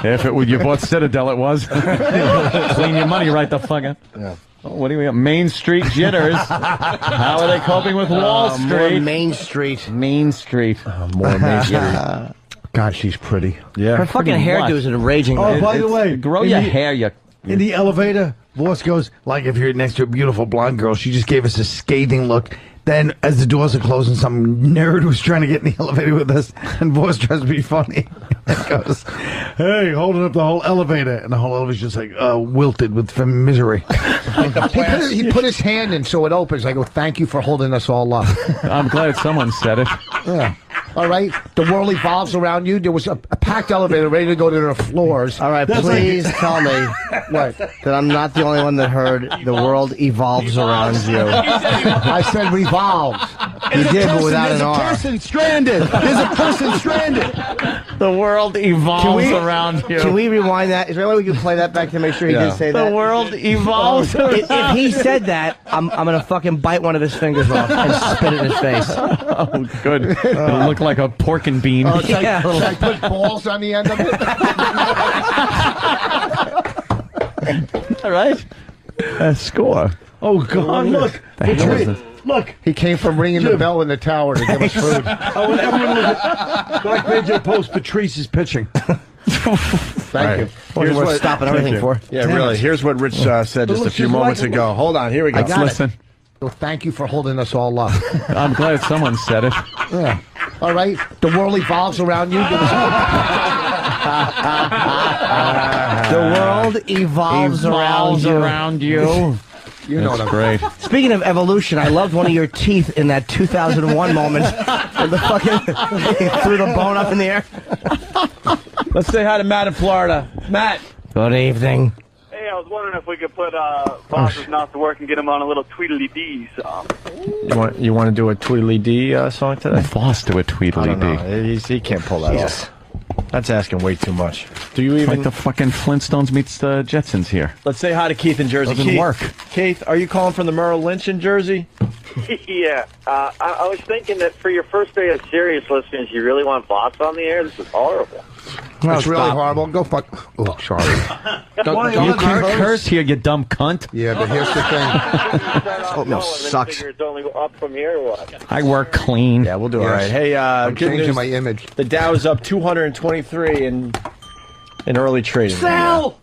If it would, you bought Citadel, it was. Clean your money right the fuck up. Yeah. Oh, what do we got? Main Street jitters. How are they coping with Wall Street? More Main Street. Main Street. More Main Street. God, she's pretty. Yeah. Her fucking hairdo is a raging. Oh, by the way, grow your hair, you. In the elevator, Vos goes, like if you're next to a beautiful blonde girl, she just gave us a scathing look. Then, as the doors are closing, some nerd was trying to get in the elevator with us, and Vos tries to be funny. And goes, hey, holding up the whole elevator. And the whole elevator's just like wilted from misery. He put his hand in so it opens. I go, thank you for holding us all up. I'm glad someone said it. Yeah. All right, the world evolves around you. There was a packed elevator ready to go to the floors. All right, please tell me that I'm not the only one that heard the world evolves around you. I said revolves. You did, but without an R. There's a person stranded. There's a person stranded. The world evolves around you. Can we rewind that? Is there a way we can play that back to make sure he did say that? The world evolves around you. If he said that, I'm going to fucking bite one of his fingers off and spit it in his face. Oh, good. It'll look like a pork and bean. Oh, should I put balls on the end of it? All right. Score. Oh, God, look. Look. He came from ringing the bell in the tower to give us food. I want everyone to look at Black Major Post. Patrice is pitching. Thank you. Here's what stopping everything for. Yeah, really. Here's what Rich said just a few moments ago. Hold on. Here we go. I got Listen. it. So thank you for holding us all up. I'm glad someone said it. Yeah. All right. The world evolves around you. The world evolves around you. You know that's great. Speaking of evolution, I loved one of your teeth in that 2001 moment. Where the fucking he threw the bone up in the air. Let's say hi to Matt in Florida. Matt. Good evening. Hey, I was wondering if we could put Vos's mouth to work and get him on a little Tweedledee song. You want to do a Tweedledee song today? Vos do a Tweedledee. He can't pull that off. That's asking way too much. Do you even like the fucking Flintstones meets the Jetsons here? Let's say hi to Keith in Jersey. Doesn't work. Keith, are you calling from the Merrill Lynch in Jersey? Yeah. I was thinking that for your first day of serious listeners, you really want Vos on the air? This is horrible. No, it's really horrible. Go fuck. Oh, sorry. You can't curse here, you dumb cunt. Yeah, but here's the thing. Oatmeal sucks. It's only up from here or what? I work clean. Yeah, we'll do all right. Hey, I'm good changing news. my image. The Dow's up 223 in early trading. Sell!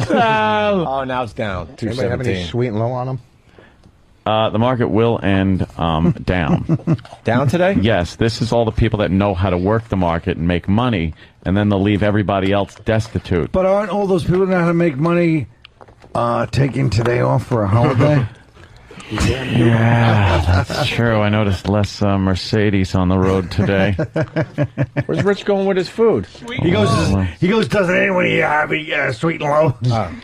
Sell! Oh, now it's down. Anybody have any sweet and low on them? The market will end down. Down today? Yes. This is all the people that know how to work the market and make money, and then they'll leave everybody else destitute. But aren't all those people that know how to make money taking today off for a holiday? Yeah, that's true. I noticed less Mercedes on the road today. Where's Rich going with his food? He goes, doesn't anyone have sweet and low?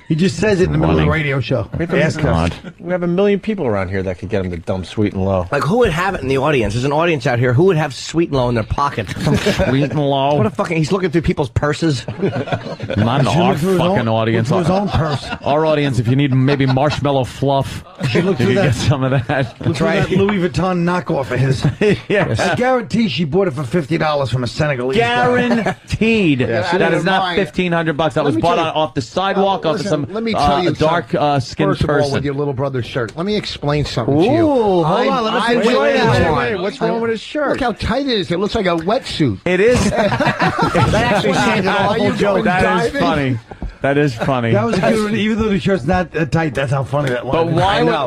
He just says it in the middle of the radio show. Ask us. We have 1 million people around here that could get him to dump sweet and low. Like, who would have it in the audience? There's an audience out here. Who would have sweet and low in their pocket? Sweet and low? What a fucking... He's looking through people's purses. Not our fucking audience. His own purse. Our audience, if you need maybe marshmallow fluff, you can get some of that. That's right. That Louis Vuitton knockoff of his. Yes. I guarantee she bought it for $50 from a Senegalese guy. Guaranteed. That is not $1,500. That was bought off the sidewalk off of some let me tell you dark-skinned First of all, person. with your little brother's shirt. Let me explain something to you. Ooh, hold on. Let us enjoy that one. What's wrong with his shirt? Look how tight it is. It looks like a wetsuit. It is. That actually seems an awful joke. That is funny. That is funny. That was a good one. Even though the shirt's not tight, that's how funny that was. But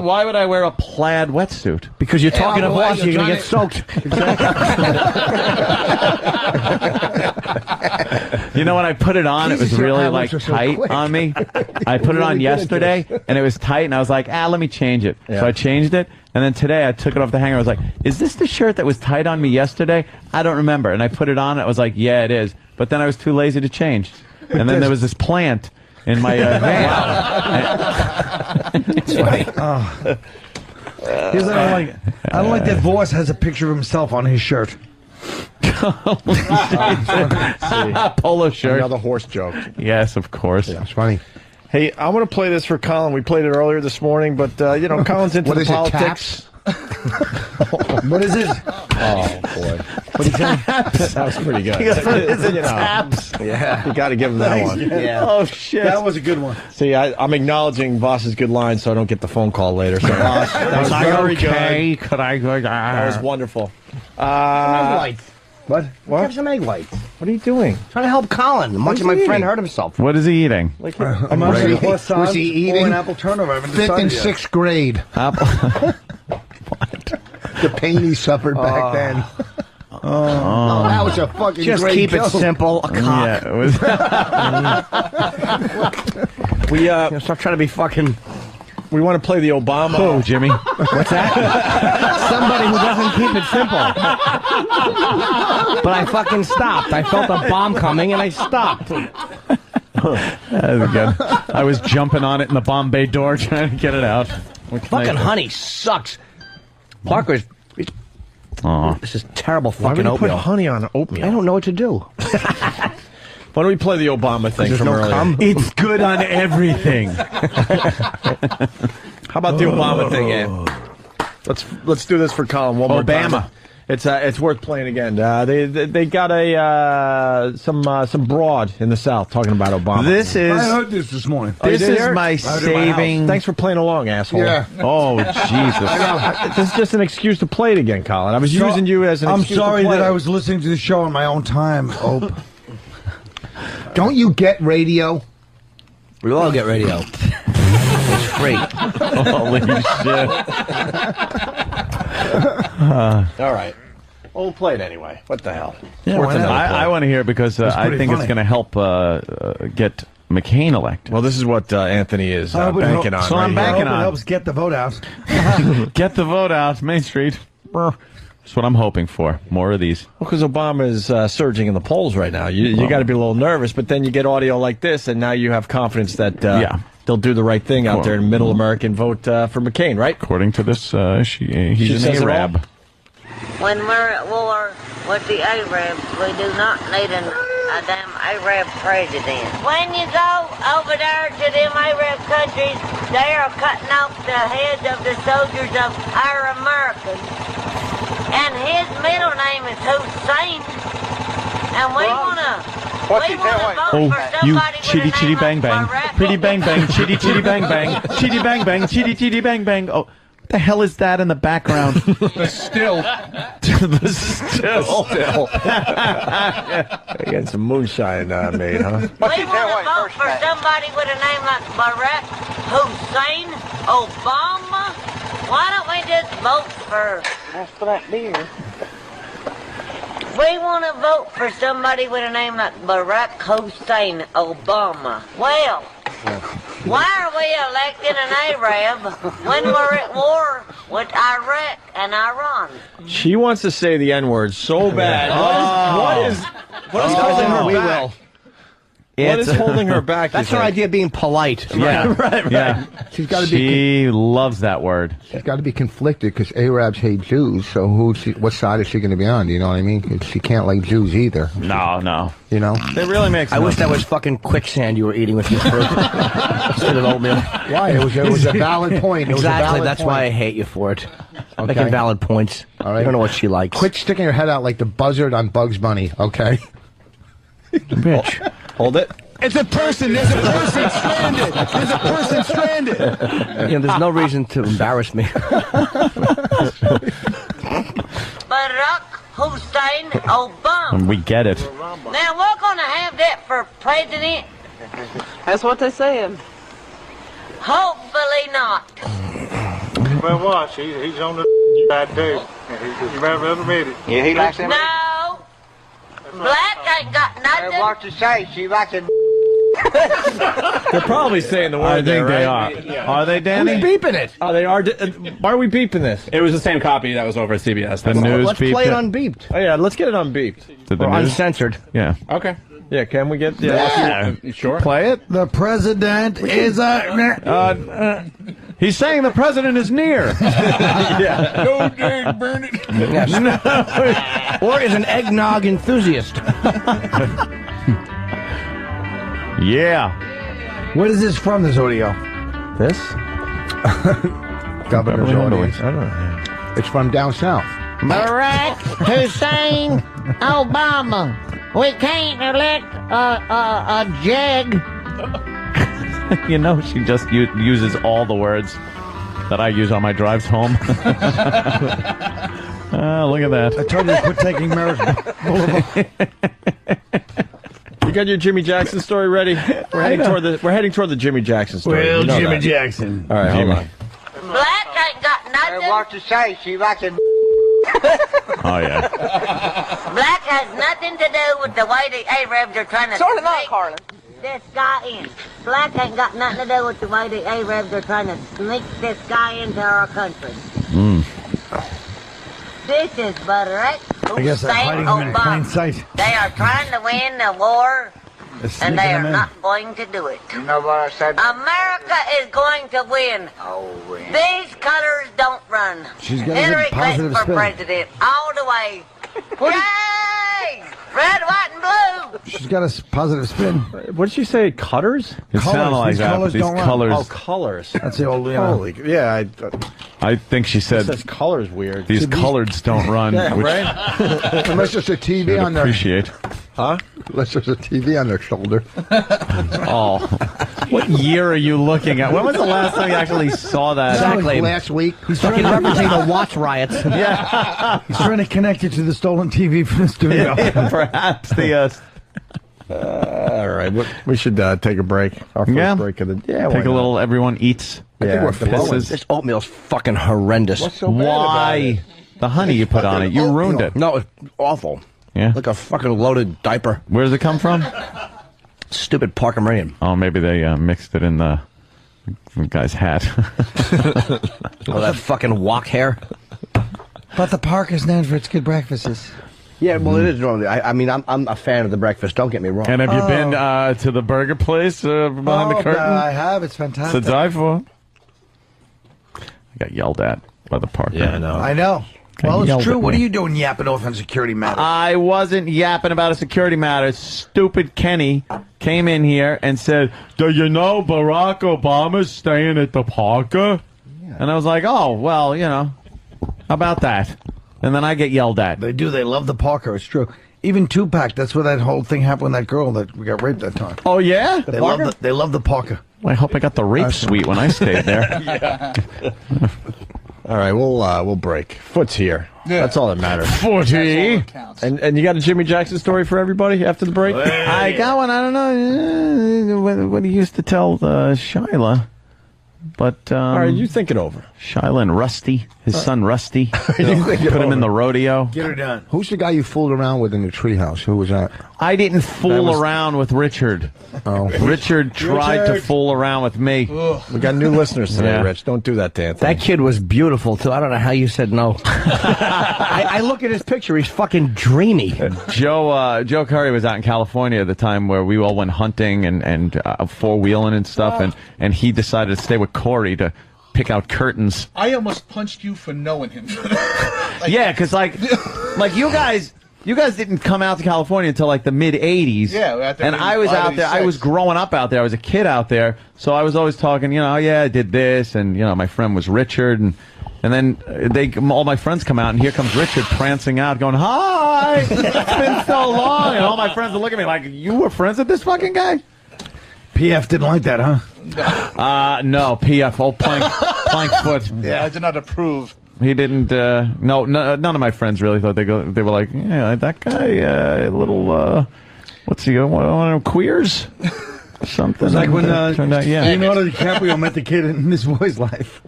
why would I wear a plaid wetsuit? Because you're talking of water, you're going to get soaked. You know, when I put it on, it was really like tight on me. I put it on yesterday, and it was tight, and I was like, let me change it. So I changed it, and then today I took it off the hanger. I was like, is this the shirt that was tight on me yesterday? I don't remember. And I put it on, and I was like, yeah, it is. But then I was too lazy to change. And then there was this plant in my van. It's funny. I don't like that Vos has a picture of himself on his shirt. Polo shirt. Another horse joke. Yes, of course. It's funny. Hey, I want to play this for Colin. We played it earlier this morning, but, Colin's into the politics. What is it? Oh, boy. What did he say? That was pretty good. Taps. Yeah, you got to give him that one. Yeah. Oh, shit. That was a good one. See, I'm acknowledging Vos's good line so I don't get the phone call later. So, Vos, that was very good. Could I go? That was wonderful. Egg whites. What? Have some egg whites. What are you doing? Trying to help Colin. Much of my friend hurt himself. What is he eating? Was he eating? Or an apple turnover. Fifth and sixth grade. Apple. The pain he suffered back then. Oh, that was a fucking Just great keep joke. it simple. A cock. Yeah, it was. Stop trying to be fucking. We want to play the Obama. Oh, Jimmy. What's that? Somebody who doesn't keep it simple. But I fucking stopped. I felt a bomb coming and I stopped. That was good. I was jumping on it in the bomb bay door trying to get it out. Fucking honey sucks. Parker's. This is terrible Why fucking would you put oatmeal. honey on oatmeal? I don't know what to do. Why don't we play the Obama thing from earlier? It's good on everything. How about the Obama thing, Ann? Let's do this for Colin one more time. Obama. It's worth playing again. They got some broad in the South talking about Obama. I heard this morning. This is my saving. Thanks for playing along, asshole. Yeah. Oh, Jesus. This is just an excuse to play it again, Colin. I was using you as an excuse I'm sorry to play that it. I was listening to the show on my own time, Ope. Don't you get radio? We all get radio. It's free. Holy shit. All right. Well, we'll play it anyway. What the hell? Yeah, why not? I want to hear it because I think it's going to help get McCain elected. Well, this is what Anthony is banking on. So I'm right here. banking It on. helps get the vote out. Get the vote out, Main Street. That's what I'm hoping for. More of these. Well, because Obama is surging in the polls right now. You got to be a little nervous, but then you get audio like this, and now you have confidence that they'll do the right thing out there in Middle America and vote for McCain, right? According to this, he's an Arab. When we're at war with the Arabs, we do not need a damn Arab president. When you go over there to them Arab countries, they are cutting off the heads of the soldiers of our Americans. And his middle name is Hussein. And we want to vote for somebody chitty with a chitty name bang like bang. Barack. Pretty bang bang. Chitty chitty bang bang. Chitty bang bang. Chitty chitty bang bang. Oh. What the hell is that in the background? The still. The still. Getting some moonshine made, huh? We want to vote for somebody with a name like Barack Hussein Obama. Why don't we just vote for... That's for that beer. We want to vote for somebody with a name like Barack Hussein Obama. Well, why are we electing an Arab when we're at war with Iraq and Iran? She wants to say the N-word so bad. What is causing her we back? will. What is holding her back? That's her idea of being polite. Yeah, right. Yeah. She's got to She loves that word. She's got to be conflicted because Arabs hate Jews. So what side is she going to be on? Do you know what I mean? 'Cause she can't like Jews either. No. You know? It really makes. I wish that was fucking quicksand you were eating with your fruit instead of oatmeal. Why? It was a valid point. Exactly. That's why I hate you for it. Making valid points. All right. I don't know what she likes. Quit sticking your head out like the buzzard on Bugs Bunny. Okay. Bitch. Hold it. It's a person. There's a person stranded. There's a person stranded. You know, there's no reason to embarrass me. Barack Hussein Obama. We get it. Now we're gonna have that for president. That's what they're saying. Hopefully not. Well, watch. He's on the side too. You ever met it? Yeah, he likes them. No. Black ain't got nothing. What to say? She likes it. They're probably saying the word. I think they are. Yeah. Are they, Danny? Who's beeping it? Oh, they are. Why are we beeping this? It was the same copy that was over at CBS. The news Let's beeped play it it. unbeeped. Oh yeah, let's get it unbeeped. Did the Or news? uncensored. Yeah. Okay. Yeah, can we get? You sure? Play it. The president is a. He's saying the president is near. Yeah. No dang, burn it. Or is an eggnog enthusiast. Yeah. What is this from, this audio? This? Governor's Beverly audience. I don't know. It's from down south. Barack Hussein Obama. We can't elect a jag. You know, she just uses all the words that I use on my drives home. Look at that. I told you to quit taking Merritt Boulevard. You got your Jimmy Jackson story ready? We're heading toward the Jimmy Jackson story. Well, You know Jimmy that. Jackson. All right, hold on. Black ain't got nothing. What to say? She likes it. Oh, yeah. Black has nothing to do with the way the Arabs are trying to Sort of not, Carlin. this guy in. Black ain't got nothing to do with the way the Arabs are trying to sneak this guy into our country. This is Barack I guess they're hiding him in plain sight. They are trying to win the war, and they are not going to do it. You know what I said? America is going to win. Oh, win. These colors don't run. She's got a Hillary good positive Clinton for spin. president, all the way. Yay! Red, white, and blue. She's got a positive spin. What did she say? Cutters? It Colors. sounded like These that. colors These don't run. colors. Oh, colors. That's the old, you know. Holy, yeah. I think she It said says colors weird. these coloreds don't run. Yeah, which right? Unless there's a TV on their appreciate. Huh? unless there's a TV on their shoulder. Oh, what year are you looking at? When was the last time you actually saw that? Exactly. Last week. He's Fucking trying, referencing the Watts riots. Yeah, he's trying to connect you to the stolen TV from the studio. perhaps the. All right, we should take a break. Our first break of the Take a little. Everyone eats. I think we're flowing. Pisses. This oatmeal's fucking horrendous. What's so bad about Why? it? The honey you put on it. You ruined it. No, it's awful. Yeah. Like a fucking loaded diaper. Where does it come from? Stupid Parker Meridian. Oh, maybe they mixed it in the guy's hat. Oh, that fucking wok hair. But the park is known for its good breakfasts. Yeah, well, it is normally. I mean, I'm a fan of the breakfast. Don't get me wrong. And have you been to the burger place behind the curtain? I have. It's To fantastic. die for. I got yelled at by the park. Yeah, I know. I know. Well, yelled it's true. at What me. are you doing yapping off on security matters? I wasn't yapping about a security matter. Stupid Kenny came in here and said, "Do you know Barack Obama's staying at the Parker?" Yeah. And I was like, "Oh, well, you know, how about that?" And then I get yelled at. They do. They love the Parker. It's true. Even Tupac. That's where that whole thing happened with that girl that we got raped that time. Oh yeah, They love the Parker. Well, I hope I got the rape suite when I stayed there. All right, we'll break. Foot's here. Yeah. That's all that matters. Footy. And you got a Jimmy Jackson story for everybody after the break? I got one. I don't know what he used to tell Shyla, but All right, you think it over. Shyla and Rusty, his son Rusty, put him in the rodeo. Get her done. Who's the guy you fooled around with in the treehouse? Who was that? I didn't fool around with Richard. Oh, Richard tried to fool around with me. We got new listeners today, Yeah. Rich. Don't do that to Anthony. That kid was beautiful, too. I don't know how you said no. I look at his picture. He's fucking dreamy. Joe Curry was out in California at the time where we all went hunting and four-wheeling and stuff, and he decided to stay with Corey to pick out curtains. I almost punched you for knowing him. Yeah, because like you guys didn't come out to California until like the mid '80s. Yeah, after and I was out there. I was growing up out there. I was a kid out there, so I was always talking. I did this, and my friend was Richard, and then all my friends come out, and here comes Richard prancing out, going, "Hi, it's been so long," and all my friends are looking at me like, "You were friends with this fucking guy?" PF didn't like that, huh? No, PF, old plank foot. Yeah, I did not approve. He didn't. No, none of my friends really thought they were like, yeah, that guy, a little. What's he? One of them queers? Something. It's like when turned out, yeah. Leonardo DiCaprio met the kid in his boy's life.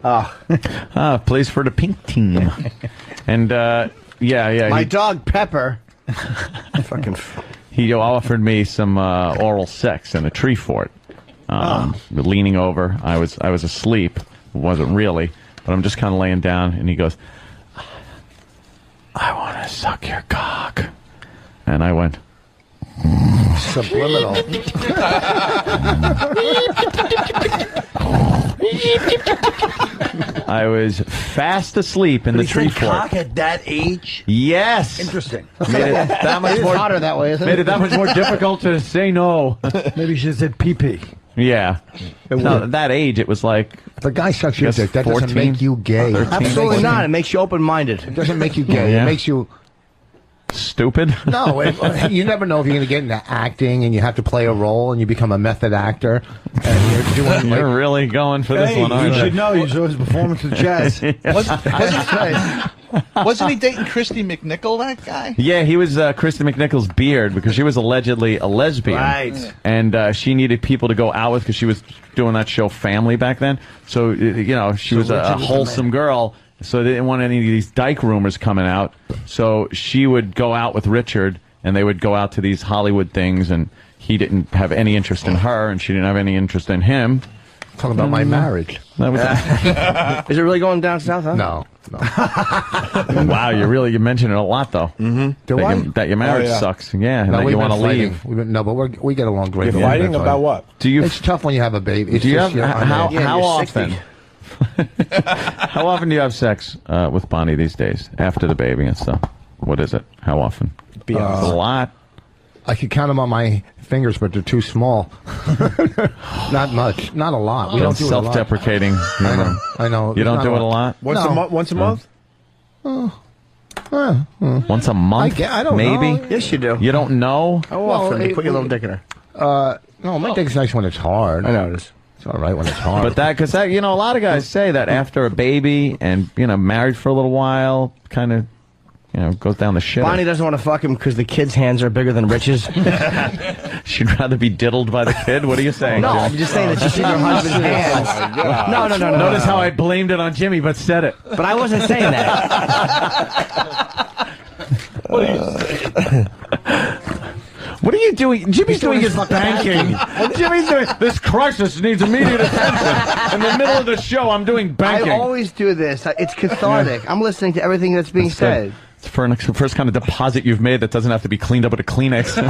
Plays for the pink team, and yeah. My dog Pepper. Fucking. He offered me some oral sex in a tree fort. Leaning over, I was asleep. Wasn't really, but I'm just kind of laying down, and he goes, "I want to suck your cock," and I went subliminal. I was fast asleep in the tree fort. Cock at that age? Yes. Interesting. Made it that much more hotter that way, isn't it? Made it that much more difficult to say no. Maybe you should have said pee-pee. Yeah. No, at that age, it was like. If a guy sucks your Guess dick, that 14, doesn't make you gay. 13. Absolutely not. It makes you open-minded. It doesn't make you gay. Yeah. It makes you stupid. No, you never know if you're going to get into acting and you have to play a role and you become a method actor. And you're doing. You're really going for this one, aren't you you? should know. You saw his performance with Jazz. Wasn't he dating Christy McNichol, that guy? Yeah, he was Kristen McNichol's beard because she was allegedly a lesbian. Right. And she needed people to go out with because she was doing that show Family back then. So, she was a wholesome girl. So they didn't want any of these dyke rumors coming out. So she would go out with Richard, and they would go out to these Hollywood things, and he didn't have any interest in her, and she didn't have any interest in him. Talking about my marriage. That was Is it really going down south, huh? No. Wow, you mention it a lot, though. Mm-hmm. That your marriage sucks. Yeah, and No, that you want to leave. But we get along great. You're fighting about what? It's tough when you have a baby. It's Do you just, have how often? 60. How often do you have sex with Bonnie these days after the baby and stuff? What is it? How often? Be honest. A lot. I could count them on my fingers, but they're too small. Not much. Not a lot. We don't do it a lot. Self-deprecating. I know. You don't do it a lot? Once a month? Once a month? I don't maybe? know. Yes, you do. You don't know? How often do you put your little dick in her? No, my dick's nice when it's hard. I know it is. It's all right when it's hard. But because a lot of guys say that after a baby and, married for a little while, kind of, goes down the shit. Bonnie doesn't want to fuck him because the kid's hands are bigger than Rich's. She'd rather be diddled by the kid? What are you saying? No, Jim? I'm just saying that she's in her husband's hands. No. Notice how I blamed it on Jimmy, but said it. But I wasn't saying that. What are you saying? What are you doing? Jimmy's doing his banking. Jimmy's doing this crisis needs immediate attention. In the middle of the show, I'm doing banking. I always do this. It's cathartic. I'm listening to everything that's being said. It's the first kind of deposit you've made that doesn't have to be cleaned up with a Kleenex.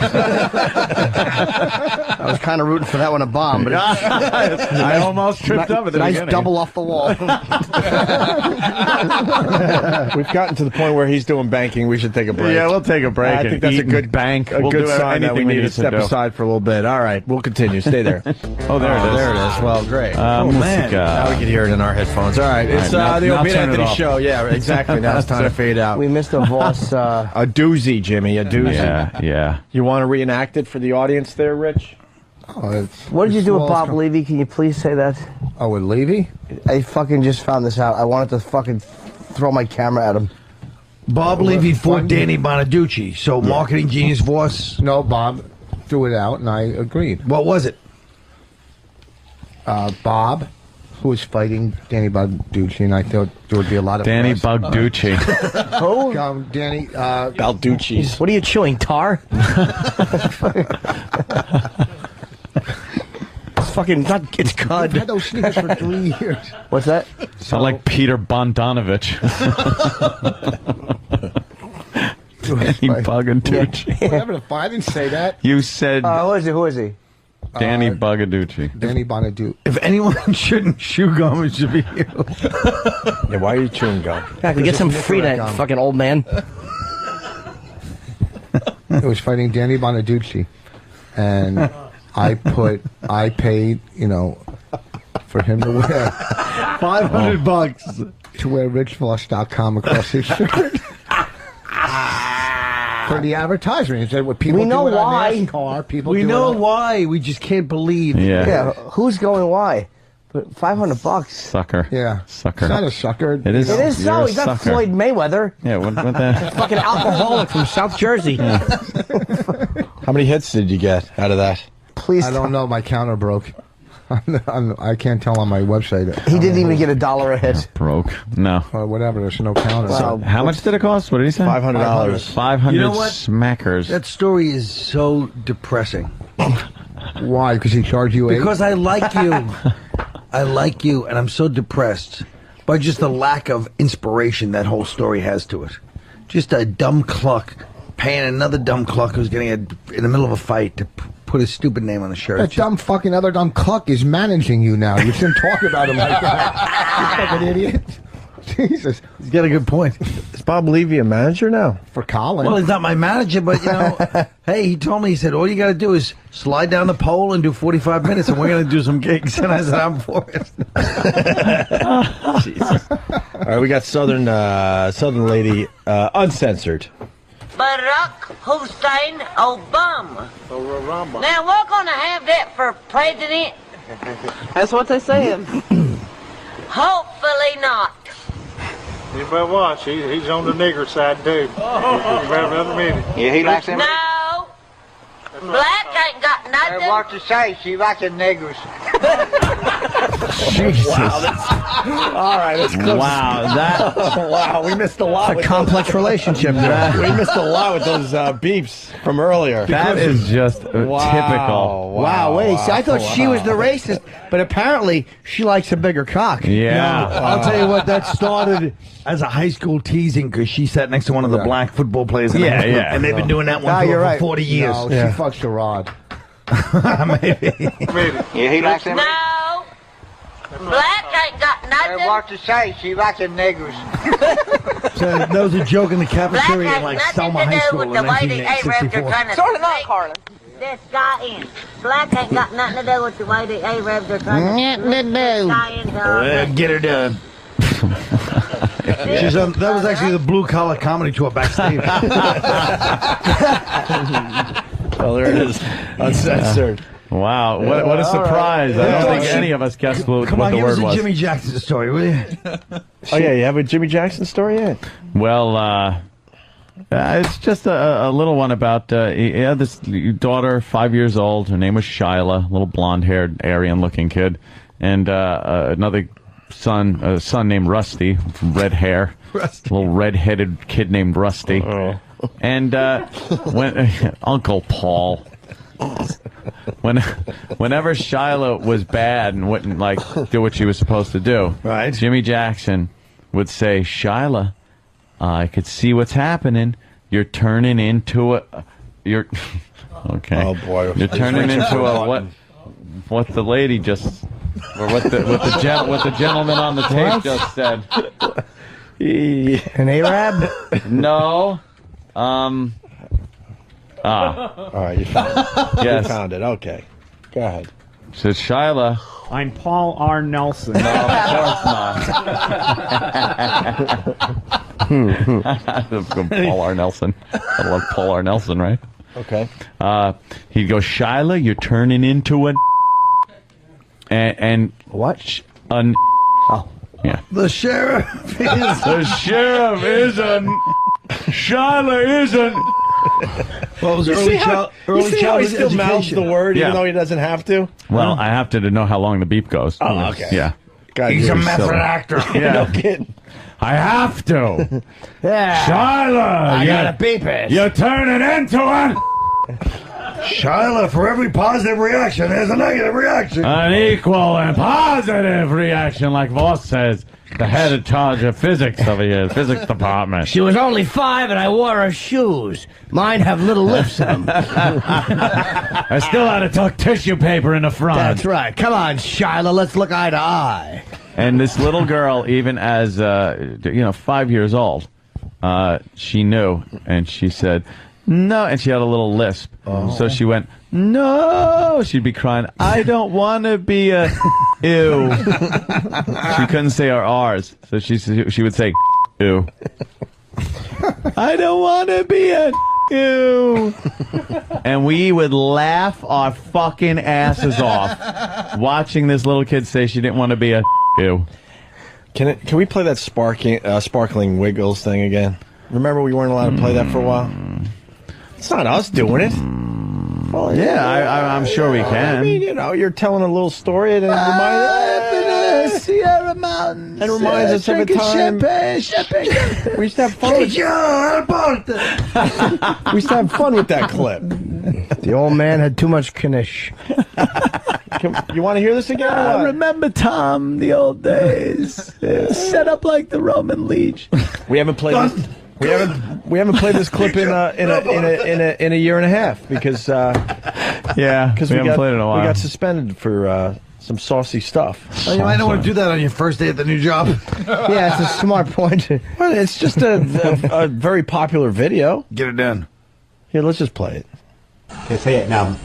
I was kind of rooting for that one to bomb, but I almost tripped up at the nice beginning. double off the wall. We've gotten to the point where he's doing banking. We should take a break. Yeah, we'll take a break. I think that's a good bank. A We'll good do sign that we anything need to step aside for a little bit. All right, we'll continue. Stay there. Oh, there it is. There it is. Well, great. Man. Now we can hear it in our headphones. All right, it's now the Opie and turn it Anthony off. show. Yeah, exactly. Now it's time to fade out. We missed a Vos. A doozy, Jimmy. A doozy. Yeah. You want to reenact it for the audience there, Rich? What did you do with Bob Levy? Can you please say that? Oh, with Levy? I fucking just found this out. I wanted to fucking throw my camera at him. Bob Levy fought Danny Bonaducci. So marketing genius Vos. No, Bob threw it out, and I agreed. What was it? Bob who was fighting Danny Balducci, and I thought there would be a lot of Danny Balducci. Who? Danny Balducci. What are you chewing? Tar? It's fucking not. It's cud. I've had those sneakers for 3 years. What's that? Sound like Peter Bondanovich. Danny Balducci. Whatever the fuck, I didn't say that. You said. Who is he? Who is he? Danny Balducci. Danny Bonaduce. If anyone shouldn't chew gum, it should be you. Yeah, why are you chewing gum? Exactly. Get some Frida, fucking old man. It was fighting Danny Bonaducci, and I paid, for him to wear $500 to wear richvos.com across his shirt. For the advertisement. He said what people We know do why. on NASCAR, people We do know it on- why. We just can't believe. Yeah. Who's going why? But $500. Sucker. Yeah. Sucker. He's not a sucker. It is. It is You're so. a He's not sucker. Floyd Mayweather. Yeah, what that? Fucking alcoholic from South Jersey. How many hits did you get out of that? Please. I don't know. My counter broke. I can't tell on my website. He didn't even get $1 a hit. Broke. No. Or whatever. There's no counter. Wow. How much did it cost? What did he say? $500. 500 You know what? smackers. That story is so depressing. Why? Because he charged you $8? Because I like you. I like you, and I'm so depressed by just the lack of inspiration that whole story has to it. Just a dumb cluck paying another dumb cluck who's getting in the middle of a fight to put his stupid name on the shirt. That dumb fucking other dumb cuck is managing you now. You shouldn't talk about him like that. You fucking idiot. Jesus. He's got a good point. Is Bob Levy a manager now? For Colin. Well, he's not my manager, but, hey, he told me, he said, all you got to do is slide down the pole and do 45 minutes, and we're going to do some gigs. And I said, I'm for it. Jesus. All right, we got Southern lady, uncensored. Barack Hussein Obama. Now we're gonna have that for president. That's what they say. Hopefully not. You better watch. He's on the nigger side, too. You better meet him. Yeah, he likes them. No. Black ain't got nothing. What to say? She likes the niggers. Jesus. Wow, all right, that's close. Wow, wow, we missed a lot. It's a complex relationship. We missed a lot with those beeps from earlier. That is just typical. Wow, wait. See, I thought she was the racist, but apparently she likes a bigger cock. Yeah. I'll tell you what, that started as a high school teasing because she sat next to one of the black football players. In Yeah, high school, yeah. And they've been doing that one No, for you're right. 40 years. No, she fucks the rod. Maybe. Yeah, he likes them. No. Black ain't got nothing. What to say? She likes the niggers. So that was a joke in the Black cafeteria has in like nothing Selma to High do School with in the way the Arabs are 1964. trying to Sort of not, Carlin. this guy in. Black ain't got nothing to do with the way the Arabs are trying to make this guy into. Get her done. That was actually the blue collar comedy tour backstage. Oh, there it is. Uncensored. Wow, what a surprise. I don't think any of us guessed what Come on, the give us word a was. Jimmy Jackson story, will you? Oh, yeah, you have a Jimmy Jackson story yet? Well, it's just a little one about he had this daughter, 5 years old. Her name was Shyla, little blonde-haired, Aryan-looking kid, and another son named Rusty, red hair, little red-headed kid named Rusty, and when Uncle Paul. Whenever Shyla was bad and wouldn't do what she was supposed to do, right? Jimmy Jackson would say, "Shyla, I could see what's happening. You're turning into you're okay. Oh boy, you're turning into what the lady just, or what the gentleman on the tape just said. An Arab? No. All right, you found it. Yes. You found it. Okay. Go ahead. So Shyla. I'm Paul R. Nelson. No, of course not. Paul R. Nelson. I love Paul R. Nelson, right? Okay. He'd go, Shyla, you're turning into a and what? Oh. Yeah. The sheriff is... The sheriff isn't. Shyla isn't. Well, it was You see how he still mouths the word even though he doesn't have to? Well, I have to know how long the beep goes. Oh, okay. Yeah. He's a method actor. Yeah. No kidding. I have to. Yeah. Shyla, I gotta beep it. You're turning into one. Shyla, for every positive reaction, there's a negative reaction. An equal and positive reaction, like Vos says. The head in charge of physics over here, physics department. She was only 5 and I wore her shoes. Mine have little lifts in them. I still had to tuck tissue paper in the front. That's right. Come on, Shyla, let's look eye to eye. And this little girl, even as 5 years old, she knew, and she said no, and she had a little lisp. So she went no. She'd be crying. I don't want to be a ew. She couldn't say her R's, so she would say ew. I don't want to be a ew. And we would laugh our fucking asses off watching this little kid say she didn't want to be a ew. Can we play that sparkling wiggles thing again? Remember we weren't allowed to play that for a while? It's not us doing it. Well, I'm sure we can. I mean, you're telling a little story that reminds Sierra Mountains. It reminds us of a time. Champagne. We used to have fun. We used to have fun with that clip. The old man had too much knish. You want to hear this again? I remember Tom, the old days. Set up like the Roman leech. We haven't played this. We haven't played this clip in a year and a half because we haven't played it in a while. We got suspended for some saucy stuff. Oh, you might not want to do that on your first day at the new job. Yeah, it's a smart point. Well, it's just a very popular video. Get it done. Here, let's just play it. Okay, say it now.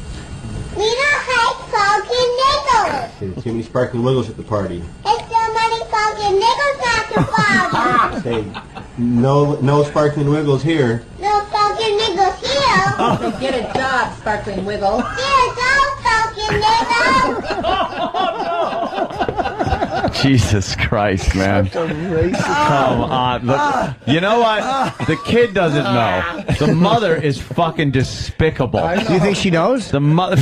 We don't like sparkling nickels. There's too many sparkling wiggles at the party. It's so many sparkling nickels at the party. Say, no sparkling wiggles here. No sparkling nickels here. So get a job, sparkling wiggle. Get a job, sparkling nickels. Jesus Christ, man. Come on. Look, you know what? The kid doesn't know. The mother is fucking despicable. Do you think she knows? The mother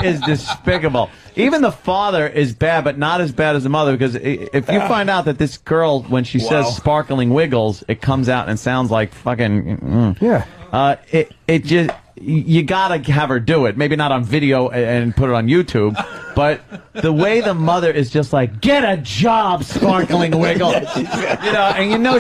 is despicable. Even the father is bad, but not as bad as the mother, because if you find out that this girl, when she says sparkling wiggles, it comes out and sounds like fucking... It just... You gotta have her do it. Maybe not on video and put it on YouTube, but the way the mother is just like, get a job, sparkling wiggle. And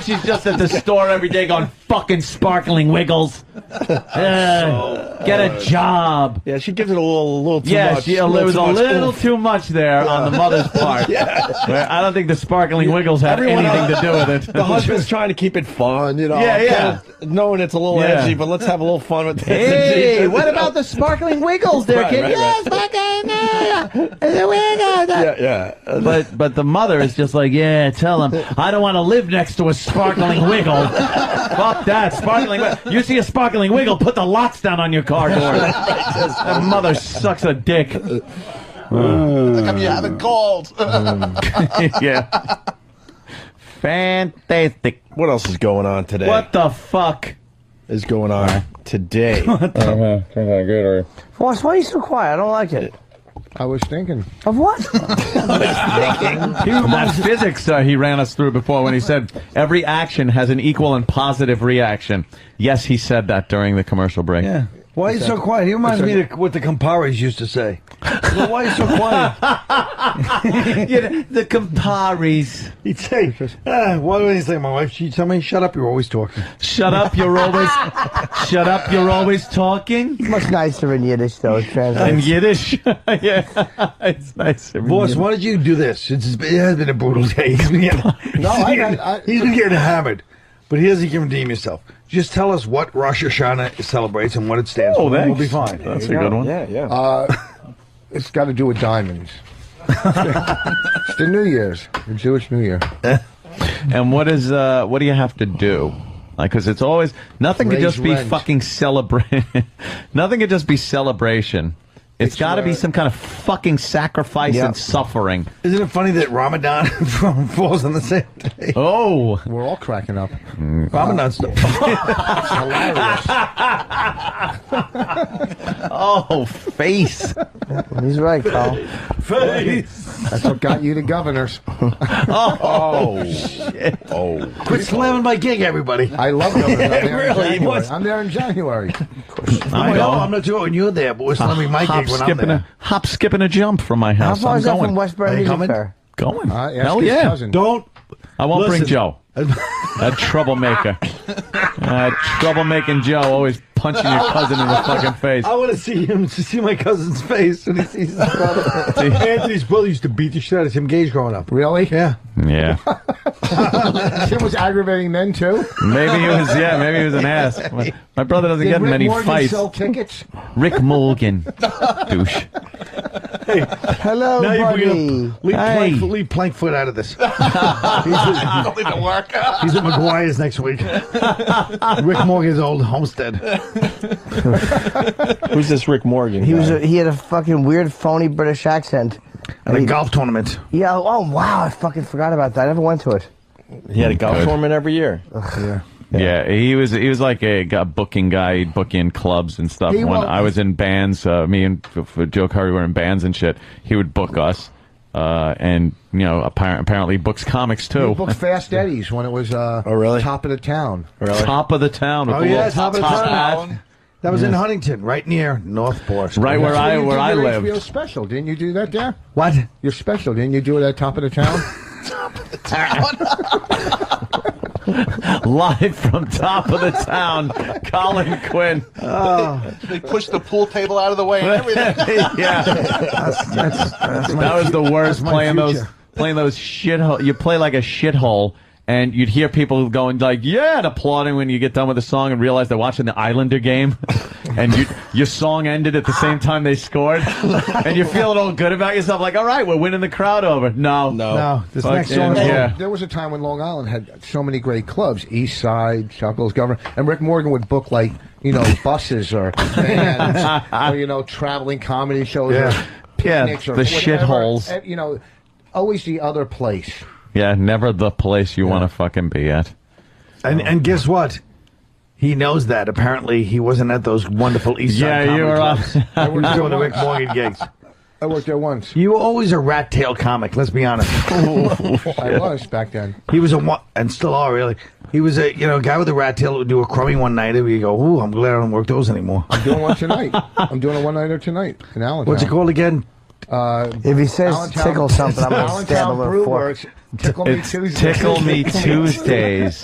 she's just at the store every day going, fucking sparkling wiggles. Get a job. Yeah, she gives it a little too much. Yeah, it was a little too much there on the mother's part. I don't think the sparkling wiggles had anything to do with it. The husband's trying to keep it fun, knowing it's a little edgy, but let's have a little fun with it. Hey, what about the sparkling wiggles there, kid? Yes, But the mother is just like, tell him, I don't want to live next to a sparkling wiggle. Fuck that, sparkling wiggle. You see a sparkling wiggle, put the locks down on your car door. That mother sucks a dick. How come you haven't called? Yeah. Fantastic. What else is going on today? What the fuck is going on today? Boss, why are you so quiet? I don't like it. I was thinking. Of what? That physics he ran us through before when he said every action has an equal and positive reaction. Yes, he said that during the commercial break. Yeah. Why are you so quiet? He reminds me of what the Camparis used to say. Well, why are you so quiet? The Camparis. He'd say, why would he say? My wife, she'd tell me, shut up, you're always talking. Shut up, you're always talking? It's much nicer in Yiddish, though. In Yiddish? Yeah, it's nicer. Boss, why did you do this? It has been a brutal day. He's been getting, he's been getting hammered. But he doesn't give redeem yourself. Just tell us what Rosh Hashanah celebrates and what it stands for. Thanks. We'll be fine. That's a good one. Yeah. It's got to do with diamonds. It's the New Year's, the Jewish New Year. And what do you have to do? Because it's always nothing could just be fucking celebration. Nothing could just be celebration. It's got to be some kind of fucking sacrifice and suffering. Isn't it funny that Ramadan falls on the same day? Oh, we're all cracking up. Ramadan's hilarious. Oh, face. He's right, Carl. Face. That's what got you to governors. Oh, shit. Oh. Quit slamming my gig, everybody. I love governors. I'm there in Really? January. I'm there in January. I know. I'm not sure when you're there, but we're slamming my gig when I'm there. Hop, skip, and a jump from my How house. far I'm is that going. from Westboro Music Fair? Going. Ask Hell his yeah. cousin. Don't. I won't bring Listen. Joe. That troublemaker. Troublemaking Joe always punching your cousin in the fucking face. I want to see my cousin's face when he sees his brother. Anthony's brother used to beat the shit out of Tim Gage growing up. Really? Yeah. Yeah. Tim was aggravating then too. Maybe he was. Yeah. Maybe he was an ass. My brother doesn't Did get Rick many Morgan fights. sell tickets? Rick Morgan, douche. Hello, Now buddy. you leave Plankfoot out of this. Don't even work. He's at McGuire's next week. Rick Morgan's old homestead. Who's this Rick Morgan? He guy? he had a fucking weird, phony British accent. At a golf tournament. Yeah. Oh wow, I fucking forgot about that. I never went to it. He had a golf tournament every year. Yeah. Yeah, he was like a booking guy. He'd book in clubs and stuff. When I was in bands, me and Joe Curry were in bands and shit, he would book us. And you know, apparently books comics too. He booked Fast Eddie's when it was really? Top of the Town. Really? Top of the town. With Oh the yeah, little top of the town. hat. That was in Huntington, right near Northport. Right where I lived. HBO special, didn't you do that there? What? Your special, didn't you do it at Top of the Town? Live from Top of the Town, Colin Quinn. They pushed the pool table out of the way and everything. Yeah, that was the worst. Playing those shithole. You play like a shithole. And you'd hear people going like, yeah, and applauding when you get done with the song and realize they're watching the Islander game. And your song ended at the same time they scored. And you're feeling all good about yourself, like, all right, we're winning the crowd over. No. This next song. Yeah. There was a time when Long Island had so many great clubs, East Side, Chuckles, Governor, and Rick Morgan would book, like, you know, buses or bands or, you know, traveling comedy shows or picnics or the whatever. shitholes. You know, always the other place. Yeah, never the place you want to fucking be at. And guess what? He knows that. Apparently, he wasn't at those wonderful East Side comedy you were clubs. I was doing the Rick Morgan gigs. I worked there once. You were always a rat tail comic. Let's be honest. I was back then. He was and still are really. He was a guy with a rat tail that would do a crummy one nighter where you go, ooh, I'm glad I don't work those anymore. I'm doing one tonight. I'm doing a one-nighter tonight in Allentown. What's it called again? If he says Allentown- tickle something, I'm going to stab a Allentown little Brew fork. Works. Tickle Me Tuesdays. Tickle Me Tuesdays.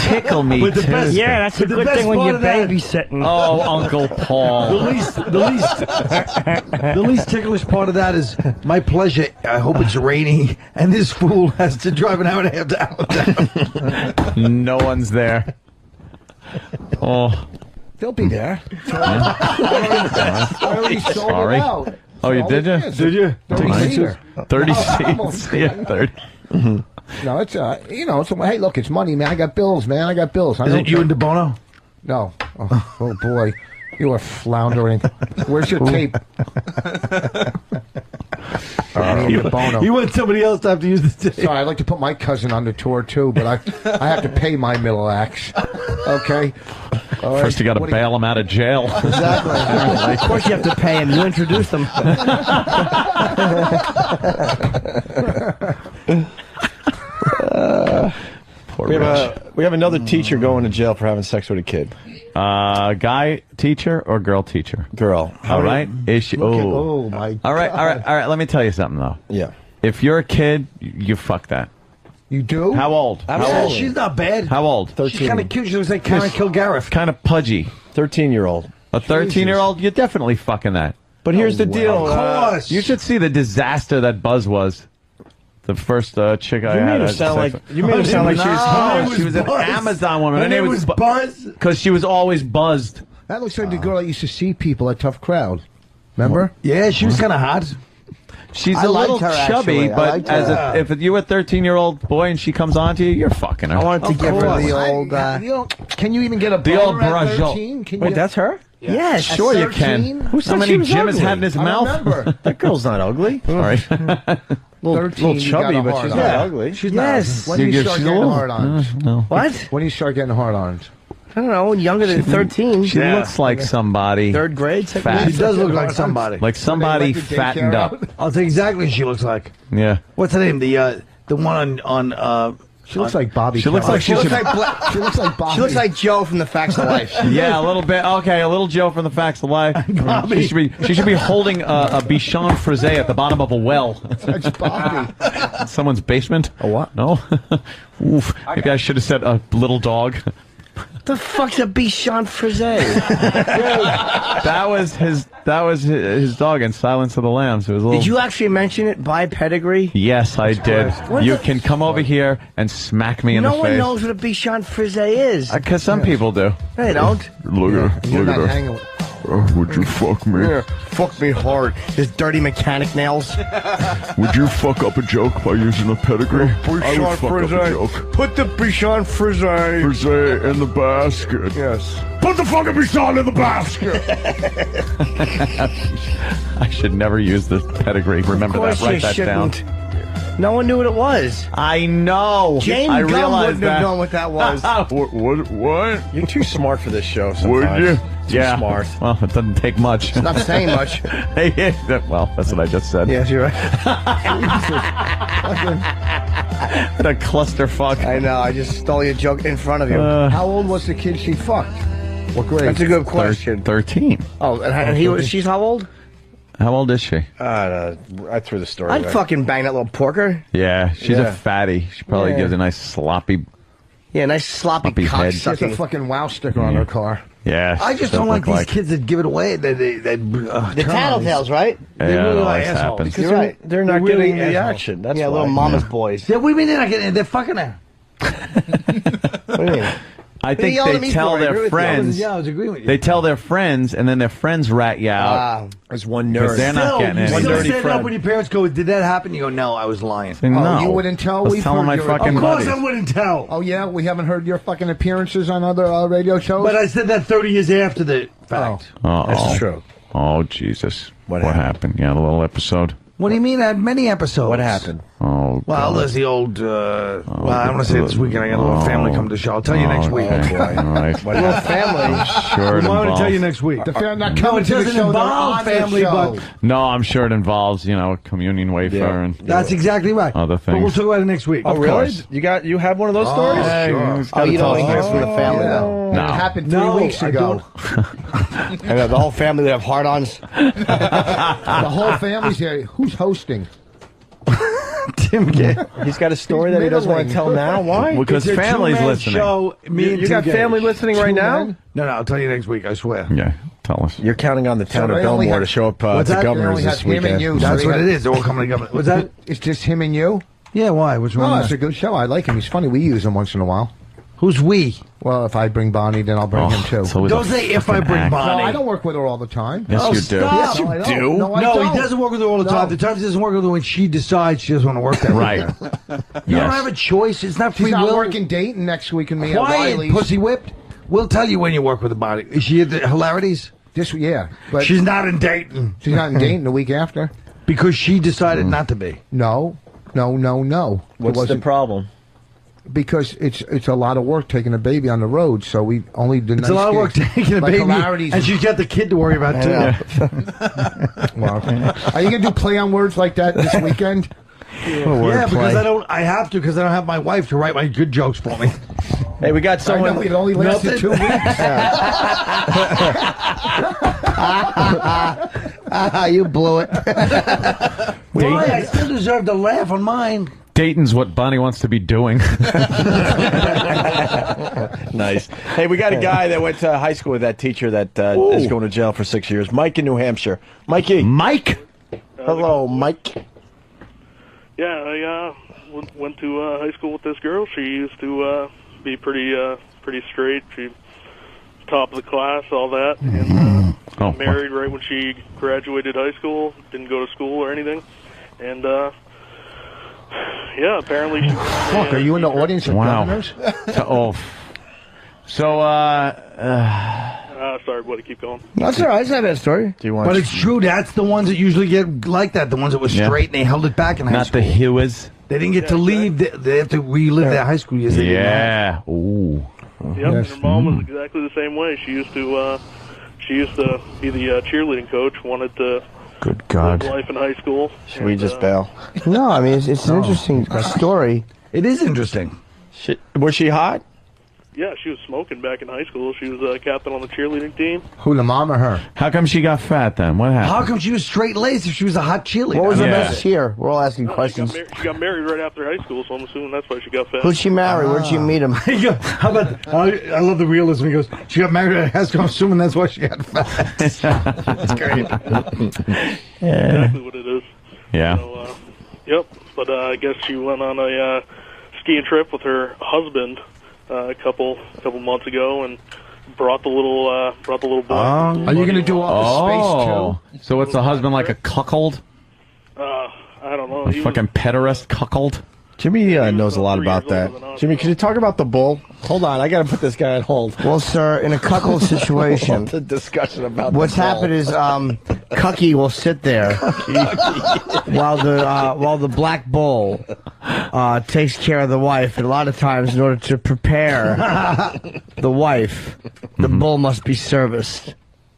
Tickle Me With the best- Tuesdays. Yeah, that's a But the good best thing when part you're of that- babysitting. Oh, Uncle Paul. The least ticklish part of that is my pleasure. I hope it's rainy, and this fool has to drive an hour and a half to Allentown. No one's there. Oh. They'll be there. I already sold Sorry. it out. Oh, you did you? Did you? 30-seater. 30 Almost. seats. Yeah, 30. No, it's you know, it's hey, look, it's money, man. I got bills, man. I got bills. Is it you and DiPaolo? No. Oh boy, you are floundering. Where's your tape? You want somebody else to have to use the tape. Sorry, I'd like to put my cousin on the tour too, but I have to pay my middle acts. Okay. All right. First, you got to What do bail him out of jail. Exactly. Of course you have to pay him. You introduced them. Poor We Rich. have another teacher going to jail for having sex with a kid. Guy teacher or girl teacher? Girl. All right. Is she? Oh my. All right. Let me tell you something though. Yeah. If you're a kid, you fuck that. You do? How old? Absolutely. She's not bad. How old? 13. She's kind of cute. She looks like Karen Kilgariff. Kind of pudgy. 13-year-old. A 13-year-old, you're definitely fucking that. But here's the deal. Of course. You should see the disaster that Buzz was. The first chick I You had. made her had sound sex like with. you made her sound like She was an Buzz. Amazon woman. Her name was Buzz. Because she was always buzzed. That looks like the girl I used to see people at Tough Crowd. Remember? Yeah, she was kind of hot. She's I a little liked her, chubby, actually. I but liked as her. if you're a 13-year-old boy and she comes on to you, you're fucking her. I wanted to give her the old. You know, can you even get a The old boner at brush 13? Can you Wait, get- that's her? Yes. Sure you 13? can. Who How said many she was Jim has ugly? had in his I mouth? remember. That girl's not ugly. Sorry. little 13, you got chubby, a but hard she's on. not Yeah. ugly. She's Yes. When do you You're- start she's getting a little- hard-ons? No. What? When do you start getting hard-ons? I don't know, younger than 13. She looks like somebody. Third grade, second fat. grade. She does look like somebody. Like somebody fattened up. I'll tell you exactly what she looks like. Yeah. What's her name? The one on She looks like Bobby. She looks like she looks like Bobby. She looks like Joe from the Facts of Life. Yeah, a little bit. Okay, a little Joe from the Facts of Life. She should be holding a Bichon Frise at the bottom of a well. That's Bobby. Someone's basement. A what? No. Oof. Maybe I should have said a little dog. The fuck's a Bichon Frise? That was his dog in Silence of the Lambs. It was a little... Did you actually mention it by pedigree? Yes, I did. You can come over here and smack me in the face. No one knows what a Bichon Frise is. Because some people do. They don't. Look at her. Would you fuck me? Yeah, fuck me hard. His dirty mechanic nails. Would you fuck up a joke by using a pedigree? Bichon Frise. Put the Bichon Frise. Frise in the basket. Yes. Put the fucking Bichon in the basket. I should never use the pedigree. Remember that. Write that down. No one knew what it was. I know. James Gunn wouldn't have known what that was. What? You're too smart for this show sometimes. Would you? Too smart. Well, it doesn't take much. It's not saying much. Well, that's what I just said. Yes, you're right. What a clusterfuck. I know. I just stole your joke in front of you. How old was the kid she fucked? What grade? That's a good question. 13. Oh, and he was. She's how old? How old is she? I threw the story I'd away. fucking bang that little porker. Yeah, she's a fatty. She probably gives a nice sloppy. Yeah, nice sloppy cock head. She has a sucking. fucking wow sticker on her car. Yeah. I just don't like these kids that give it away. The tattletales, right? They really that are always assholes. happens. You're right. They're not really getting the assholes. action. That's Yeah, why. little mama's boys. Yeah, what do you mean they're not getting? They're fucking her. What do you mean? I think yelled at they me tell for it. I agree their with you. friends. Yeah, I was agreeing with you. They tell their friends, and then their friends rat you out. There's one Because nerd. they're not getting you any. still dirty stand friend. up when your parents go, did that happen? You go, no, I was lying. No. You wouldn't tell? I was We've telling heard my your- fucking Of course buddies. I wouldn't tell. Oh, yeah? We haven't heard your fucking appearances on other radio shows? But I said that 30 years after the fact. That's true. Oh, Jesus. What happened? Yeah, the little episode. What do you mean? I had many episodes. What happened? Oh, Well, God. there's the old. Well, I want to say it this weekend. I got a little family come to the show. I'll tell you next week. Okay. All right. What happened? Family. Sure it I'm going to tell you involves. next week. The fair not No, coming it to the doesn't show, they're involve on the family, show. but No, I'm sure it involves, a communion wafer Yeah. and that's exactly right. other But we'll things. talk about it next week. Oh, really? You have one of those stories? Oh, you don't want to hear from the family, though. No. It happened 3 weeks I ago. And the whole family would have hard-ons. The whole family's here. Who's hosting? Tim, he's got a story that he doesn't want to tell now. Why? Because It's a family's two-man listening. Show, me and You got Tim family Gage. listening right now? No, I'll tell you next week. I swear. Yeah, tell us. You're counting on the town So of they only Belmore have- to show up What's to that? They governors only this have him and weekend. you. That's So what they it got- is. They're all coming together. What's that? It's just him and you? Yeah, why? What's wrong No, with it's a that? good show. I like him. He's funny. We use him once in a while. Who's we? Well, if I bring Bonnie, then I'll bring him too. it's always Don't a say if I fucking bring act. Bonnie. No, I don't work with her all the time. Yes, you do. stop. Yes, you No, I do. don't. No, I No, don't. he doesn't work with her all the time. The times he doesn't work with her when she decides she doesn't want to work that Right. weekend. You don't have a choice. It's not free She's not will. working Dayton next week and me at Quiet, Wiley's. pussy whipped. We'll tell you when you work with a body. Is she at the Hilarities? Yeah, but She's not in Dayton. she's not in Dayton the week after. Because she decided not to be. No. What's the problem? Because it's a lot of work taking a baby on the road, so we only do. It's a lot of work taking a like baby, Hilarities and she's got the kid to worry about, too. Well, are you gonna do play on words like that this weekend? Yeah, because I have to, because I don't have my wife to write my good jokes for me. Hey, we got I someone. know it only lasted 2 weeks. You blew it. Why? I still deserve to laugh on mine. Dayton's what Bonnie wants to be doing. Nice. Hey, we got a guy that went to high school with that teacher that is going to jail for 6 years. Mike in New Hampshire. Mikey. Mike? Hello, Mike. Yeah, I went to high school with this girl. She used to be pretty straight. She top of the class, all that. And got married right when she graduated high school. Didn't go to school or anything. And yeah, apparently. Fuck, are you in the audience of governors? Sorry, buddy, keep going. That's all right. It's not a bad story. Do you want? But it's true. That's the ones that usually get like that. The ones that were straight and they held it back in high Not school. the Hewers. They didn't get to leave. They have to relive their high school years. They didn't have. Yeah. Ooh. Yep, and her mom was exactly the same way. She used to be the cheerleading coach. Wanted to Good God. live life in high school. Should we just bail? No, I mean, it's an interesting story. It is interesting. Was she hot? Yeah, she was smoking back in high school. She was captain on the cheerleading team. Who, the mom or her? How come she got fat then? What happened? How come she was straight-laced if she was a hot cheerleader? What was her best cheer? We're all asking questions. She got married right after high school, so I'm assuming that's why she got fat. Who'd she marry? Where'd she meet him? How about, I love the realism. He goes, she got married at high school. I'm assuming that's why she got fat. That's great. Exactly what it is. Yeah. So, yep. But I guess she went on a skiing trip with her husband a couple months ago and brought the little boy. Are you going to do Office Space too? So what's the husband like, a cuckold? I don't know. A fucking pederast cuckold? Jimmy knows a lot about that. Jimmy, can you talk about the bull? Hold on, I got to put this guy on hold. Well, sir, in a cuckold situation, the discussion about what's happened is Cucky will sit there while the black bull takes care of the wife. And a lot of times, in order to prepare the wife, the bull must be serviced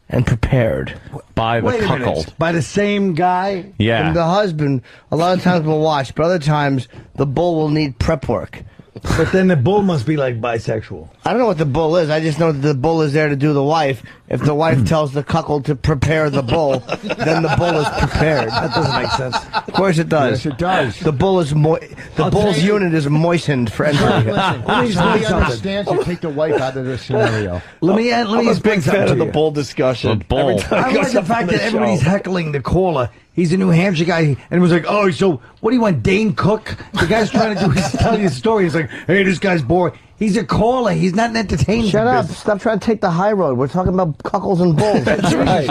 and prepared by the cuckold. By the same guy? Yeah. And the husband, a lot of times will watch, but other times the bull will need prep work. But then the bull must be like bisexual. I don't know what the bull is. I just know that the bull is there to do the wife. If the wife tells the cuckold to prepare the bull, then the bull is prepared. That doesn't make sense. Of course it does. Yes, it does. The bull is the bull's unit is moistened for entry. Let me understand you take the wife out of this scenario. Let me I'm a explain big something fan to of the you. bull discussion. The bull. Every time I it like goes the up fact on that the everybody's show. heckling the caller. He's a New Hampshire guy, and was like, "Oh, so what do you want, Dane Cook?" The guy's trying to tell you a story. He's like, "Hey, this guy's boring." He's a caller. He's not an entertainer. Shut up. Stop trying to take the high road. We're talking about cuckolds and bulls. That's right.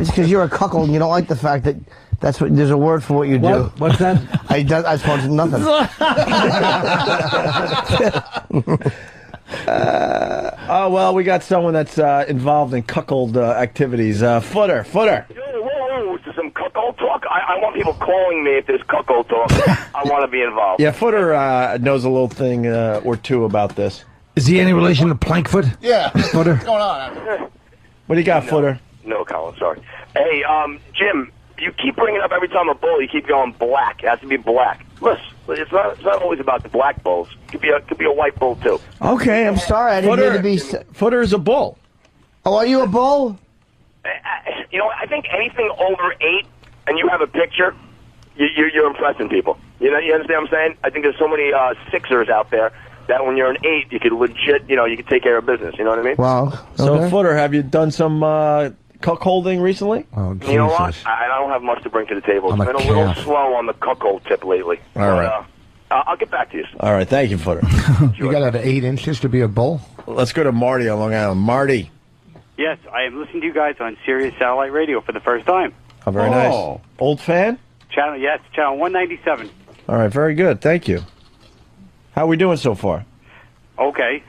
It's because you're a cuckold and you don't like the fact that that's what there's a word for what you do. What's that? I suppose nothing. Oh, well, we got someone that's involved in cuckold activities. Footer. Whoa, some cuckold talk? I want people calling me if there's cuckold talk. I want to be involved. Yeah, Footer knows a little thing or two about this. Is he any relation to Plankfoot? Yeah. Footer? What's going on? What do you got, Footer? No, Colin, sorry. Hey, Jim, you keep bringing up every time a bull, you keep going black. It has to be black. Listen, it's not always about the black bulls. It could be a white bull, too. Okay, I'm sorry. I didn't mean to be... Footer is a bull. Oh, are you a bull? You know, I think anything over 8, and you have a picture, you're impressing people. You understand what I'm saying? I think there's so many sixers out there that when you're an 8, you could legit, you could take care of business. You know what I mean? Wow. So, Okay. Footer, have you done some cuckolding recently? Oh, Jesus. You know what? I don't have much to bring to the table. It's I'm a been a little calf. slow on the cuckold tip lately. All right. I'll get back to you. All right, thank you, Footer. You got out of 8 inches to be a bull? Let's go to Marty on Long Island. Marty. Yes, I am listening to you guys on Sirius Satellite Radio for the first time. Oh, very nice. Old fan? Channel 197. All right, very good. Thank you. How are we doing so far? Okay.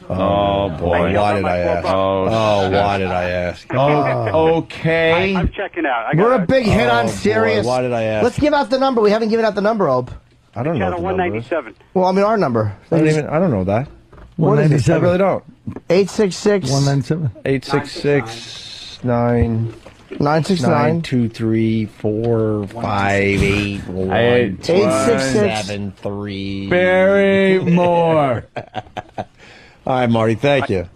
Oh, boy. Why did I ask? Why did I ask? Okay. I'm checking out. We're a big hit on boy, Sirius. why did I ask? Let's give out the number. We haven't given out the number, Ope. I don't know. Channel 197. Well, I mean our number. I don't know that. What is it? I really don't. 866 197 866 9 969 2 3 4 5 8 1 866 7 3 Barry Moore. All right, Marty. Thank you.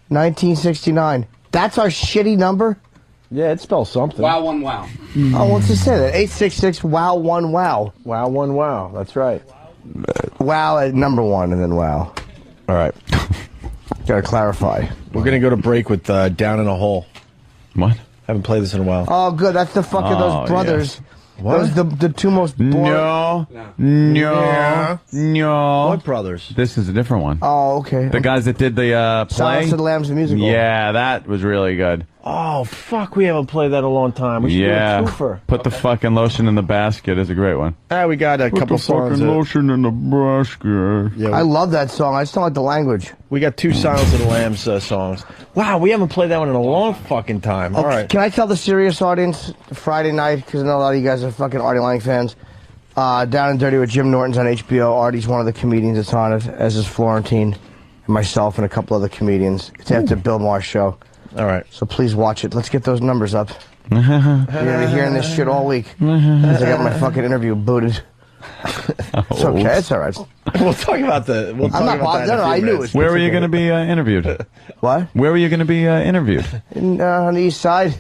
866-969-1969. That's our shitty number? Yeah, it spells something. Wow, one wow. Oh, let's just say that. 866-WOW-1-WOW. Wow, one wow. That's right. Wow at number 1 and then wow. All right. Gotta clarify. We're going to go to break with Down in a Hole. What? Haven't played this in a while. Oh, good. That's the fucking Oh, those brothers. What? Those the two most boring. No. What brothers? This is a different one. Oh, okay. The guys that did the play. Silence of the Lambs, the musical. Yeah, that was really good. Oh, fuck, we haven't played that in a long time. We should do a twofer. Put the fucking lotion in the basket is a great one. We got a couple songs. Put the fucking lotion in the basket. Yeah, I love that song. I just don't like the language. We got 2 Silence of the Lambs songs. Wow, we haven't played that one in a long fucking time. All right. Can I tell the serious audience Friday night, because I know a lot of you guys are fucking Artie Lang fans, Down and Dirty with Jim Norton's on HBO. Artie's one of the comedians that's on it, as is Florentine and myself and a couple other comedians. It's after Bill Maher's show. All right. So please watch it. Let's get those numbers up. You're going to be hearing this shit all week. Because I got my fucking interview booted. It's okay. It's all right. We'll talk about the... I'm not bothered. No, I knew it was... Where were you going to be interviewed? What? Where were you going to be interviewed? On the east side.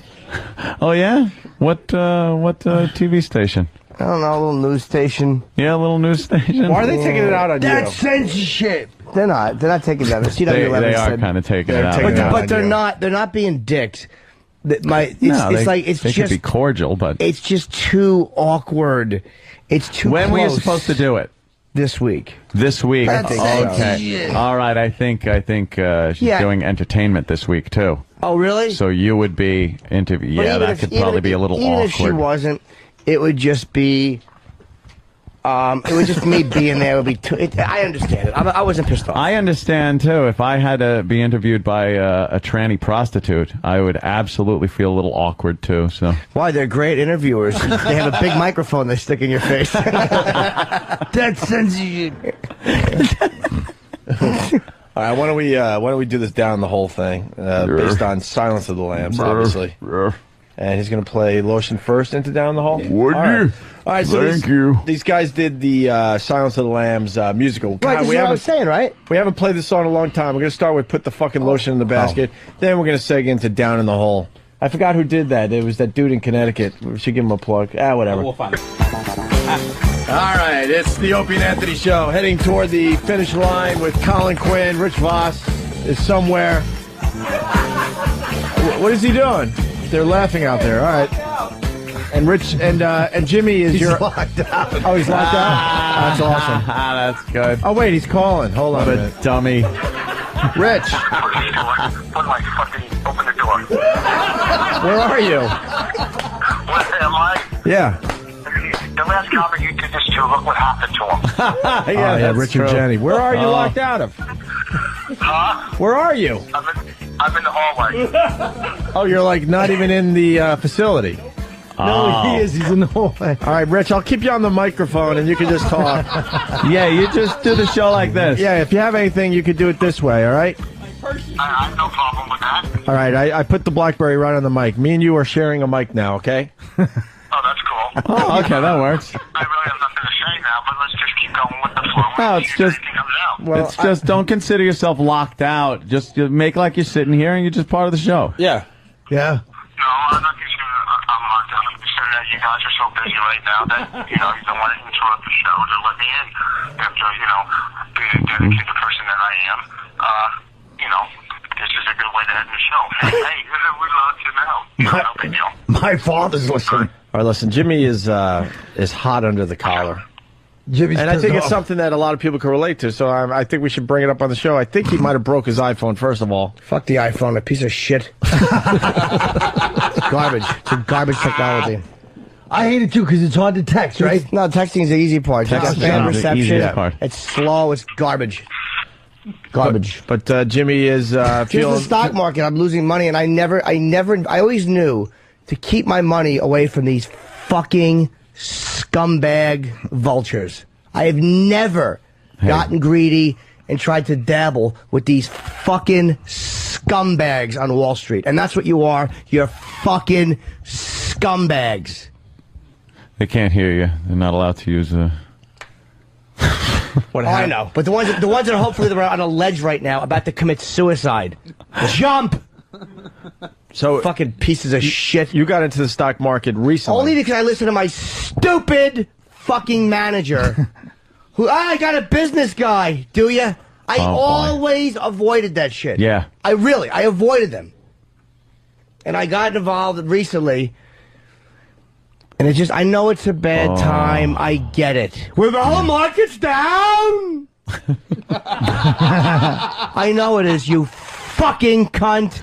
Oh, yeah? What TV station? I don't know, a little news station. Yeah, a little news station. Why are they taking it out on you? That's censorship. They're not taking that. The CW11 they are kind of taking it out. But they're not being dicks. They could be cordial, but it's just too awkward. It's too. When were you supposed to do it? This week. This week. Okay. All right. I think she's doing entertainment this week too. Oh, really? So you would be interviewed. Yeah, that could probably be a little awkward. Even if she wasn't, it would just be. It was just me being there. Would be I understand it. I wasn't pissed off. I understand too. If I had to be interviewed by a tranny prostitute, I would absolutely feel a little awkward too. So why? They're great interviewers. They have a big microphone they stick in your face. That's censorship. All right. Why don't we do this down the whole thing based on Silence of the Lambs, obviously. And he's going to play Lotion first into Down the Hall. Would you? All right, so these guys did the Silence of the Lambs musical. Right, that's what I was saying, right? We haven't played this song in a long time. We're going to start with Put the Fucking Lotion in the Basket. Then we're going to seg into Down in the Hole. I forgot who did that. It was that dude in Connecticut. We should give him a plug. Whatever. We'll find it. All right, it's the Opie and Anthony Show. Heading toward the finish line with Colin Quinn. Rich Vos is somewhere. What is he doing? They're laughing out there. All right. And Rich and Jimmy is locked out. Oh, he's locked out? That's awesome. That's good. Oh, wait, he's calling. Hold on a minute. Dummy. Rich. Open the door. Where are you? Where am I? Yeah. The last cover you did this to, look what happened to him. Yeah, Rich and Jenny. Where are you locked out of? Huh? Where are you? I'm in the hallway. Oh, you're like not even in the facility. No, he is. He's in the hallway. All right, Rich, I'll keep you on the microphone and you can just talk. Yeah, you just do the show like this. Yeah, if you have anything, you could do it this way, all right? I have no problem with that. All right, I put the BlackBerry right on the mic. Me and you are sharing a mic now, okay? Oh, that's cool. Oh, okay, that works. I really have nothing to say now, but let's just keep going with the flow. No, it's just don't consider yourself locked out. Just make like you're sitting here and you're just part of the show. Yeah. Yeah. No, I'm not considering I'm locked out. I'm considering that you guys are so busy right now that, you don't want to interrupt the show to let me in after, being a dedicated person that I am. This is a good way to end the show. Hey, we love you now. No big deal. My father's listening. All right, listen, Jimmy is hot under the collar. Jimmy's and I think it's something that a lot of people can relate to, so I think we should bring it up on the show. I think he might have broke his iPhone, first of all. Fuck the iPhone, a piece of shit. It's garbage. It's a garbage technology. I hate it too because it's hard to text, right? No, texting is the easy part. You got bad reception. It's slow. It's garbage. Garbage. But Jimmy is Here's the stock market. I'm losing money, and I always knew to keep my money away from these fucking scumbag vultures. I have never gotten greedy and tried to dabble with these fucking scumbags on Wall Street. And that's what you are. You're fucking scumbags. They can't hear you. They're not allowed to use I know. But the ones that are hopefully they're on a ledge right now about to commit suicide. Jump! So fucking pieces of shit. You got into the stock market recently. Only because I listened to my stupid fucking manager. Who I got a business guy, do you? I always avoided that shit. Yeah. I avoided them. And I got involved recently. And it's just, I know it's a bad time. I get it. Where the whole market's down! I know it is, you fucking cunt.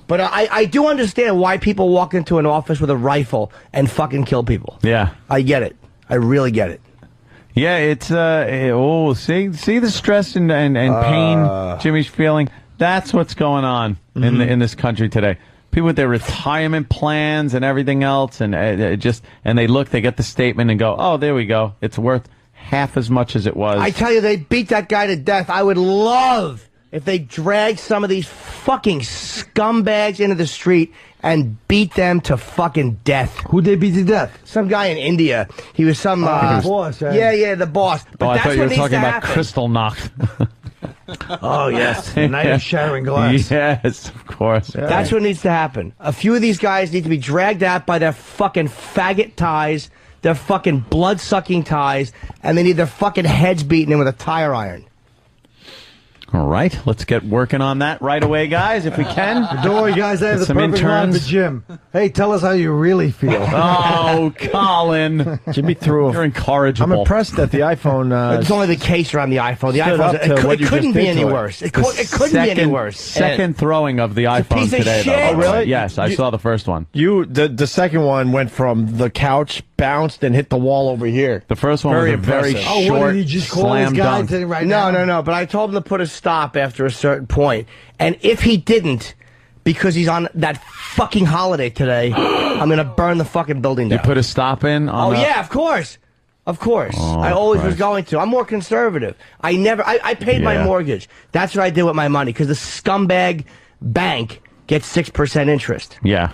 But I do understand why people walk into an office with a rifle and fucking kill people. Yeah. I get it. I really get it. Yeah, it's see the stress and pain Jimmy's feeling. That's what's going on in this country today. People with their retirement plans and everything else, and they get the statement and go, oh, there we go. It's worth half as much as it was. I tell you, they beat that guy to death. I would love if they dragged some of these fucking scumbags into the street and beat them to fucking death. Who'd they beat to death? Some guy in India. He was some... the boss. Yeah, the boss. But I that's thought you what were needs talking to about happen. Crystal Knock. Oh, yes. The night of shattering glass. Yes, of course. Yeah. That's what needs to happen. A few of these guys need to be dragged out by their fucking faggot ties, their fucking blood-sucking ties, and they need their fucking heads beaten in with a tire iron. All right, let's get working on that right away, guys, if we can. Don't worry, guys. I have Get the some perfect line for interns. Jim. Hey, tell us how you really feel. Oh, Colin. Jimmy threw. You're incorrigible. I'm impressed that the iPhone. It's only the case around the iPhone. The stood iPhone. up to what It you couldn't just be did any to it. worse. It couldn't be any worse. Second throwing of the a iPhone piece of today, shit. though. Oh, really? Yes, I saw the first one. The second one went from the couch, bounced, and hit the wall over here. The first one Very was a very impressive. Oh, short what did he just call slam this guy dunk. today right No, now? no. But I told him to put a stop after a certain point. And if he didn't, because he's on that fucking holiday today, I'm going to burn the fucking building down. You put a stop in on the... Yeah, of course. Of course. Oh, I always was Christ. going to. I'm more conservative. I paid my Yeah. mortgage. That's what I did with my money, because the scumbag bank gets 6% interest. Yeah.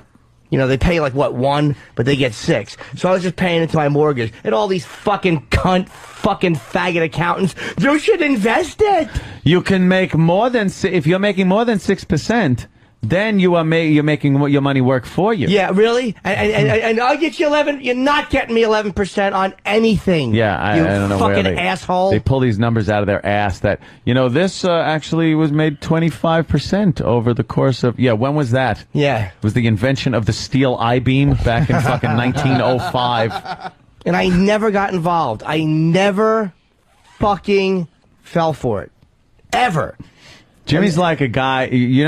You know, they pay like, what, 1, but they get 6. So I was just paying into my mortgage. And all these fucking fucking faggot accountants, you should invest it. You can make more than... If you're making more than 6%, then you're making your money work for you. Yeah, really? And I'll get you 11. You're not getting me 11% on anything. Yeah, I don't know where fucking asshole. They pull these numbers out of their ass that, this actually was made 25% over the course of... Yeah, when was that? Yeah. It was the invention of the steel I-beam back in fucking 1905. And I never got involved. I never fucking fell for it. Ever. Jimmy's like a guy, you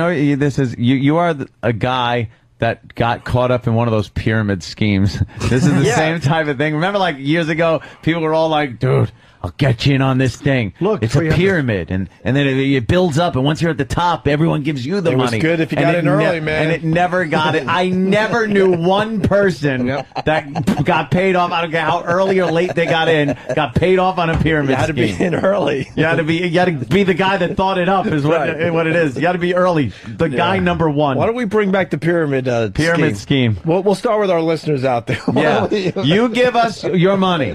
are a guy that got caught up in one of those pyramid schemes. This is the Yeah. same type of thing. Remember, like, years ago, people were all like, dude, I'll get you in on this thing. Look, it's a pyramid, and then it builds up, and once you're at the top, everyone gives you the It was money. good if you And got it in early, man. And it never got it. I never knew one person that got paid off. I don't care how early or late they got in, got paid off on a pyramid You had to be scheme. in early. You had to be the guy that thought it up is what it is. You got to be early. The guy number one. Why don't we bring back the pyramid scheme? We'll start with our listeners out there. Yeah, you give us your money.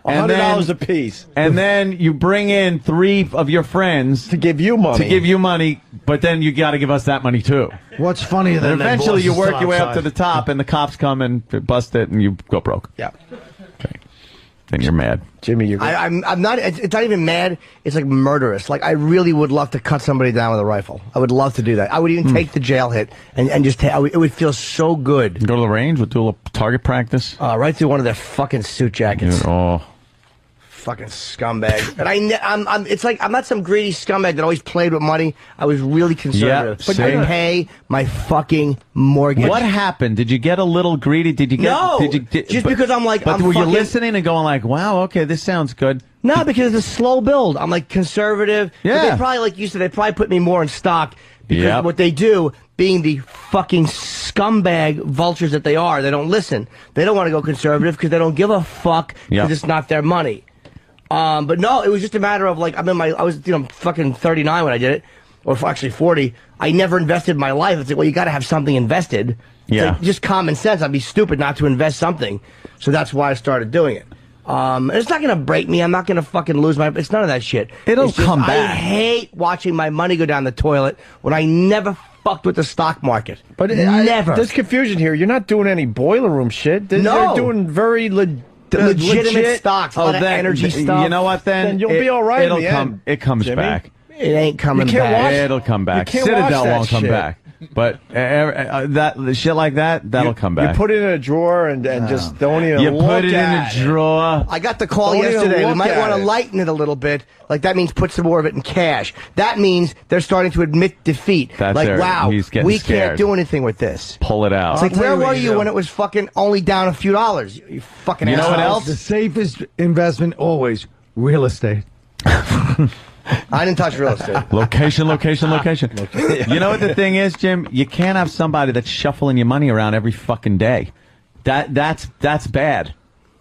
$100 a piece. And then you bring in 3 of your friends to give you money. But then you got to give us that money too. What's funnier than And that eventually you boss work is your way up outside. to the top, and the cops come and bust it, and you go broke. Yeah. Then you're mad. Jimmy, you're I'm not. It's not even mad. It's like murderous. Like, I really would love to cut somebody down with a rifle. I would love to do that. I would even take the jail hit and just it would feel so good. Go to the range. We'll do a little target practice. Right through one of their fucking suit jackets. Oh. Fucking scumbag. But it's like I'm not some greedy scumbag that always played with money. I was really conservative. But I pay my fucking mortgage. What happened? Did you get a little greedy? Did you get? No, Just because I'm like. But I'm were you fucking, listening and going like, "Wow, okay, this sounds good"? No, because it's a slow build. I'm like conservative. Yeah. But they probably, like you said, they probably put me more in stock because Yep. what they do, being the fucking scumbag vultures that they are, they don't listen. They don't want to go conservative because they don't give a fuck because Yep. it's not their money. But no, it was just a matter of like, I was fucking 39 when I did it, or actually 40. I never invested in my life. It's like, well, you got to have something invested. It's Yeah. like, just common sense. I'd be stupid not to invest something. So that's why I started doing it. It's not going to break me. I'm not going to fucking lose my... It's none of that shit. It'll It's just, come I back. hate watching my money go down the toilet when I never fucked with the stock market. But never. There's confusion here. You're not doing any boiler room shit. They're doing very legitimate legit stocks, a lot of energy stuff. You know what? Then you'll be all right. It'll in the come. end, It comes Jimmy. back. It ain't coming You can't back. watch- It'll come back. You can't watch Citadel that won't come shit. back. But that shit like that'll come back. You put it in a drawer and just don't even You look put it in at a drawer. I got the call Don't even yesterday. We look might at want to it. lighten it a little bit. Like, that means put some more of it in cash. That means they're starting to admit defeat. That's like, there. wow, He's getting we scared. can't do anything with this. Pull it out. It's like, where were you when it was fucking only down a few dollars? You fucking You know what assholes. else? The safest investment always real estate. I didn't touch real estate. Location. You know what the thing is, Jim? You can't have somebody that's shuffling your money around every fucking day. That's bad.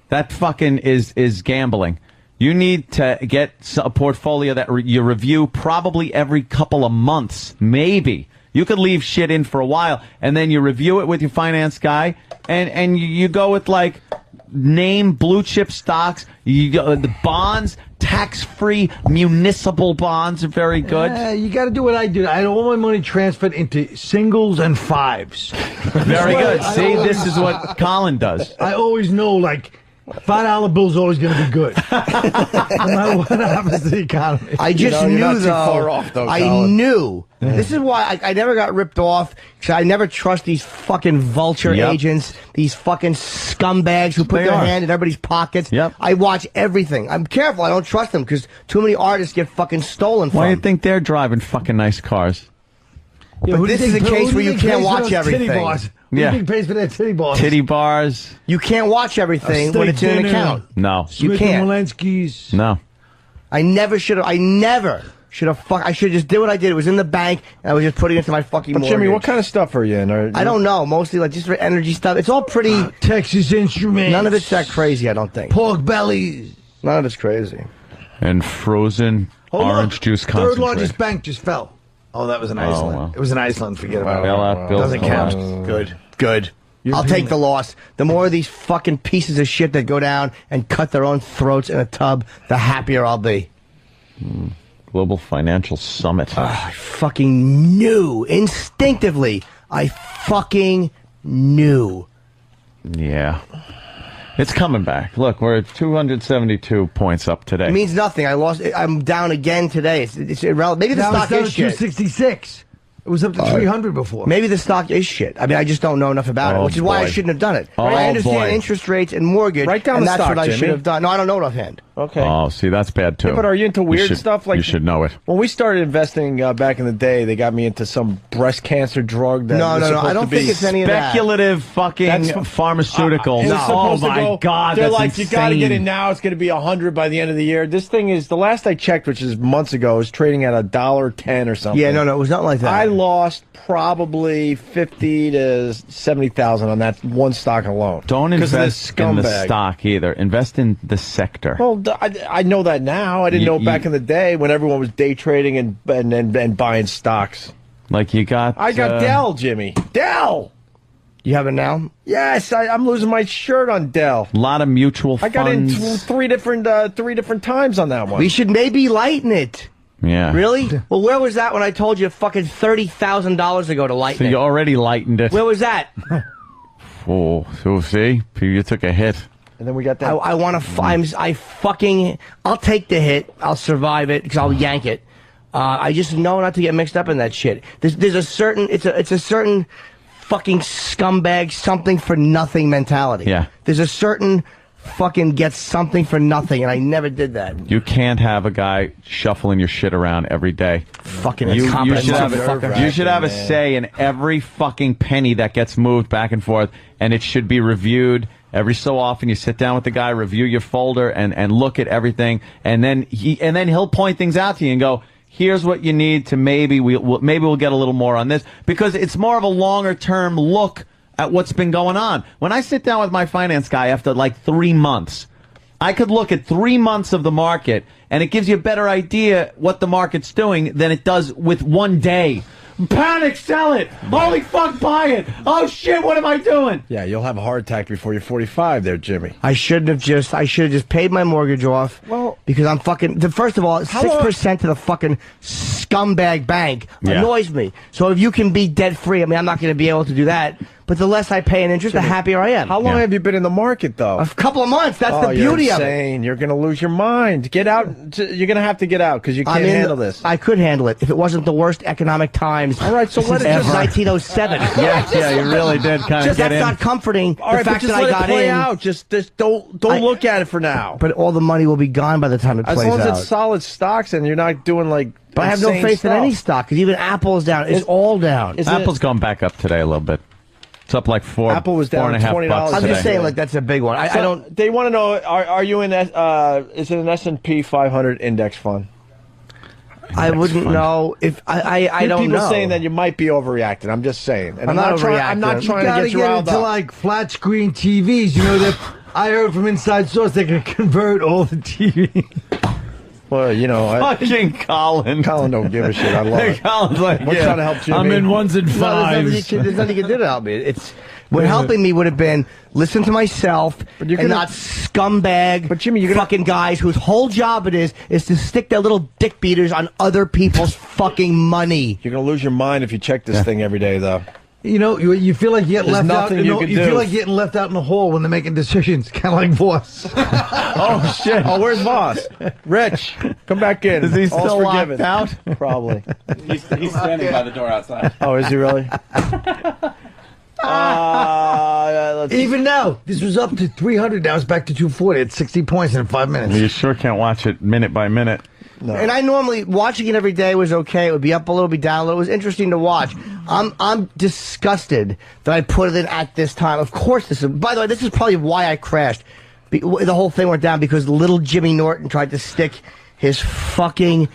That fucking is gambling. You need to get a portfolio that you review probably every couple of months, maybe. You could leave shit in for a while, and then you review it with your finance guy, and you go with, like, name blue chip stocks. You go, the bonds, tax-free municipal bonds are very good. You got to do what I do. I had all my money transferred into singles and fives. Very good. See, this is what Colin does. I always know, like, $5 bill's always going to be good. No matter what happens to the economy. I just you're knew, not too though. far off, though, I Colin. knew. This is why I never got ripped off, because I never trust these fucking vulture Yep. agents, these fucking scumbags who put They their are. hand in everybody's pockets. Yep. I watch everything. I'm careful. I don't trust them, because too many artists get fucking stolen from. Why do you think they're driving fucking nice cars? Yeah, But who do this you is think- a case who do where you you think can't pays for watch those everything. Titty bars? Who do Yeah. you think pays for that titty bars? Titty bars? You can't watch everything when it's in an account. No. You can't. Walensky's. No. I never should have. I should have just did what I did. It was in the bank, and I was just putting it into my fucking But mortgage. Jimmy, what kind of stuff are you in? I don't know. Mostly like just for energy stuff. It's all pretty. Texas Instruments. None of it's that crazy, I don't think. Pork bellies. None of it's crazy. And frozen Hold on. orange juice Third concentrate. largest bank just fell. Oh, that was in Iceland. wow. It was in Iceland. Forget about Bailout it. bills Doesn't count. collapsed. Good. I'll take the loss. The more of these fucking pieces of shit that go down and cut their own throats in a tub, the happier I'll be. Global Financial Summit. I fucking knew. Instinctively, I fucking knew. Yeah. It's coming back. Look, we're at 272 points up today. It means nothing. I lost. I'm down again today. It's irrelevant. Maybe the Now it's stock down is to shit. 266. It was up to 300 before. Maybe the stock is shit. I mean, I just don't know enough about it, Oh, which is why I boy. shouldn't have done it. Oh, I understand boy. interest rates and mortgage, Write down and the that's stock, what I Jimmy. should have done. No, I don't know it offhand. Okay. Oh, see, that's bad too. Yeah, but are you into weird should- stuff? Like you should know it. When we started investing back in the day, they got me into some breast cancer drug. That No, was no, no. supposed I don't to be think it's any of that. Speculative fucking That's- pharmaceuticals. It's Oh supposed to my go- God, They're that's like, you got to insane. get in now. It's going to be 100 by the end of the year. This thing is, the last I checked, which is months ago, is trading at $1.10 or something. Yeah, no, it was not like that. I lost probably 50 to 70,000 on that one stock alone. Don't 'Cause of invest this in the scumbag. stock either. Invest in the sector. Well, I know that now. I didn't know back in the day when everyone was day trading and buying stocks. Like you got. I got Dell, Jimmy. Dell. You have it now? Yes, I'm losing my shirt on Dell. A lot of mutual I funds. got in three different times on that one. We should maybe lighten it. Yeah. Really? Well, where was that when I told you fucking $30,000 ago to So lighten it? you already lightened it. Where was that? Oh, so see, you took a hit. And then we got that. I want to. I'll take the hit. I'll survive it because I'll yank it. I just know not to get mixed up in that shit. There's a certain. It's a certain fucking scumbag something for nothing mentality. Yeah. There's a certain fucking get something for nothing, and I never did that. You can't have a guy shuffling your shit around every day. Fucking You incompetent should have, motherfucker. you should have a say in every fucking penny that gets moved back and forth, and it should be reviewed every so often. You sit down with the guy, review your folder, and look at everything, and then he'll point things out to you and go, here's what you need to maybe we'll get a little more on this, because it's more of a longer term look at what's been going on. When I sit down with my finance guy after like 3 months, I could look at 3 months of the market, and it gives you a better idea what the market's doing than it does with 1 day. Panic, sell it. Holy fuck, buy it. Oh shit, what am I doing? Yeah, you'll have a heart attack before you're 45 there, Jimmy. I should have just paid my mortgage off. Well, because I'm fucking. First of all, 6% to the fucking scumbag bank Yeah. annoys me. So if you can be debt free, I mean, I'm not going to be able to do that. but the less I pay in interest, the happier I am. How long have you been in the market, though? A couple of months. That's the you're beauty of it. insane. You're going to lose your mind. Get out. You're going to have to get out because you can't handle this. I could handle it if it wasn't the worst economic times. All right, so let it ever. just 1907. Yeah, you really did kind of get in. That's not comforting. All right, the fact but just that let I got it play in. out. Just don't look at it for now. But all the money will be gone by the time it plays out. As long as it's solid stocks and you're not doing like. But I have no faith in any stock because even Apple is down. It's all down. Apple's gone back up today a little bit. It's up like Apple was down $4.50 I'm today. just saying, like that's a big one. I don't. They want to know: Are you in? Is it an S&P 500 index fund? I wouldn't know if I don't know. People saying that you might be overreacting. I'm just saying. And I'm not overreacting. I'm not trying to get you riled into up. like flat screen TVs. You know that I heard from inside source they can convert all the TV. Well, you know, fucking Colin. Colin don't give a shit. I love it. Colin's like, We're trying to help Jimmy. I'm in ones and fives. There's nothing you can do to help me. It's what helping me would have been listen to myself and not scumbag. But Jimmy, you're fucking guys whose whole job it is to stick their little dick beaters on other people's fucking money. You're gonna lose your mind if you check this thing every day, though. You know, you feel like you're There's left out. nothing you can do. Feel like getting left out in the hall when they're making decisions, kind of like Vos. Oh shit! Oh, where's Vos? Rich, come back in. Is he still All's locked forgiven. out? Probably. He's standing by the door outside. Oh, is he really? Even now, this was up to 300. Now it's back to 240. It's 60 points in 5 minutes. You sure can't watch it minute by minute. No. And I normally watching it every day was okay. It would be up a little, be down a little. It was interesting to watch. I'm disgusted that I put it in at this time. Of course, this is. By the way, this is probably why I crashed. The whole thing went down because little Jimmy Norton tried to stick his fucking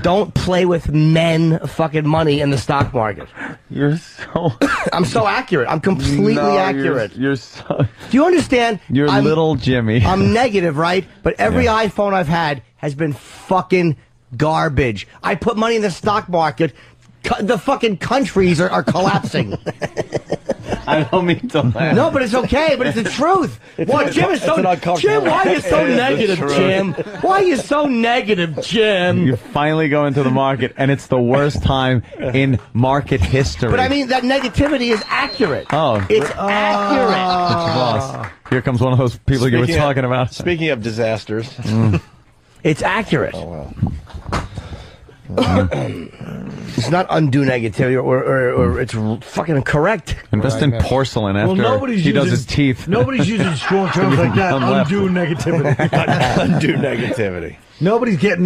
don't play with men fucking money in the stock market. You're so. I'm so accurate. I'm completely accurate. You're so. Do you understand? You're little Jimmy. I'm negative, right? But every iPhone I've had has been fucking garbage. I put money in the stock market. The fucking countries are collapsing. I don't mean to laugh. No, but it's okay. But it's the truth. Well, Jim is so. Jim, why are you so negative, Jim? Why are you so negative, Jim? You finally go into the market, and it's the worst time in market history. But I mean, that negativity is accurate. Oh, it's accurate. Rich Vos. Here comes one of those people you were talking about. Speaking of disasters, it's accurate. Oh well. It's not undue negativity, or it's fucking correct. Invest in porcelain after he does his teeth. Nobody's using strong terms like that. Undue negativity. Undue negativity. Nobody's getting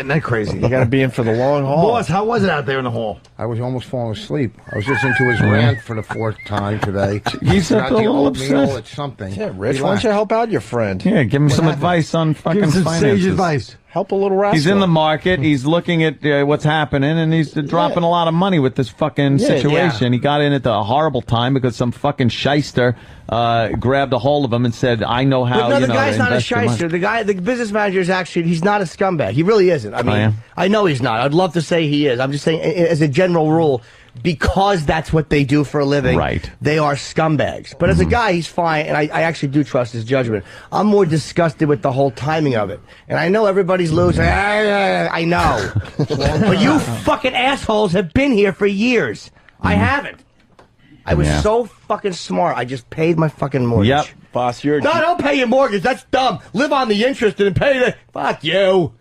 that crazy. You got to be in for the long haul. Boss, how was it out there in the hall? I was almost falling asleep. I was listening to his rant for the 4th time today. He's not a the little oatmeal, upset. it's something. Yeah, Rich, why don't you help out your friend? Yeah, give him some advice on fucking Give him some finances. sage advice. Help a little rascal. He's in the market. He's looking at what's happening, and he's dropping a lot of money with this fucking situation. He got in at the horrible time because some fucking shyster grabbed a hold of him and said, "I know how." But no, the to guy's not a invest your money." shyster. The business manager is actually—he's not a scumbag. He really isn't. I mean, I know he's not. I'd love to say he is. I'm just saying, as a general rule, because that's what they do for a living. Right. They are scumbags. But as a guy, he's fine, and I actually do trust his judgment. I'm more disgusted with the whole timing of it. And I know everybody's losing. I know. But you fucking assholes have been here for years. I haven't. I was so fucking smart. I just paid my fucking mortgage. Yep. Boss, you're... No, don't pay your mortgage. That's dumb. Live on the interest and pay the... Fuck you.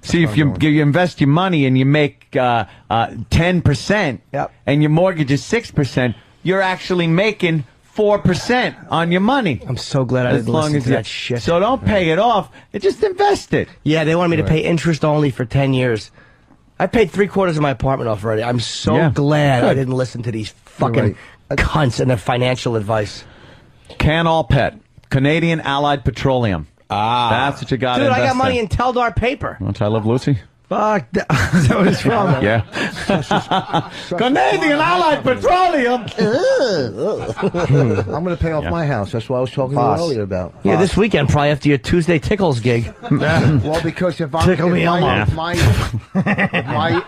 See, if you invest your money and you make 10%, and your mortgage is 6%, you're actually making 4% on your money. I'm so glad I didn't listen to that shit. So don't pay it off. Just invest it. Yeah, they wanted me to pay interest only for 10 years. I paid 3/4 of my apartment off already. I'm so glad I didn't listen to these fucking cunts and their financial advice. All Pet, Canadian Allied Petroleum. That's what you got to Dude, invest I got money in. in Teldar paper. Don't I Love Lucy? Fuck, is that what it's from? Yeah. Canadian Allied Petroleum. I'm going to pay off my house. That's what I was talking to you earlier about. Yeah, this weekend, probably after your Tuesday Tickles gig. Well, because if my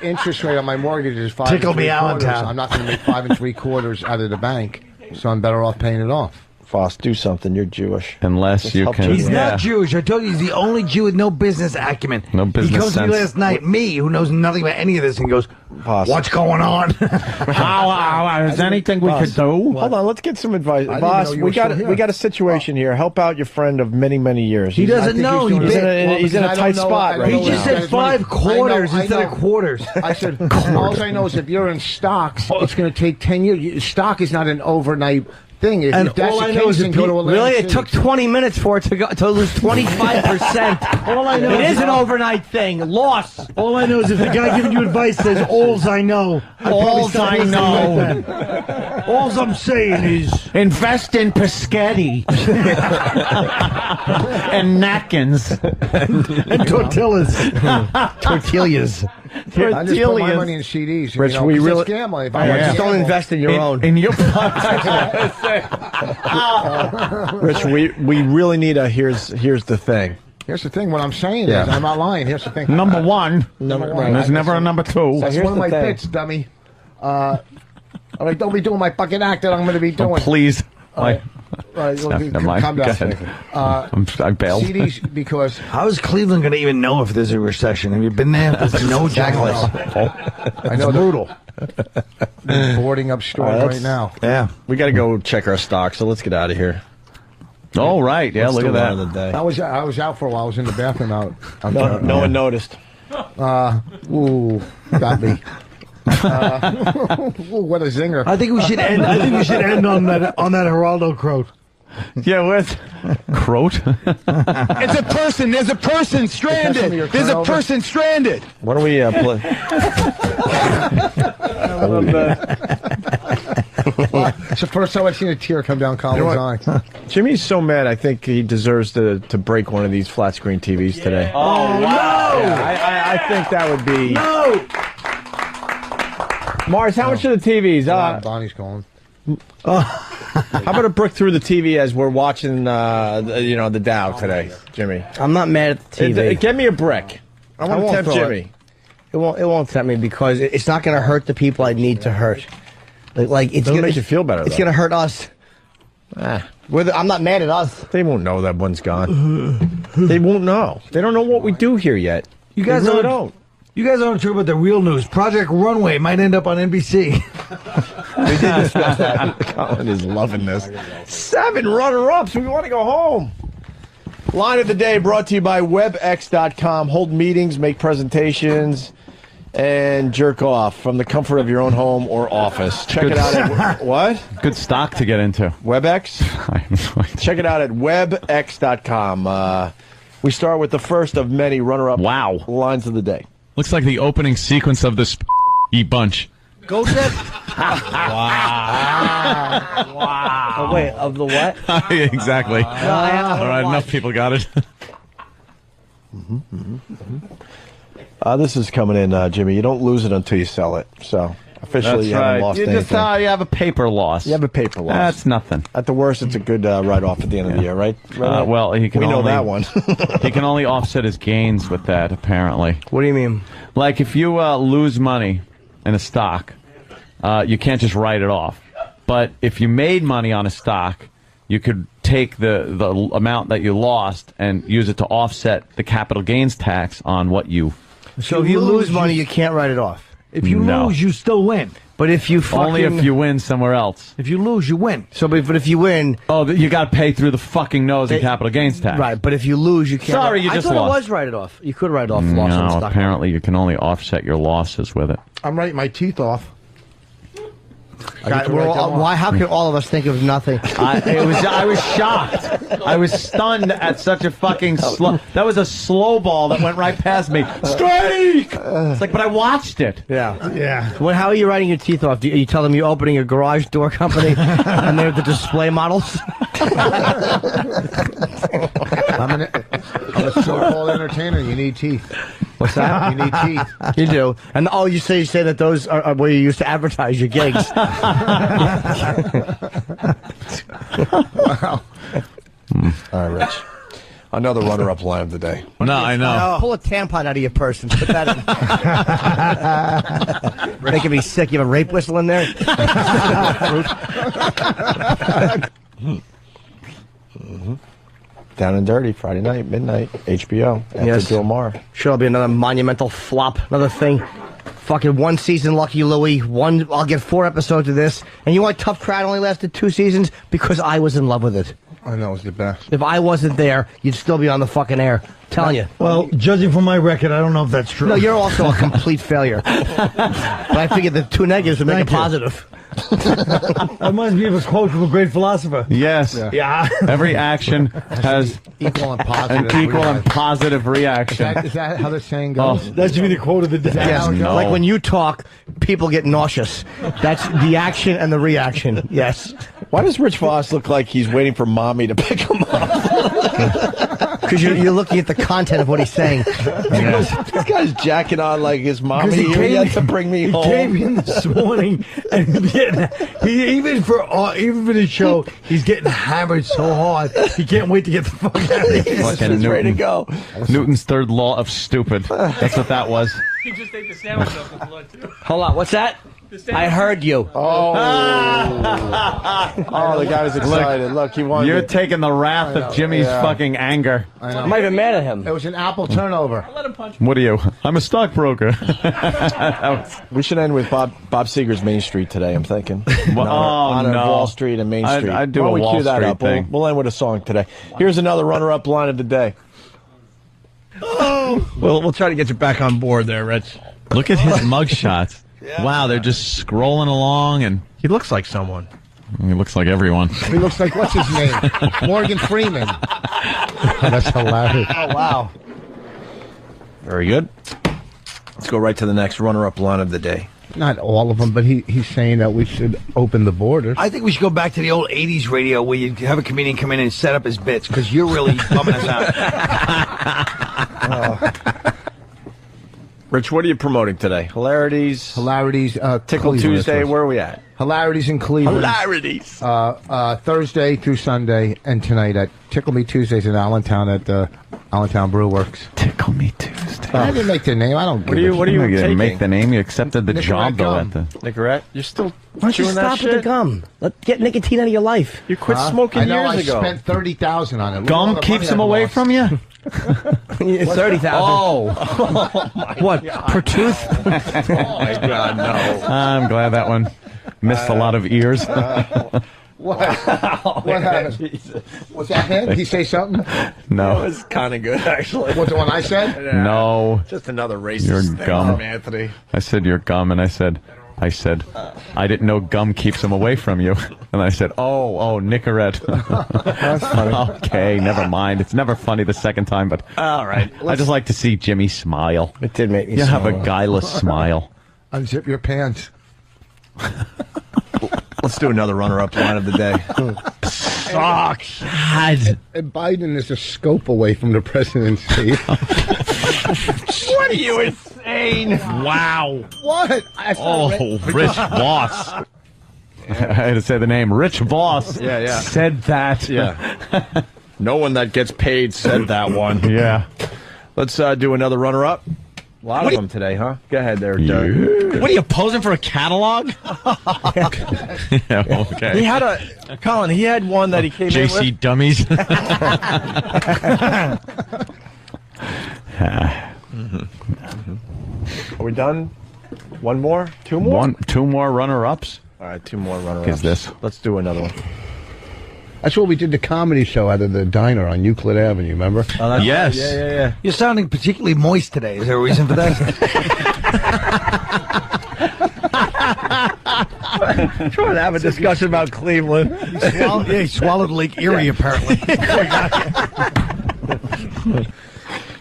interest rate on my mortgage is 5 Tickle me, 3/4, Allentown. I'm not going to make 5 3/4 out of the bank, so I'm better off paying it off. Voss, do something. You're Jewish. Unless Just you help can. Jimmy. He's not Jewish. I told you he's the only Jew with no business acumen. No business He comes to me sense. last night, me, who knows nothing about any of this, and goes, "What's going on?" Is there anything we could do? Hold on, let's get some advice. I didn't Boss, know you we were still got here. we got a situation here. Help out your friend of many, many years. He doesn't know. He's in a tight spot right He now. just said 5 quarters instead of quarters. I said, all I know is if you're in stocks, it's going to take 10 years. Stock is not an overnight thing. If And that's all the I know case, is then go to Atlantic really, City. it took 20 minutes for it to lose 25%. All I know It is is an overnight thing. Loss. All I know is if the guy giving you advice says, "Alls I know," Alls I know. Alls I'm saying is Invest in Pescetti and napkins and tortillas. Tortillas. I just put my money in CDs. Rich, you know, we 'cause really- it's gambling. If Just don't invest in your own. in your Rich, we really need a here's the thing. Here's the thing. What I'm saying Yeah. is, I'm not lying. Here's the thing. number one. Number one. There's never a number 2. That's here's one of the my thing. bits, dummy. All right, don't be doing my fucking act that I'm going to be doing. Please. All right, Never mind. calm Go down. ahead. I bailed. CDs because How is Cleveland going to even know if there's a recession? Have you been there? There's no jackass. I know brutal. Boarding up stores right now. Yeah, we got to go check our stock. So let's get out of here. Oh, right. Yeah, Let's look do at one that. of the day. I was out for a while. I was in the bathroom out. No one noticed. Ooh, got me. Ooh, what a zinger! I think we should end. I think we should end on that Geraldo quote. Yeah, where's Croat? It's a person. There's a person stranded. There's a person stranded. Why don't we play? It's the first time I've seen a tear come down Colin's eye. Jimmy's so mad. I think he deserves to break one of these flat screen TVs today. Oh, no! Yeah, I think that would be. No! Mars, how much are the TVs? Bonnie's calling. How about a brick through the TV as we're watching, the Dow today, Jimmy? I'm not mad at the TV. Get me a brick. I want to won't tempt throw Jimmy. It won't tempt me because it's not going to hurt the people I need to hurt. Like it's Doesn't gonna make you feel better, It's though. going to hurt us. I'm not mad at us. They won't know that one's gone. They won't know. They don't know what we do here yet. You guys They really don't. You guys aren't sure about the real news. Project Runway might end up on NBC. We did discuss that. Colin is loving this. 7 runner-ups. We want to go home. Line of the day brought to you by WebX.com. Hold meetings, make presentations, and jerk off from the comfort of your own home or office. Check it out at what? Good stock to get into. WebX? Check it out at WebX.com. We start with the first of many runner-up lines of the day. Looks like the opening sequence of this bunch. Go Jeff. Wow. Oh, wait, of the what? Exactly. All right, enough people got it. This is coming in, Jimmy. You don't lose it until you sell it. So officially, you haven't lost You anything. just you have a paper loss. You have a paper loss. That's nothing. At the worst, it's a good write-off at the end of the year, right? Well, he can we know only, that one. he can only offset his gains with that, apparently. What do you mean? Like if you lose money in a stock, you can't just write it off. But if you made money on a stock, you could take the amount that you lost and use it to offset the capital gains tax on what you. So if you lose money, you can't write it off. If you lose, you still win. But if you fucking... Only if you win somewhere else. If you lose, you win. So, but if you win... Oh, you got to pay through the fucking nose in capital gains tax. Right, but if you lose, you can't... Sorry, you just I thought lost. it was write it off. You could write off loss on No, stock. apparently you can only offset your losses with it. I'm writing my teeth off. God, why? How can all of us think of nothing? I was shocked. I was stunned at such a fucking slow. That was a slow ball that went right past me. Strike! It's like, but I watched it. Yeah. Well, how are you writing your teeth off? Do you tell them you're opening a garage door company and they're the display models? I'm a so-called entertainer. You need teeth. What's that? You need teeth. You do. And you say that those are where you used to advertise your gigs. Wow. All right, Rich. Another runner-up line of the day. No, I know. Pull a tampon out of your purse and put that in. Making me sick. You have a rape whistle in there? Down and Dirty, Friday night, midnight, HBO, after Bill Maher. Sure, it'll be another monumental flop, another thing. Fucking one season, Lucky Louie. I'll get 4 episodes of this. And you know why Tough Crowd only lasted 2 seasons? Because I was in love with it. I know, it was the best. If I wasn't there, you'd still be on the fucking air. Telling you. Well, judging from my record, I don't know if that's true. No, you're also a complete failure. But I figured the 2 negatives would make a positive. That reminds me of a quote from a great philosopher. Yes. Yeah. Every action has equal and positive. an equal and positive reaction. Is that how the saying goes? That should be the quote of the day. Yes. No. Like when you talk, people get nauseous. That's the action and the reaction. Yes. Why does Rich Vos look like he's waiting for mommy to pick him up? Because you're looking at the content of what he's saying. This guy's jacking on like his mommy here yet to bring me home. He came in this morning and even for the show, he's getting hammered so hard. He can't wait to get the fuck out of here. Fucking ready to go. Newton's third law of stupid. That's what that was. He just ate the sandwich off the floor, too. Hold on, what's that? I heard you. Oh, the guy was excited. Look, he wanted. You're taking the wrath of Jimmy's fucking anger. I know. I'm not even mad at him. It was an apple turnover. Let him punch. What are you? I'm a stockbroker. We should end with Bob Seger's Main Street today, I'm thinking. On Wall Street and Main Street. I'd do Why a don't we Wall cue that Street up? thing. We'll end with a song today. Here's another runner-up line of the day. We'll try to get you back on board there, Rich. Look at his mugshots. Wow, they're just scrolling along, and He looks like someone. he looks like everyone. He looks like, what's his name? Morgan Freeman. That's hilarious. Oh, wow. Very good. Let's go right to the next runner-up line of the day. Not all of them, but he's saying that we should open the borders. I think we should go back to the old 80s radio where you have a comedian come in and set up his bits, because you're really bumming us out. Rich, what are you promoting today? Hilarities, Tickle Cleveland Tuesday. Where are we at? Hilarities in Cleveland. Hilarities. Thursday through Sunday, and tonight at Tickle Me Tuesdays in Allentown at the Allentown Brew Works. Tickle Me Tuesday. I didn't make the name. I don't. What are you You taking? make the name. You accepted the Nicorette job, though. gum. At the Nicorette? You're still Why don't you chewing that stop with the shit? gum? Get nicotine out of your life. You quit smoking I know. years I ago. spent $30,000 on it. Look at all gum the keeps money him I've away lost. from you. 30,000. Oh What? Per tooth? Oh my God, no. I'm glad that one missed a lot of ears. What? What happened? Was that him? Did he say something? That No. was kind of good, actually. What's the one I said? No. Just another racist Your thing gum. from Anthony. I said your gum, and I said, I didn't know gum keeps him away from you. And I said, oh, Nicorette. That's funny. Okay, never mind. It's never funny the second time, but All right. I just like to see Jimmy smile. It did make me You have a smile. guileless smile. Unzip your pants. Let's do another runner-up line of the day. Sucks. And Biden is a scope away from the presidency. What are you insane? Wow. What? Oh, Rich Vos. I had to say the name. Rich Vos Yeah. said that. Yeah. No one that gets paid said that one. Yeah. Let's do another runner-up. A lot of them today, huh? Go ahead there, Doug. What are you posing for a catalog? Yeah, okay. He had Colin, he had one that he came in JC with. Dummies. Are we done? One more? Two more? Two more runner-ups. All right, two more runner-ups. Is this? Let's do another one. That's what we did the comedy show out of the diner on Euclid Avenue, remember? Yes. Yeah. You're sounding particularly moist today. Is there a reason for that? Trying to have a discussion about Cleveland. He swallowed Lake Erie, apparently.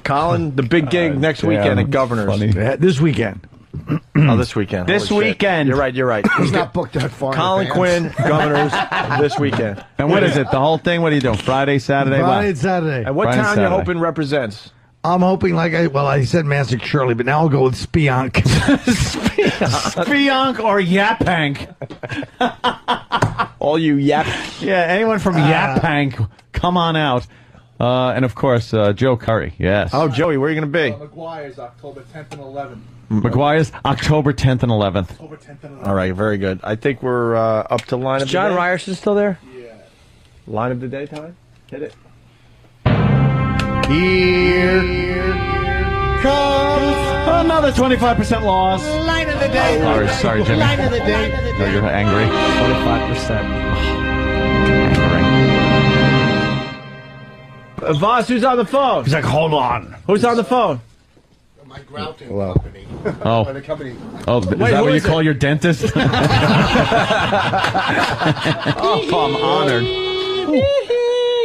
Colin, the big gig next weekend at Governor's. This weekend. Oh, this weekend. This Holy shit. weekend. You're right. He's not booked that far. Colin in Quinn, advance. Governor's, this weekend. And what is it? The whole thing? What are you doing? Friday, Saturday? Friday What? and Saturday. And what Friday, town you Saturday. hoping represents? I'm hoping, I said Massac Shirley, but now I'll go with Spionk. Spionk or Yapank? All you yap. Yeah, anyone from Yapank, come on out. And of course, Joe Curry. Yes. Oh, Joey, where are you going to be? McGuire's October 10th and 11th. McGuire's October 10th and 11th. October 10th and 11th. All right, very good. I think we're up to line of John the day. Ryerson still there? Line of the day time? Hit it. Here comes another 25% loss. Line of the day. Oh, sorry, Jimmy. Line of the day. No, you're angry. 25%. Vos, who's on the phone? He's like, hold on. Who's on the phone? My grouting company. Oh. The company. Oh, is that what you call your dentist? Oh, I'm honored.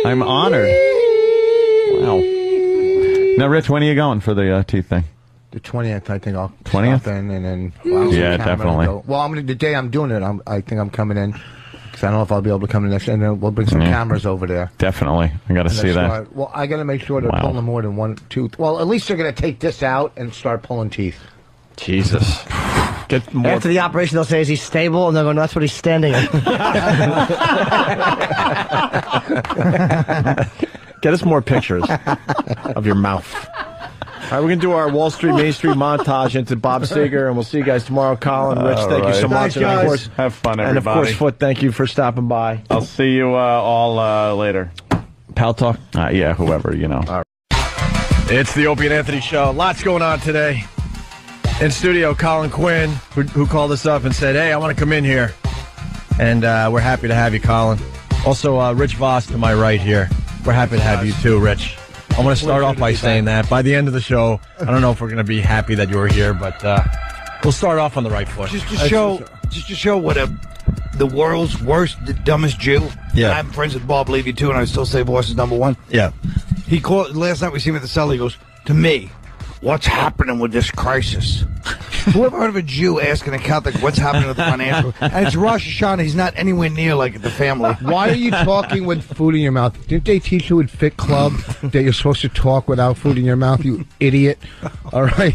I'm honored. Wow. Now, Rich, when are you going for the teeth thing? The 20th, I think I'll 20th? stop in and then. Yeah, definitely. Well, the day I'm doing it, I think I'm coming in. Because I don't know if I'll be able to come in next, and then we'll bring some cameras over there. Definitely. I got to see that. Well, I got to make sure they're pulling more than one, two. Well, at least they're going to take this out and start pulling teeth. Jesus. Get more. After the operation, they'll say, is he stable? And they'll go, no, that's what he's standing in. Get us more pictures of your mouth. All right, we're going to do our Wall Street, Main Street montage into Bob Seger, and we'll see you guys tomorrow. Colin, Rich, thank you so much. Thanks, guys. And of course, have fun, everybody. And of course, Foot, thank you for stopping by. I'll see you all later. Pal Talk? Yeah, whoever, you know. All right. It's the Opie and Anthony Show. Lots going on today. In studio, Colin Quinn, who called us up and said, hey, I want to come in here. And we're happy to have you, Colin. Also, Rich Vos to my right here. We're happy to have you, too, Rich. I want to start off by saying that by the end of the show, I don't know if we're going to be happy that you were here, but we'll start off on the right foot. Just to show what the world's worst, the dumbest Jew. Yeah. I'm friends with Bob Levy too, and I still say Voss is number one. Yeah. He called last night. We see him at the cell. He goes, to me, what's happening with this crisis? Whoever heard of a Jew asking a Catholic what's happening with the financial? And it's Rosh Hashanah. He's not anywhere near like the family. Why are you talking with food in your mouth? Didn't they teach you at Fit Club that you're supposed to talk without food in your mouth, you idiot? All right?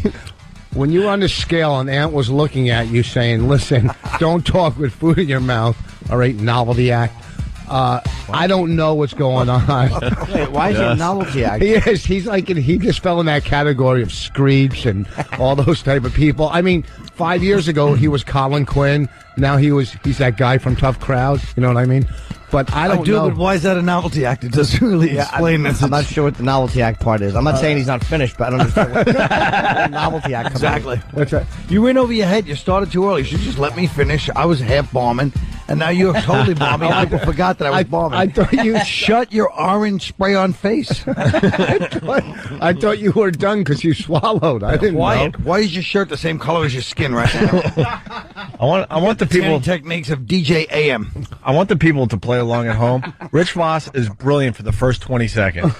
When you were on the scale and Aunt was looking at you saying, listen, don't talk with food in your mouth, all right, novelty act. I don't know what's going on. Wait, why is he a novelty act? He is. He just fell in that category of Screech and all those type of people. I mean, 5 years ago he was Colin Quinn. Now he's that guy from Tough Crowd. You know what I mean? But I don't know. But why is that a novelty act? It doesn't really explain this. I'm not sure what the novelty act part is. I'm not saying he's not finished, but I don't understand what the novelty act comes Exactly. in. What's that? You went over your head. You started too early. You should just let me finish. I was half bombing, and now you're totally bombing. People forgot that I was bombing. I thought you shut your orange spray-on face. I thought you were done because you swallowed. I didn't know. Why is your shirt the same color as your skin right now? I want the people techniques of DJ AM. I want the people to play along at home. Rich Vos is brilliant for the first 20 seconds.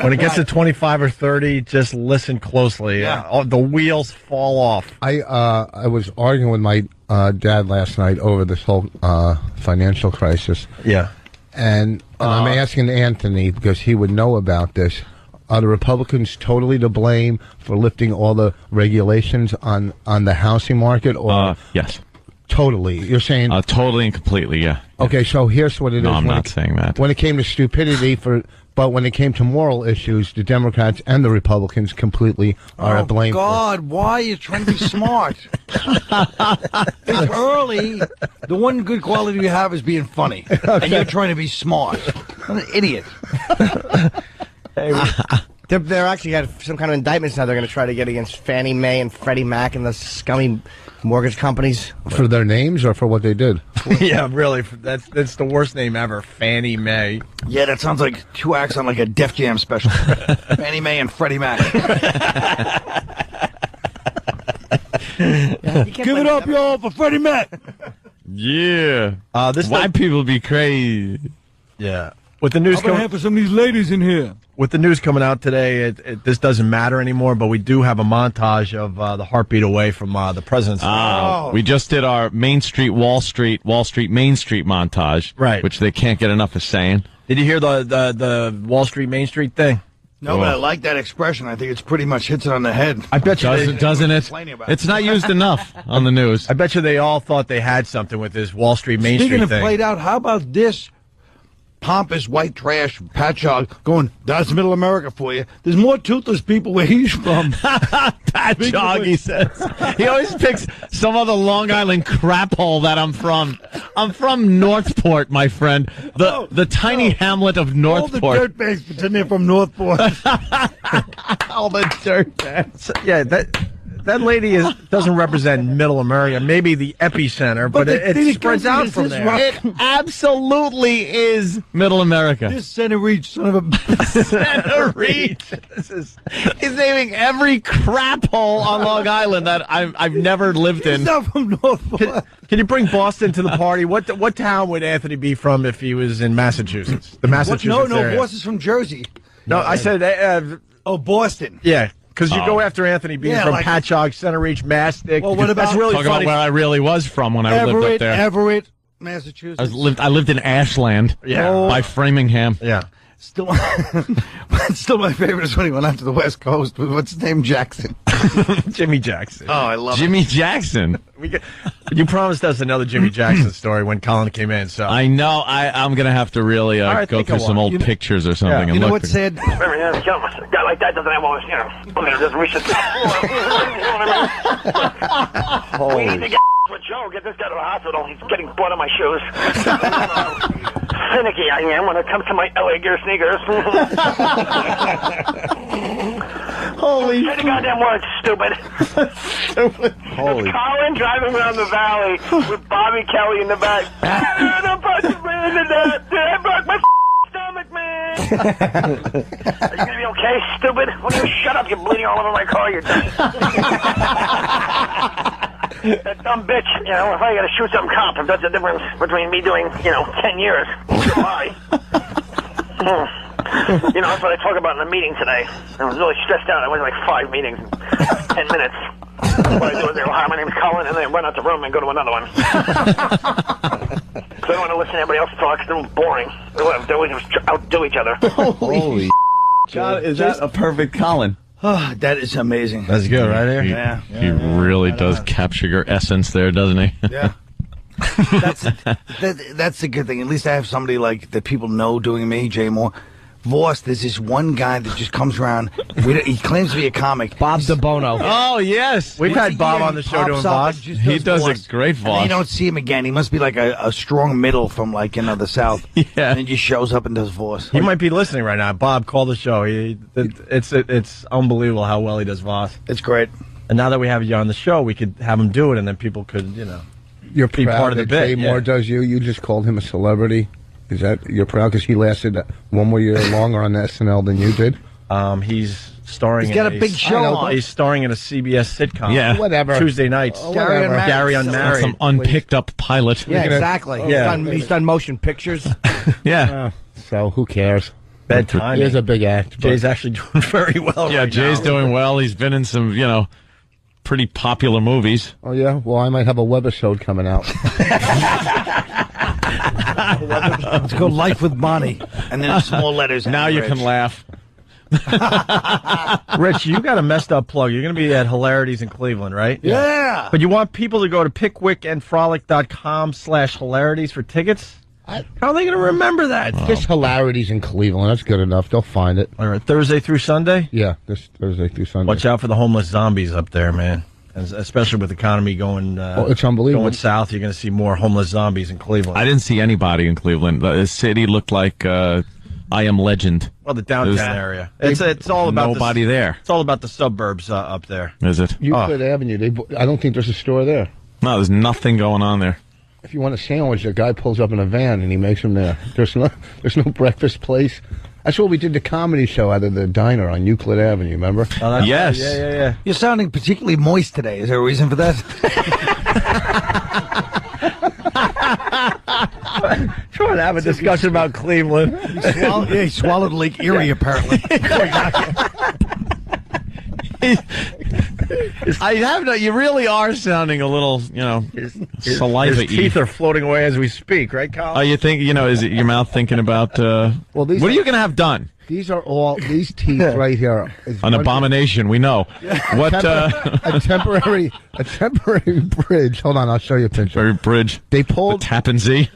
When it gets to 25 or 30, just listen closely. Yeah. The wheels fall off. I was arguing with my dad last night over this whole financial crisis. Yeah. And I'm asking Anthony, because he would know about this, are the Republicans totally to blame for lifting all the regulations on the housing market? Or yes. Totally. You're saying... totally and completely, yeah. Okay, so here's what it is. No, I'm not saying that. When it came to stupidity, but when it came to moral issues, the Democrats and the Republicans completely are to blame. God, why are you trying to be smart? It's early. The one good quality you have is being funny. Okay. And you're trying to be smart. I'm an idiot. They're actually got some kind of indictments now they're going to try to get against Fannie Mae and Freddie Mac and the scummy mortgage companies. For their names or for what they did? Yeah, really. That's the worst name ever, Fannie Mae. Yeah, that sounds like two acts on like a Def Jam special. Fannie Mae and Freddie Mac. Give it up, y'all, for Freddie Mac. Yeah. White people be crazy. Yeah. With the news coming for some of these ladies in here. With the news coming out today, this doesn't matter anymore, but we do have a montage of the heartbeat away from the president's. We just did our Main Street, Wall Street, Main Street montage, right? Which they can't get enough of saying. Did you hear the Wall Street, Main Street thing? No, but I like that expression. I think it's pretty much hits it on the head. I bet you doesn't it? It's not used enough on the news. I bet you they all thought they had something with this Wall Street, Main Street thing. thing. Speaking of played out, how about this? pompous white trash, Patchogue, going, that's Middle America for you. There's more toothless people where he's from. Patchogue, he says. He always picks some other Long Island crap hole that I'm from. I'm from Northport, my friend. The tiny hamlet of Northport. All the dirtbags pretend they're from Northport. All the dirtbags. Yeah, that lady doesn't represent Middle America, maybe the epicenter, but it spreads out from there. It absolutely is Middle America. This center reach, son of a... Center reach. He's naming every crap hole on Long Island that I've never lived in. He's not from Northport. Can you bring Boston to the party? What town would Anthony be from if he was in Massachusetts? The Massachusetts area. No, Boston's from Jersey. No, I said... Boston. Yeah. Because you go after Anthony being from Patchogue, Center Reach, Mastic. Well, what about That's really Talk funny. about where I really was from when I lived up there. Everett, Massachusetts. I lived in Ashland. Yeah. By Framingham. Yeah. Still my favorite is when he went out to the West Coast with, what's his name, Jackson. Jimmy Jackson. Oh, I love Jimmy Jackson. You promised us another Jimmy Jackson story when Colin came in, so. I know. I'm going to have to really go through some old pictures or something. You and know look. what's sad? A guy like that doesn't have all this, just reach the top. We need to get with Joe, get this guy to the hospital. He's getting blood on my shoes. Finicky I am when it comes to my LA Gear sneakers. Holy Say the goddamn words, stupid. Holy. Colin driving around the valley with Bobby Kelly in the back. Don't punch me in the neck. I broke my stomach, man. Are you gonna be okay, stupid? Why don't you shut up? You're bleeding all over my car. You're dumb. That dumb bitch, if I gotta shoot some cop, if that's the difference between me doing, 10 years. Why? That's what I talk about in the meeting today. I was really stressed out. I went to like 5 meetings in 10 minutes. What I do is they go, hi, my name's Colin, and then I run out the room and go to another one. So I don't want to listen to everybody else talk, because they're boring. They always outdo each other. Holy God, is that a perfect Colin? Oh, that is amazing. That's good, right here? Yeah. He really does capture your essence there, doesn't he? Yeah. That's the good thing. At least I have somebody like that people know doing me, Jay Moore. Vos, there's this one guy that just comes around. He claims to be a comic. Bob DeBono. Oh, yes. We've had Bob on the show doing Vos. He does a great And Vos. you don't see him again. He must be like a strong middle from the South. Yeah. And then he just shows up and does Vos. He might be listening right now. Bob, call the show. It's unbelievable how well he does Vos. It's great. And now that we have you on the show, we could have him do it, and then people could, You're be proud part of the that bit. Jay Moore does you. You just called him a celebrity. Is that you're proud because he lasted one more year longer on SNL than you did? He's starring. He's got a big show on. He's starring in a CBS sitcom. Yeah. Whatever. Tuesday nights. Gary Unmarried. Some unpicked up pilot. Yeah, exactly. Yeah. He's done motion pictures. Yeah. So who cares? Bad timing. He is a big act. Jay's actually doing very well. Yeah, right Jay's now. doing well. He's been in some, pretty popular movies. Oh yeah. Well, I might have a webisode coming out. It's called Life with Bonnie. And then in small letters. Now you can laugh. Rich, you got a messed up plug. You're going to be at Hilarities in Cleveland, right? Yeah. But you want people to go to pickwickandfrolic.com/hilarities for tickets? How are they going to remember that? Just Hilarities in Cleveland. That's good enough. They'll find it. All right, Thursday through Sunday? Yeah, this Thursday through Sunday. Watch out for the homeless zombies up there, man. Especially with the economy going it's unbelievable. Going south, you're going to see more homeless zombies in Cleveland. I didn't see anybody in Cleveland. The city looked like I Am Legend. Well, the downtown area. It's all about nobody there. It's all about the suburbs up there. Is it? Euclid Avenue. I don't think there's a store there. No, there's nothing going on there. If you want a sandwich, a guy pulls up in a van and he makes them there. There's no breakfast place. That's what we did the comedy show out of the diner on Euclid Avenue, remember? Oh, yes. Yeah. You're sounding particularly moist today. Is there a reason for that? Trying to have a discussion about Cleveland. He swallowed Lake Erie, apparently. I have no. You really are sounding a little, saliva-y. His teeth are floating away as we speak, right, Colin? Oh, you think, is it your mouth thinking about, what are you going to have done? These teeth right here. An abomination, we know. What, a temporary bridge. Hold on, I'll show you a picture. Bridge. They pulled the Tappan Zee.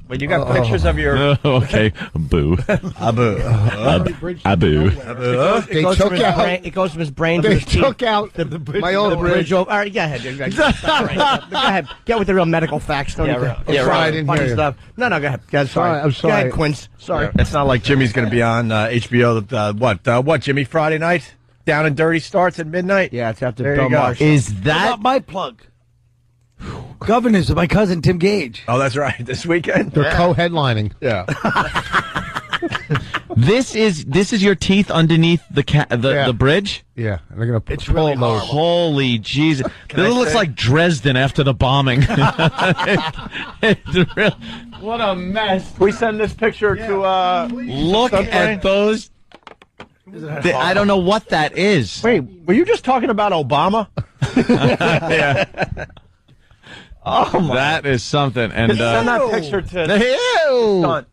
Wait, When you got pictures of your... Okay, boo. Abu. Abu. It goes from his brain to They his teeth. took out my old bridge. All right, go ahead. Go ahead. Get with the real medical facts. Don't funny stuff. No, go ahead. I'm sorry. I'm sorry. Go ahead, Quince. Sorry. It's not like Jimmy's going to be on HBO. What, Jimmy, Friday night? Down and Dirty starts at midnight? Yeah, it's after There Bill you go. Maher. How about my plug? Governors of my cousin Tim Gage. Oh, that's right. This weekend? They're co-headlining. Yeah. This is your teeth underneath the bridge? Yeah, and they're going to It's really pull those. horrible. Holy Jesus. This looks like Dresden after the bombing. What a mess. We send this picture to... Look at those. I don't know what that is. Wait, were you just talking about Obama? Yeah. Oh, my. That is something. And send that picture to... Ew.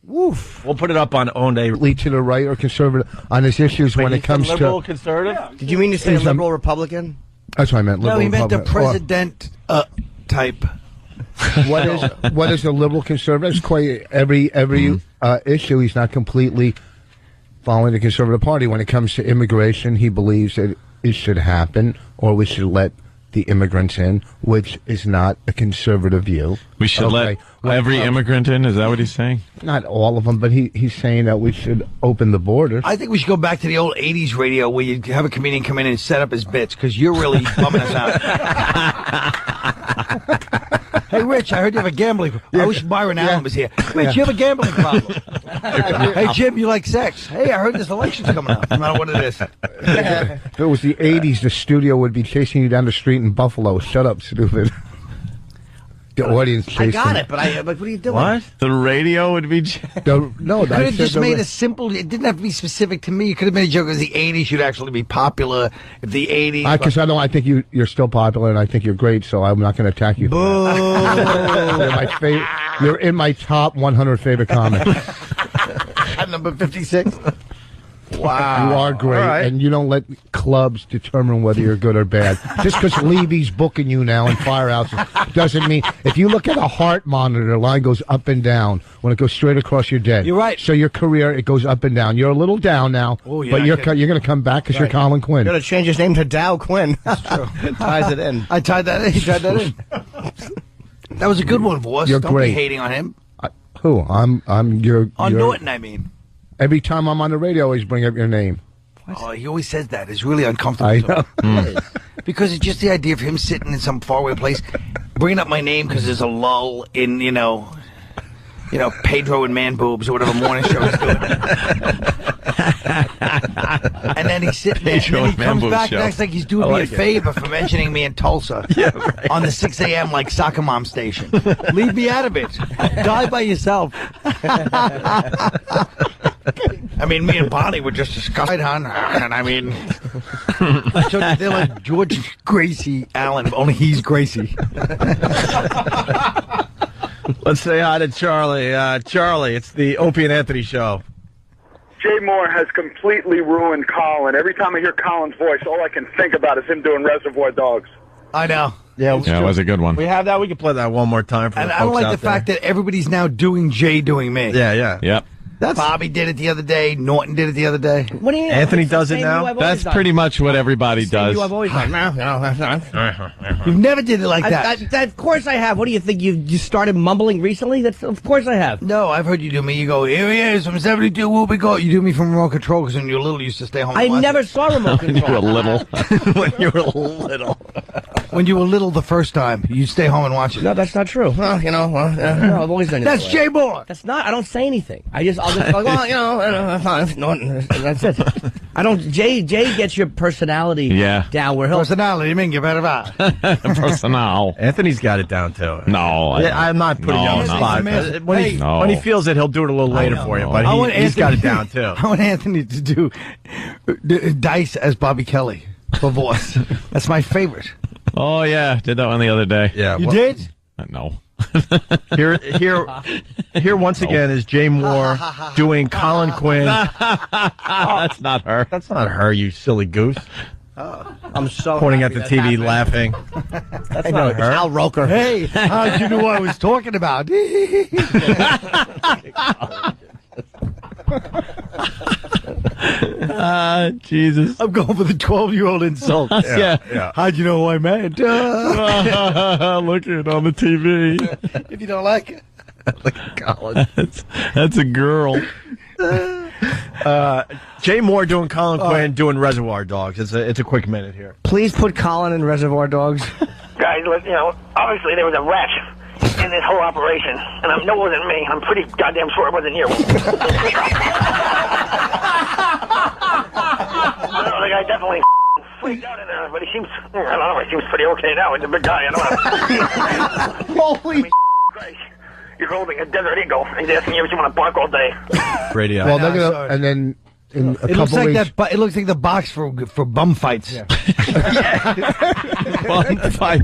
Woof. We'll put it up on Own Day. Lead to the right or conservative on his issues when it comes liberal, to... conservative? Did you mean to say liberal Republican? That's what I meant. No, Liberal he meant the Republican. president type. What is a liberal conservative? It's quite every issue. He's not completely following the conservative party. When it comes to immigration, he believes that it should happen, or we should let the immigrants in, which is not a conservative view. we should let every immigrant in? Is that what he's saying? Not all of them, but he's saying that we should open the borders. I think we should go back to the old 80s radio where you have a comedian come in and set up his bits, because you're really bumming us out. Hey, Rich, I heard you have a gambling problem. I wish Byron Allen was here. Rich, you have a gambling problem. Hey, Jim, you like sex? Hey, I heard this election's coming up. No matter what it is. If it was the 80s, the studio would be chasing you down the street in Buffalo. Shut up, stupid. The audience chasing. I got it, but what are you doing? What? The radio would be... No, You could have just made a simple... It didn't have to be specific to me. You could have made a joke as the 80s should actually be popular. If the 80s... Because I think you're still popular, and I think you're great, so I'm not going to attack you. Boo! You're in my top 100 favorite comics. At number 56. Wow. You are great, All right. and you don't let clubs determine whether you're good or bad. Just because Levy's booking you now in firehouses doesn't mean... If you look at a heart monitor, the line goes up and down. When it goes straight across, you're dead. You're right. So your career, it goes up and down. You're a little down now, yeah, but you're going to come back because you're Colin Quinn. You're going to change his name to Dow Quinn. That's true. It ties it in. I tied that in. He tied that in. That was a good one, Vos. You're Don't great. be hating on him. Who? I'm your... On Norton, I mean. Every time I'm on the radio, I always bring up your name. Oh, he always says that. It's really uncomfortable. I know. Because it's just the idea of him sitting in some faraway place, bringing up my name because there's a lull in, Pedro and Man Boobs or whatever morning show he's doing. And then he's sitting there, and then he comes back and acts like he's doing me a favor for mentioning me in Tulsa on the 6 a.m. like soccer mom station. Leave me out of it. Die by yourself. I mean, me and Bonnie were just discussing, hon. And I mean, so they're like George Gracie Allen, only he's Gracie. Let's say hi to Charlie. Charlie, it's the Opie and Anthony show. Jay Moore has completely ruined Colin. Every time I hear Colin's voice, all I can think about is him doing Reservoir Dogs. I know. Yeah, it was a good one. We have that. We can play that one more time for And the I don't folks like out the fact that everybody's now doing Jay doing me. Yeah. Yep. Bobby did it the other day. Norton did it the other day. What do you mean? Anthony does it Same now? you I've always That's done. pretty much what everybody does. You I've always done. You've never did it like that. Of course I have. What do you think? You started mumbling recently? Of course I have. No, I've heard you do me. You go, here he is from 72 Whoopi Gold. You do me from Remote Control because when you were little, you used to stay home. I and watch never it. saw Remote When you Control. were little. When you were little. When you were little the first time, you'd stay home and watch it. No, that's not true. Well, no, I've always done it. That's that way. Jay Moore. That's not. I don't say anything. I'll just like, well, fine. No, that's it. I don't. Jay gets your personality down where he'll. Personality, you mean you better Personal. Anthony's got it down too. No. I'm not putting you on the spot. When he feels it, he'll do it a little later for you. But he's got it down too. I want Anthony to do Dice as Bobby Kelly for Vos. That's my favorite. Oh, yeah. Did that one the other day. Yeah. You did? No. Here once again is Jay Moore doing Colin Quinn. That's not her. That's not her, you silly goose. I'm so Pointing at happy the that TV, happened. laughing. That's not her. Al Roker. Hey, how'd you know what I was talking about? Jesus. I'm going for the 12-year-old insult. Yeah. How'd you know who I meant? Look at it on the TV. If you don't like it. Look at Colin. That's a girl. Jay Moore doing Colin Quinn doing Reservoir Dogs. It's a quick minute here. Please put Colin in Reservoir Dogs. Guys, you know, obviously there was a rat in this whole operation, and I know it wasn't me. I'm pretty goddamn sure it wasn't you. I don't know, the guy definitely freaked out in there, but he seems, I don't know, he seems pretty okay now. He's a big guy, I don't know. Holy Christ. You're holding a desert eagle. He's asking you if you want to bark all day. Radio. Well, they're gonna, and then in a It couple looks like weeks, that. It looks like the box for bum fights. Bum fight.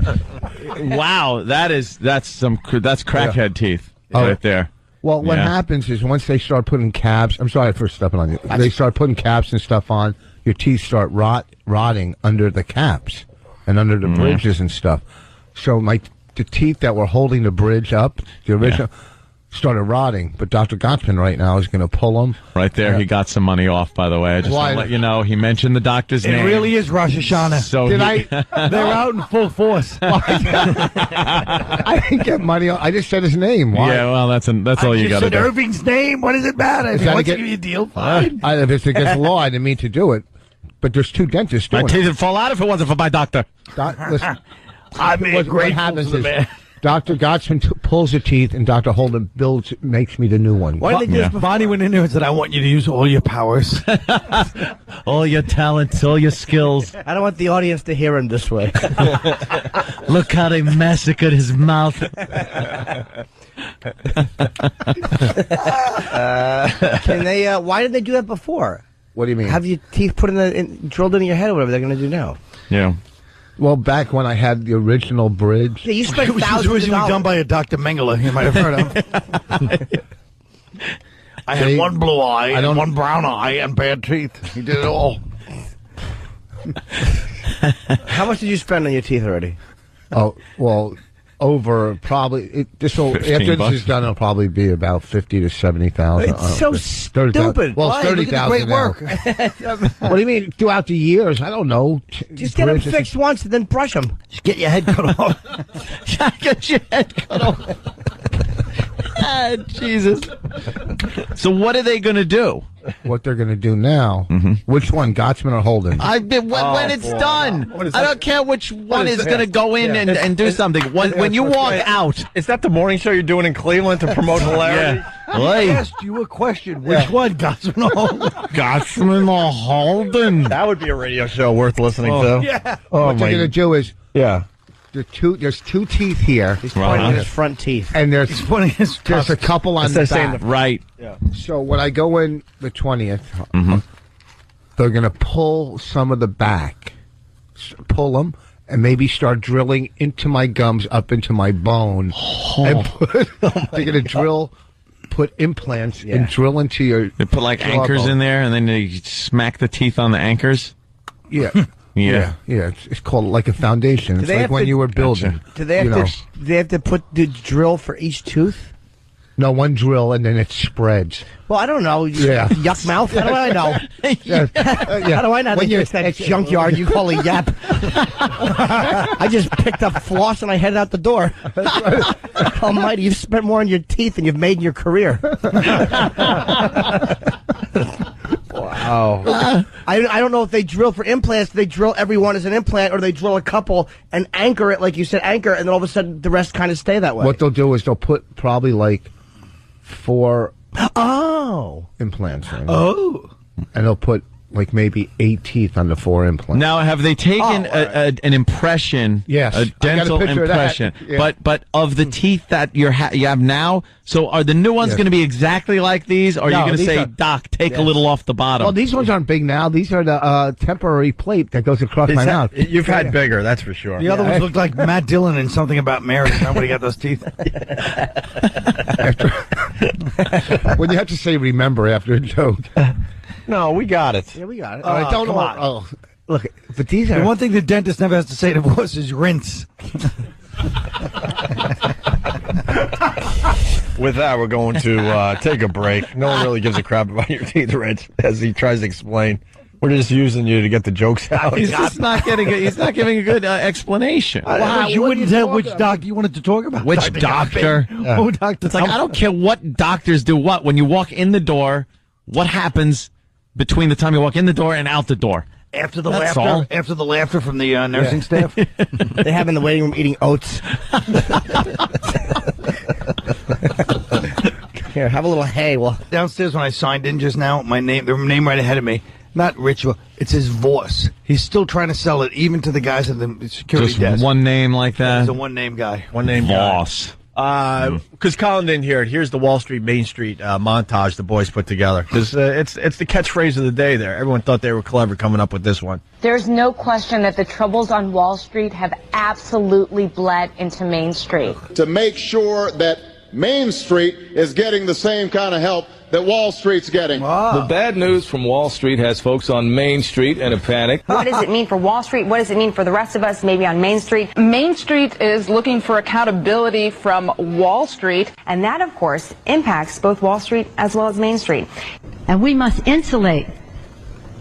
Wow, that's crackhead teeth right there. Well, what happens is once they start putting caps, I'm sorry for stepping on you. They start putting caps and stuff on, your teeth start rotting under the caps and under the bridges and stuff. So the teeth that were holding the bridge up, the original, started rotting. But Dr. Gottman right now is going to pull them. Right there, he got some money off, by the way. I just want to let you know, he mentioned the doctor's name. It really is Rosh Hashanah. So they're out in full force. I didn't get money. I just said his name. Why? Yeah, well, that's all you got to do. Irving's name. What does it matter? If he wants to give you a deal, fine. If it's against the law, I didn't mean to do it. But there's two dentists doing My teeth would fall out if it wasn't for my doctor. Listen, what happens is Dr. Gottsman pulls the teeth, and Dr. Holden makes me the new one. Why did they do this? Bonnie went in there and said, "I want you to use all your powers, all your talents, all your skills." I don't want the audience to hear him this way. Look how they massacred his mouth. Can they? Why did they do that before? What do you mean? Have your teeth put drilled into your head or whatever they're going to do now? Yeah. Well, back when I had the original bridge. Yeah, you spent it was thousands originally of dollars. done by a Dr. Mengele. You might have heard of. I had one blue eye and one brown eye and bad teeth. He did it all. How much did you spend on your teeth already? Oh, well, over probably after this is done, it'll probably be about 50 to 70,000. It's so stupid. Well, it's 30,000 Great work. What do you mean throughout the years? I don't know. Just get them fixed once and then brush them. Just get your head cut off. Get your head cut off. Jesus. So what are they going to do? What they're going to do now? Which one, Gottsman or Holden? When it's done. I don't care which one is going to go in and do something. When you walk out. Is that the morning show you're doing in Cleveland to promote hilarity? I asked you a question. Which one, Gottsman or Holden? Gottsman or Holden? That would be a radio show worth listening to. Yeah. What they're going to do is, there's two teeth here. He's pointing at his front teeth. And there's a couple on the back. Right. Yeah. So when I go in the 20th, they're going to pull some of the back, pull them, and maybe start drilling into my gums, up into my bone. And they're going to put implants and drill into your They put like anchors in there, and then they smack the teeth on the anchors. Yeah. Yeah. It's called like a foundation. It's like when you were building. Do they have to put the drill for each tooth? No, one drill and then it spreads. Well, I don't know. Yuck mouth? How do I know? How do I know? When you're at that junkyard, you call a yap. I just picked up floss and I headed out the door. Almighty, you've spent more on your teeth than you've made in your career. Wow. I don't know if they drill for implants. They drill every one as an implant, or they drill a couple and anchor it, like you said, and then all of a sudden the rest kind of stay that way. What they'll do is they'll put probably like 4 implants in. And they'll put like maybe 8 teeth on the 4 implants. Now, have they taken an impression? Yes, a dental impression. But of the teeth that you have now, so are the new ones going to be exactly like these? Or are you going to say, Doc, take a little off the bottom? Well, these ones aren't big now. These are the temporary plate that goes across my mouth. You've had bigger, that's for sure. The other ones look like Matt Dillon in Something About Mary. Remember when he got those teeth? When you have to say remember after a joke. No, we got it. Yeah, we got it. All right, don't. Look, but these The are one thing the dentist never has to say to us is rinse. With that, we're going to take a break. No one really gives a crap about your teeth, Rich, as he tries to explain. We're just using you to get the jokes out. He's just not getting. He's not giving a good explanation. Wow, you wouldn't tell which doctor you wanted to talk about. Which doctor? Oh, doctor. It's like I don't care what doctors do what. When you walk in the door, what happens between the time you walk in the door and out the door? After the That's laughter, all. after the laughter from the nursing staff, they have in the waiting room eating oats. Here, have a little hay. Well, downstairs when I signed in just now, the name right ahead of me, not Rich, it says Vos. He's still trying to sell it, even to the guys at the security Just desk. one name like that. He's a one-name guy. One name Voss. Because Colin didn't hear it. Here's the Wall Street, Main Street montage the boys put together. Because it's the catchphrase of the day there. Everyone thought they were clever coming up with this one. There's no question that the troubles on Wall Street have absolutely bled into Main Street. To make sure that Main Street is getting the same kind of help that Wall Street's getting. The bad news from Wall Street has folks on Main Street in a panic. What does it mean for Wall Street? What does it mean for the rest of us, maybe on Main Street? Main Street is looking for accountability from Wall Street. And that, of course, impacts both Wall Street as well as Main Street. And we must insulate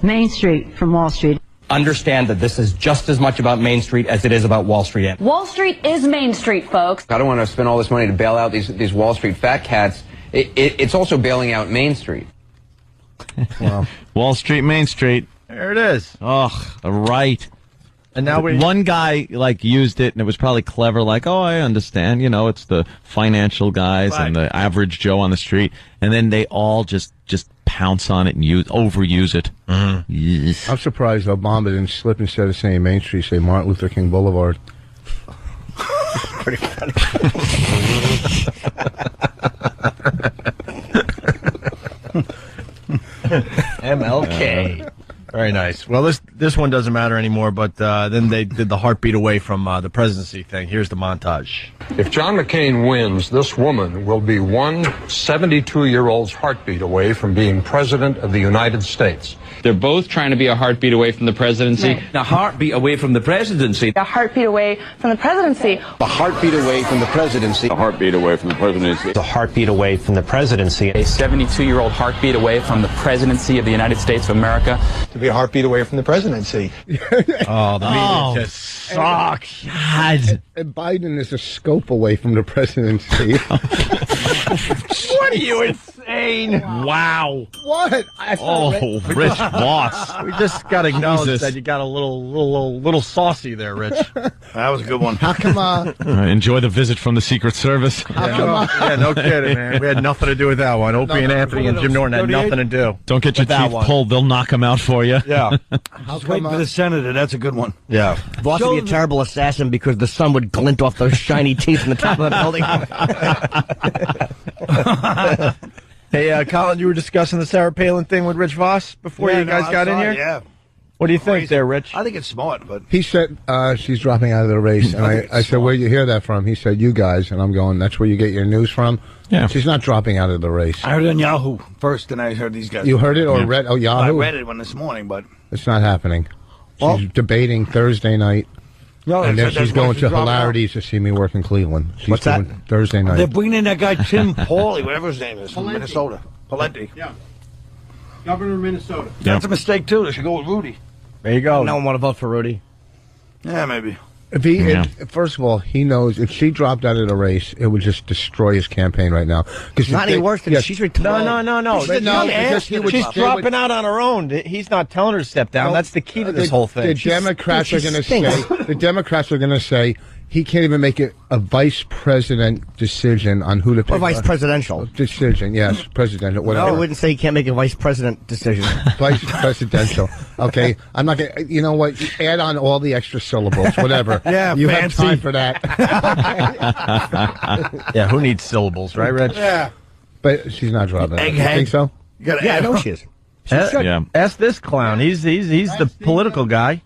Main Street from Wall Street. Understand that this is just as much about Main Street as it is about Wall Street. Wall Street is Main Street, folks. I don't want to spend all this money to bail out these Wall Street fat cats. It's also bailing out Main Street. Wow. Wall Street, Main Street. There it is. Oh, right. And now one guy used it, and it was probably clever. Like, oh, I understand. You know, it's the financial guys and the average Joe on the street, and then they all just pounce on it and overuse it. Mm-hmm. Yes. I'm surprised Obama didn't slip instead of saying Main Street, say Martin Luther King Boulevard. Pretty funny. MLK. Very nice. Well, this one doesn't matter anymore, but then they did the heartbeat away from the presidency thing. Here's the montage. If John McCain wins, this woman will be one 72-year-old's heartbeat away from being president of the United States. They're both trying to be a heartbeat away from the presidency. Right. A heartbeat away from the presidency. A heartbeat away from the presidency. A heartbeat away from the presidency. A heartbeat away from the presidency. A heartbeat away from the presidency. A 72-year-old heartbeat away from the presidency of the United States of America. To be a heartbeat away from the presidency. Oh, the media just sucks. God. And Biden is a scope away from the presidency. What are you insane? Wow. What? Oh, Rich Vos. We just got to acknowledge Jesus. that you got a little saucy there, Rich. That was a good one. How come? Enjoy the visit from the Secret Service. Yeah, no kidding, man. We had nothing to do with that one. Opie and Anthony and Jim Norton had nothing to do. Don't get your teeth pulled. They'll knock them out for you. Yeah. Just wait for the senator. That's a good one. Yeah. Voss would be a terrible assassin because the sun would glint off those shiny teeth in the top of the building. Hey, Colin, you were discussing the Sarah Palin thing with Rich Vos before you guys got in here? Yeah. What do you think there, Rich? I think it's smart, but He said she's dropping out of the race, and I said, "Where you hear that from?" He said, "You guys," and I'm going, "That's where you get your news from." Yeah, she's not dropping out of the race. I heard it on Yahoo first, and I heard these guys. You heard it or read? Oh, Yahoo. I read it one this morning, but It's not happening. She's debating Thursday night, No, and then that's she's why going she's to dropping out. hilarities to see me work in Cleveland. She's What's that? doing Thursday night. They're bringing in that guy Tim Pauly, whatever his name is, from Minnesota. Palenti. Yeah. Governor of Minnesota. That's a mistake too. They should go with Rudy. There you go. No one want to vote for Rudy. Yeah, maybe. If he, first of all, he knows if she dropped out of the race, it would just destroy his campaign right now. It's not any worse than she's retired. No. She's dropping out on her own. He's not telling her to step down. That's the key to this whole thing. The Democrats are going to say. The Democrats are going to say he can't even make it a vice president decision on who to pick. Or vice presidential decision. Yes, presidential. Whatever. I wouldn't say he can't make a vice president decision. Vice presidential. Okay, I'm not going to. You know what? Add on all the extra syllables. Whatever. Yeah, you fancy. have time for that. Yeah, who needs syllables, right, Rich? Yeah. But she's not dropping. Egghead. You think so? Yeah, I know she is. Ask this clown. He's the political guy.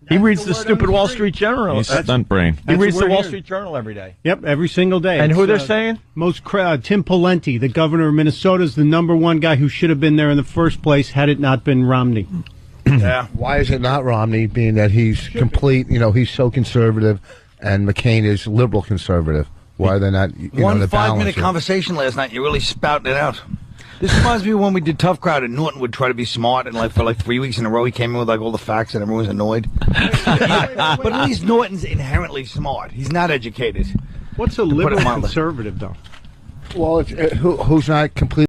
He reads the stupid Wall Street Journal. He's stunt brain. He reads the Wall Street Journal every day. Yep, every single day. And It's, who they're saying? Tim Pawlenty, the governor of Minnesota, is the #1 guy who should have been there in the first place had it not been Romney. Yeah. Why is it not Romney, being that he's complete, he's so conservative, and McCain is liberal conservative? Why are they not, One the 5-minute balance? conversation last night, you're really spouting it out. This reminds me of when we did Tough Crowd and Norton would try to be smart, and for 3 weeks in a row he came in with all the facts and everyone was annoyed. But at least Norton's inherently smart. He's not educated. What's a liberal conservative, though? Well, it's, who's not completely